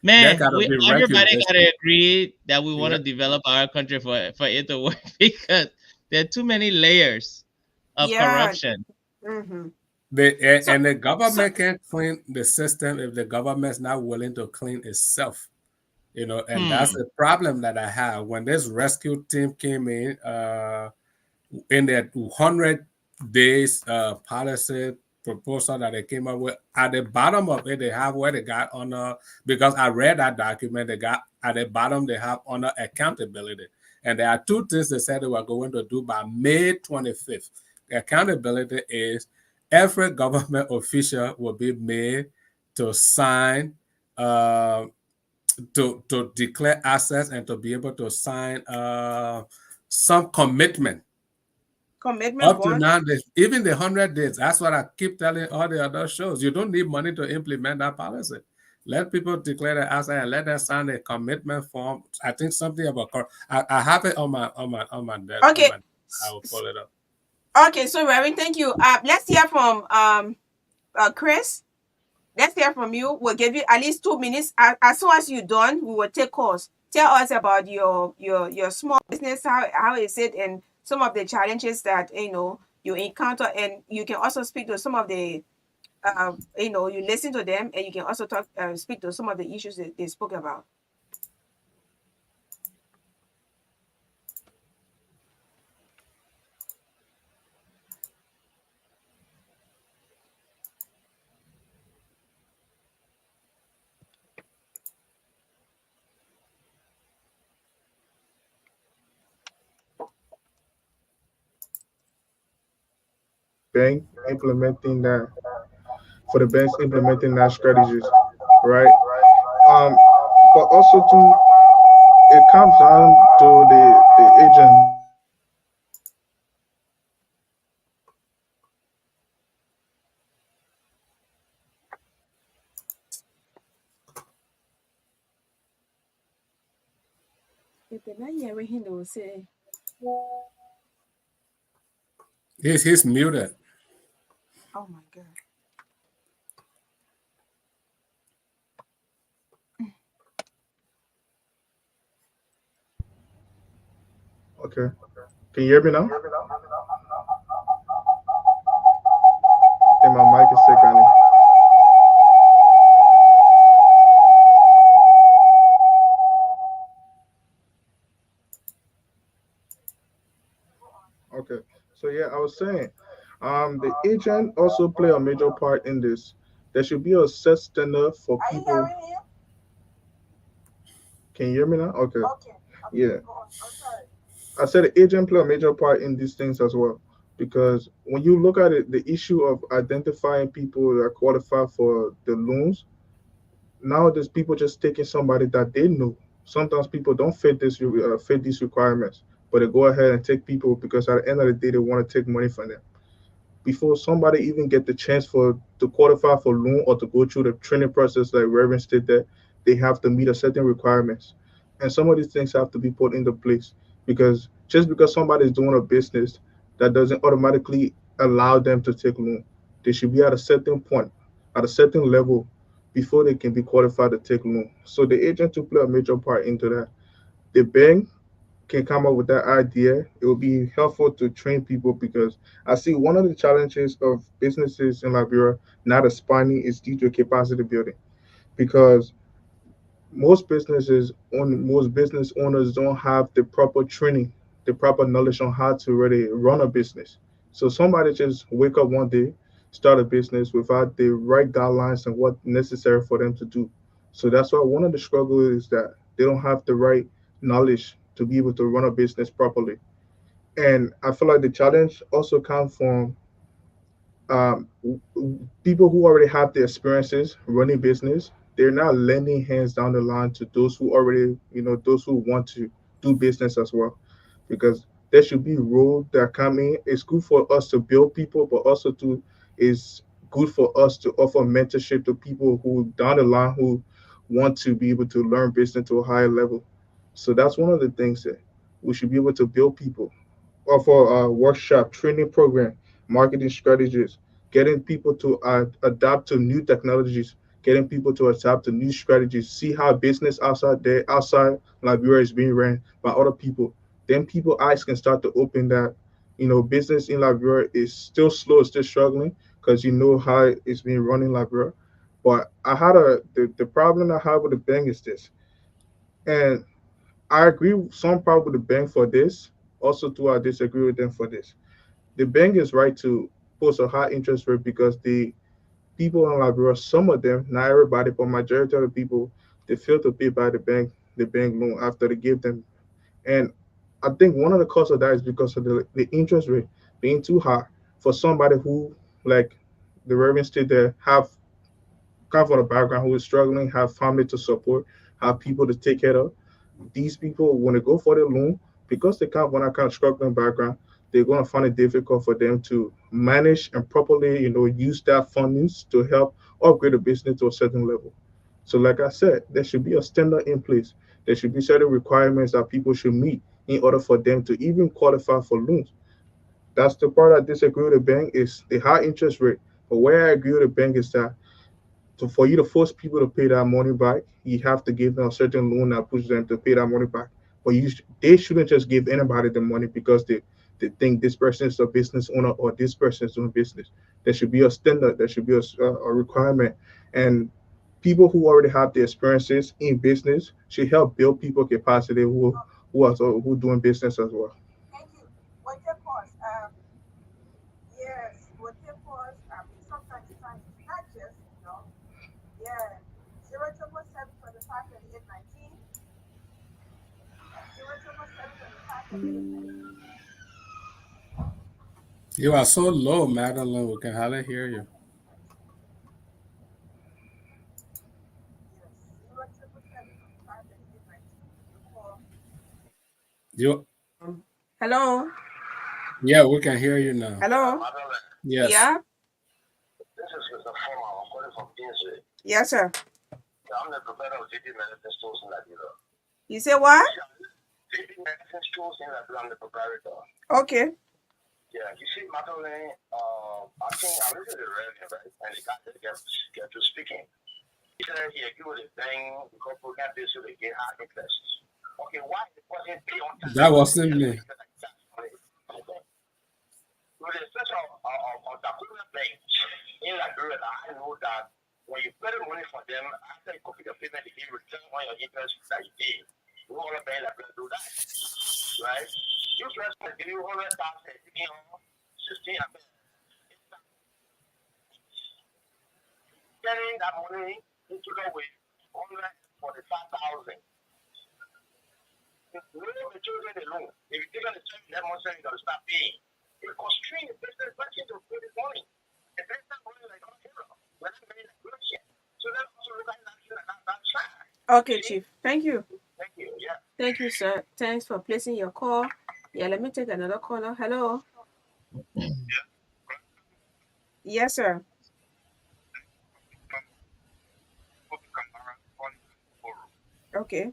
Man, everybody got to agree that we want to develop our country for it to work, because There are too many layers of Yeah. corruption. Mm-hmm. So And the so government can't clean the system if the government's not willing to clean itself. And that's Hmm. the problem that I have. When this rescue team came in their 100 days policy proposal that they came up with, at the bottom of it, they have where they got under, because I read that document, they got at the bottom, they have under accountability. And there are two things they said they were going to do by May 25th. The accountability is every government official will be made to sign uh, to declare assets and to be able to sign some commitment. commitment Up to bond. now, even the 100 days, that's what I keep telling all the other shows. You don't need money to implement that policy. Let people declare their asset and let them sign a commitment form. I think something about I have it on my desk. Okay. I will pull it up. Okay, so Reverend, thank you. Let's hear from Chris. Let's hear from you. We'll give you at least 2 minutes. As soon as you're done, we will take calls. Tell us about your small business, how is it, and some of the challenges that you encounter, and you can also speak to some of the you listen to them, and you can also speak to some of the issues that they spoke about. Bank implementing that for the banks implementing that strategies, right? Um, but also too, it comes down to the agent. If they're not hearing him, they will say, He's muted. "Oh my God." Okay, can you hear me now? I think my mic is sick, honey. Okay, so yeah, I was saying, the agent also play a major part in this. There should be a set standard for people. Can you hear me now? Okay. Yeah. I said the agent play a major part in these things as well. Because when you look at it, the issue of identifying people that qualify for the loans, nowadays people just taking somebody that they know. Sometimes people don't fit these requirements, but they go ahead and take people because at the end of the day they want to take money from them before somebody even get the chance for to qualify for loan or to go through the training process like Reverend stated, they have to meet a certain requirements. And some of these things have to be put into place because just because somebody is doing a business, that doesn't automatically allow them to take loan. They should be at a certain point, at a certain level before they can be qualified to take loan. So the agent to play a major part into that. The bank can come up with that idea, it will be helpful to train people because I see one of the challenges of businesses in Liberia not expanding is due to capacity building because most business owners don't have the proper training, the proper knowledge on how to really run a business. So somebody just wake up one day, start a business without the right guidelines and what necessary for them to do. So that's why one of the struggles is that they don't have the right knowledge to be able to run a business properly. And I feel like the challenge also comes from people who already have the experiences running business. They're not lending hands down the line to those who already, those who want to do business as well, because there should be roles that come in. It's good for us to build people, but also to is good for us to offer mentorship to people who down the line who want to be able to learn business to a higher level. So that's one of the things that we should be able to build people, offer a workshop, training program, marketing strategies, getting people to adapt to new technologies, getting people to adapt to new strategies, see how business outside Liberia is being ran by other people. Then people eyes can start to open that business in Liberia is still slow, still struggling because you know how it's been running in Liberia. But the problem I have with the bank is this, and I agree with some part with the bank for this. Also, too, I disagree with them for this. The bank is right to post a high interest rate because the people in Liberia, some of them, not everybody, but majority of the people, they fail to pay by the bank loan after they give them. And I think one of the causes of that is because of the interest rate being too high for somebody who, like the Reverend state there, have come from a background who is struggling, have family to support, have people to take care of. These people, when they go for the loan, because they come from that kind of struggling background, they're going to find it difficult for them to manage and properly, use that fundings to help upgrade the business to a certain level. So, like I said, there should be a standard in place. There should be certain requirements that people should meet in order for them to even qualify for loans. That's the part I disagree with the bank is the high interest rate. But where I agree with the bank is that so for you to force people to pay that money back, you have to give them a certain loan that pushes them to pay that money back. But they shouldn't just give anybody the money because they think this person is a business owner or this person is doing business. There should be a standard. There should be a requirement, and people who already have the experiences in business should help build people capacity who doing business as well. Thank you. What your pause? Yes, what your pause? Sometimes it's not just, yeah. 077 25 38 19. 077 25 38 19. You are so low, Magdalene. We can hardly hear you. Yes, 077 25 38 19. You, Hello. yeah, we can hear you now. Hello. Yes. Yeah. This is Mr. Former. I'm calling from Kingsway. Yes, sir. I'm the provider of JP Medicine Stores in Liberia. You say what? JP Medicine Stores in Liberia. I'm the proprietor. Okay. Yeah, you see, Madeline, I think I listened to the radio, right? And the guy get to speaking. He said he agreed with the thing because we got this so they get high interest. Okay, why the person pay on time? That wasn't me. With the such a document bank in Liberia, I know that when you pay the money for them, after you complete the payment, they give return on your interest that you pay. You want to pay Liberia do that, right? You first give you 100,000, you know, 16 getting that money into the way 145,000. No, the children alone. If you take on the check, that money you're going to start paying. It constrains the business budget to pay this money. The business money like on zero. When I'm paying the question. So let's also look at that side. Okay, Chief. Thank you. Thank you. Yeah. Thank you, sir. Thanks for placing your call. Yeah, let me take another caller. Hello. Yes, sir. Okay.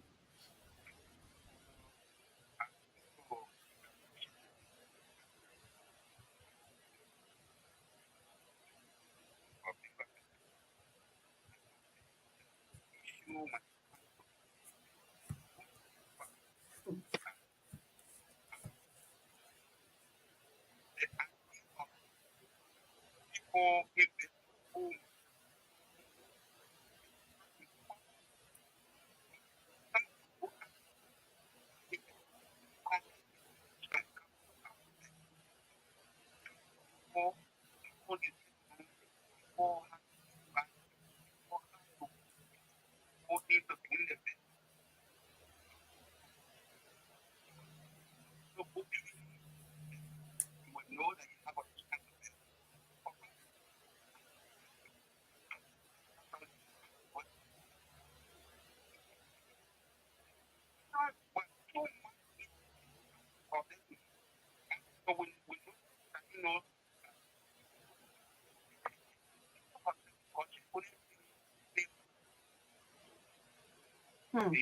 Hmm.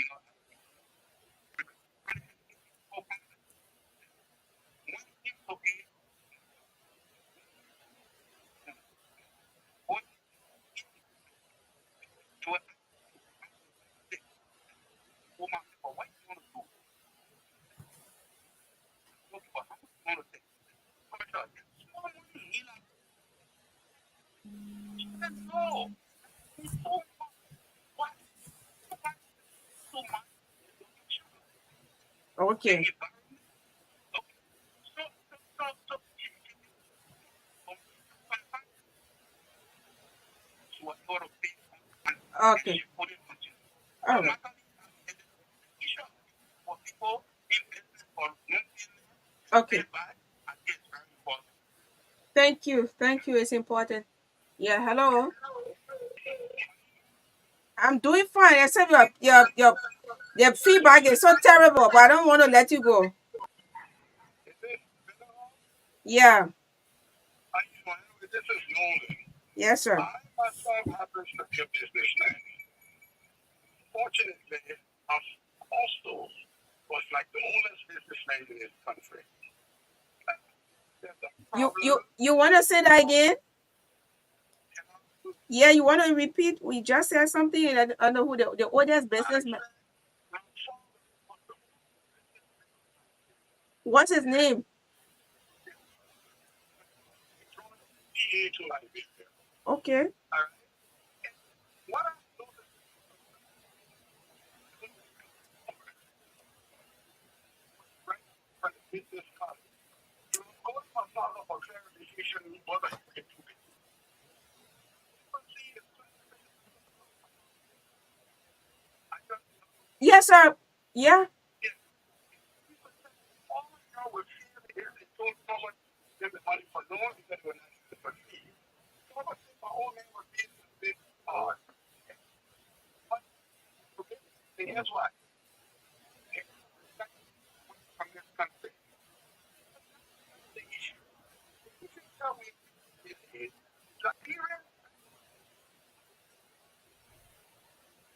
No, it's so what? So much. Okay. Okay. All right. Okay. Thank you. Thank you. It's important. Yeah. Hello. I'm doing fine. Except your feedback is so terrible, but I don't want to let you go. Yeah. Yes, sir. I myself happens to be a businessman. Fortunately, I also was like the oldest businessman in this country. You want to say that again? Yeah, you want to repeat? We just said something, and I don't know who the oldest businessman. What's his name? Okay. What I business card. You go to my father for clarification what I can do. Yes, sir. Yeah. And guess what? From this country. The issue. If you tell me this is Nigeria,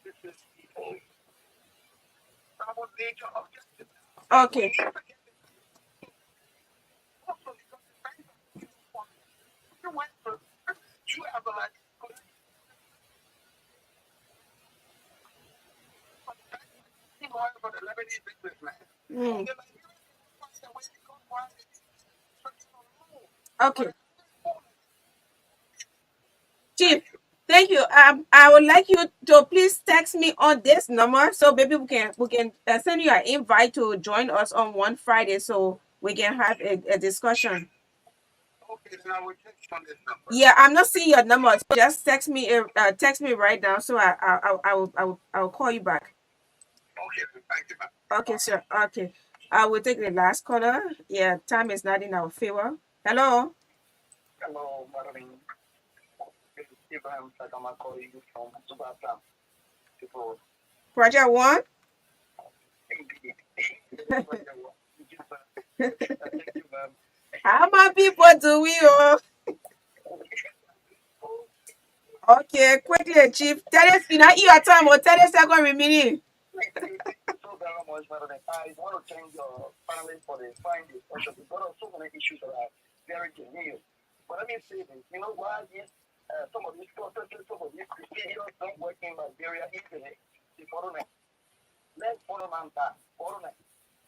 this is people. Our major objective. Okay. You have a like for the Lebanese businessman. Okay. Chief, thank you. I would like you to please text me on this number so maybe we can send you an invite to join us on one Friday so we can have a discussion. Okay, then I will text you on this number. Yeah, I'm not seeing your number. So just text me right now so I will call you back. Okay, thank you, ma'am. Okay, sir. Okay. I will take the last caller. Yeah, time is not in our favor. Hello. Hello, Madeline. This is Abraham Sakama calling you from Subasa. People. Project One. How many people do we owe? Okay, quickly, Chief. Tell us, your time or 30 second remaining. Thank you so very much, Madeline. I want to thank your family for the fine discussion because of so many issues that are very genuine. But let me say this, why some of these processes, some of these procedures don't work in Liberia easily? The bottleneck. Let's bottleneck that. Bottleneck.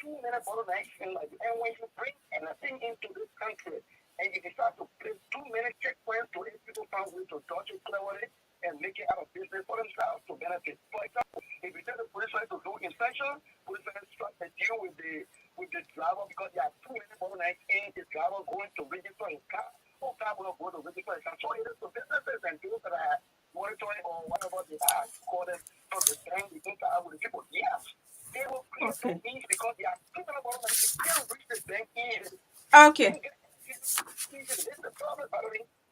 2 minute bottleneck and when you bring anything into this country and you decide to place 2 minute checkpoints to let people find ways to dodge it cleverly and make it out of business for themselves to benefit. For example, if you tell the police to do inspection, police strike a deal with the driver because there are 2 minute bottleneck in the driver going to register his car. Or car will go to register his car. So it is to businesses and those that are monitoring or whatever they are call them to the bank, the interact with the people. Yes. They will create some things because they are thinking about it. They can't reach the bank easily. Okay.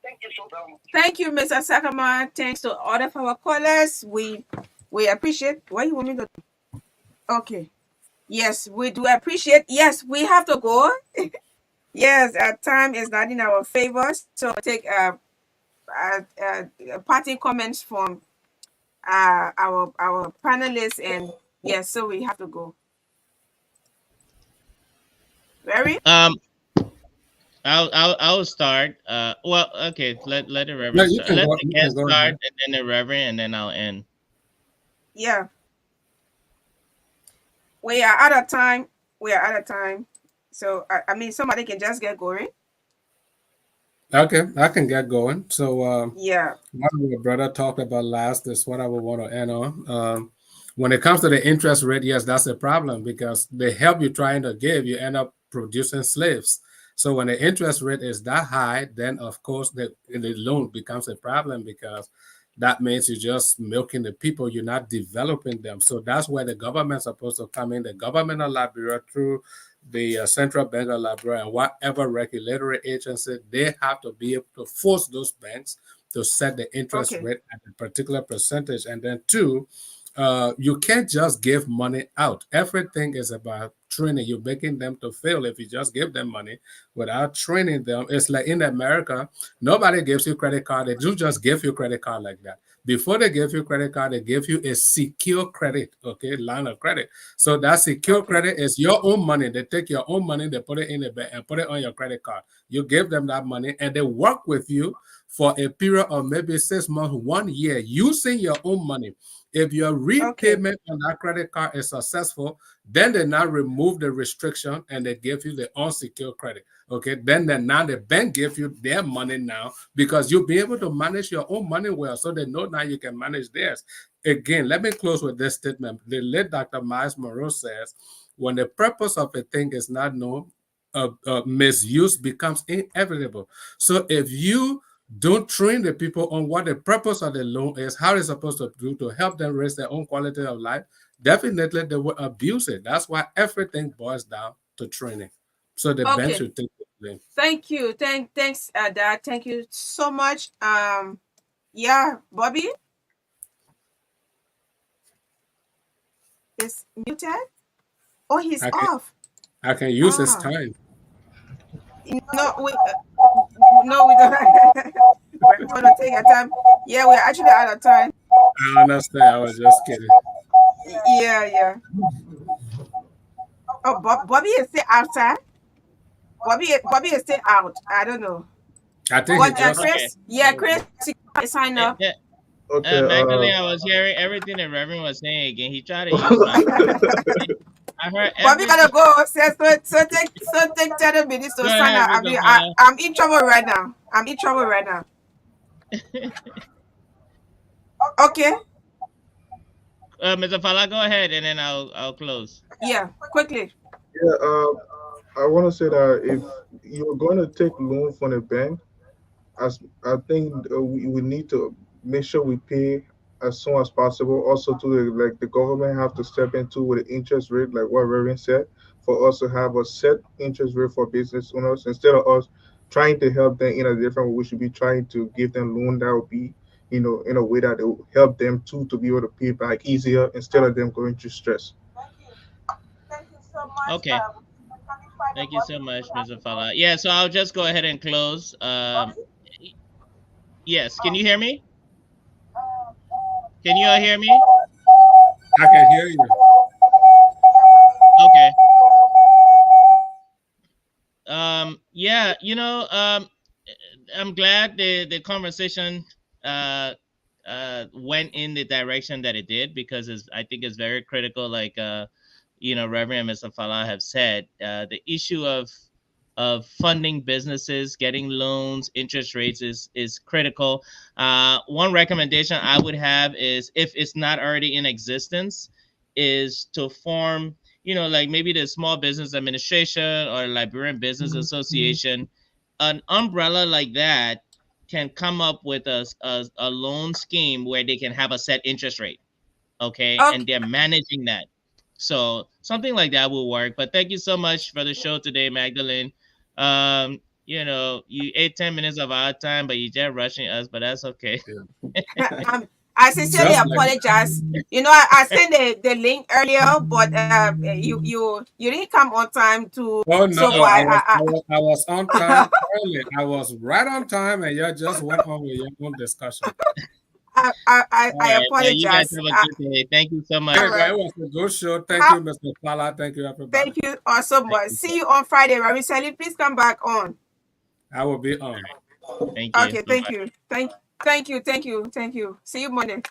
Thank you so very much. Thank you, Mr. Sakama. Thanks to all of our callers. We appreciate. What you want me to do? Okay. Yes, we do appreciate. Yes, we have to go. Yes, our time is not in our favor. So take parting comments from our panelists, and yes, so we have to go. Very. I'll start. Well, okay. Let the Yeah, Reverend you start. can Let go. the You can guest go start, ahead. and then the Reverend, and then I'll end. Yeah. We are out of time. We are out of time. So I mean, somebody can just get going. Okay, I can get going. So, Yeah. what our brother talked about last is what I would want to end on. When it comes to the interest rate, yes, that's a problem because the help you're trying to give, you end up producing slaves. So when the interest rate is that high, then of course the loan becomes a problem because that means you're just milking the people, you're not developing them. So that's where the government's supposed to come in. The government of Liberia through the Central Bank of Liberia and whatever regulatory agency, they have to be able to force those banks to set the interest Okay. rate at a particular percentage. And then two, you can't just give money out. Everything is about training. You're making them to fail if you just give them money without training them. It's like in America, nobody gives you credit card. They do just give you credit card like that. Before they give you credit card, they give you a secure credit, okay, line of credit. So that secure credit is your own money. They take your own money, they put it in the bank and put it on your credit card. You give them that money and they work with you for a period of maybe 6 months, 1 year, using your own money. If your repayment on that credit card is successful, then they now remove the restriction and they give you the unsecured credit. Okay, then now the bank gives you their money now because you'll be able to manage your own money well, so they know now you can manage theirs. Again, let me close with this statement. The late Dr. Miles Monroe says, when the purpose of a thing is not known, misuse becomes inevitable. So if you don't train the people on what the purpose of the loan is, how it's supposed to do to help them raise their own quality of life, definitely they will abuse it. That's why everything boils down to training. So the bank Okay. should take the blame. Thank you. Thanks, Dad. Thank you so much. Yeah, Bobby is muted. Oh, he's off. I can use his time. No, we don't. We're gonna take your time. Yeah, we're actually out of time. I understand. I was just kidding. Yeah. Oh, Bobby is still outside. Bobby is still out. I don't know. I think But he just. Chris, Chris, sign up. Okay. Magdalene, I was hearing everything that Reverend was saying again. He tried to use my. I heard Bobby gotta go. So take 10 minutes to Go sign ahead, up. Mr. Fala. I'm in trouble right now. Okay. Mr. Fala, go ahead, and then I'll close. Yeah, quickly. Yeah. I want to say that if you're going to take loan from a bank, as I think we need to make sure we pay as soon as possible. Also, to the government have to step into with the interest rate, like what Reverend said, for us to have a set interest rate for business owners instead of us trying to help them in a different way. We should be trying to give them loan that will be, in a way that will help them too to be able to pay back easier instead of them going through stress. Okay. Thank you so much, Mr. Fala. Yeah, so I'll just go ahead and close. Yes, can you hear me? Can you all hear me? I can hear you. Okay. Yeah, I'm glad the conversation went in the direction that it did, because I think it's very critical, like Reverend and Mr. Fala have said, the issue of funding businesses, getting loans, interest rates is critical. One recommendation I would have is, if it's not already in existence, is to form, like maybe the Small Business Administration or Liberian Business Association, an umbrella like that can come up with a loan scheme where they can have a set interest rate. Okay. And they're managing that. So something like that will work. But thank you so much for the show today, Magdalene. You ate 10 minutes of our time, but you're just rushing us, but that's okay. I sincerely apologize. I sent the link earlier, but you didn't come on time to. Oh no, so I was on time early. I was right on time, and you just went on with your own discussion. I apologize. You guys have a good day. Thank you so much. It was a good show. Thank you, Mr. Fala. Thank you, everybody. Thank you so much. See you on Friday. Ravi Sally, please come back on. I will be on. Thank you. Okay, thank you. Thank you. See you Monday.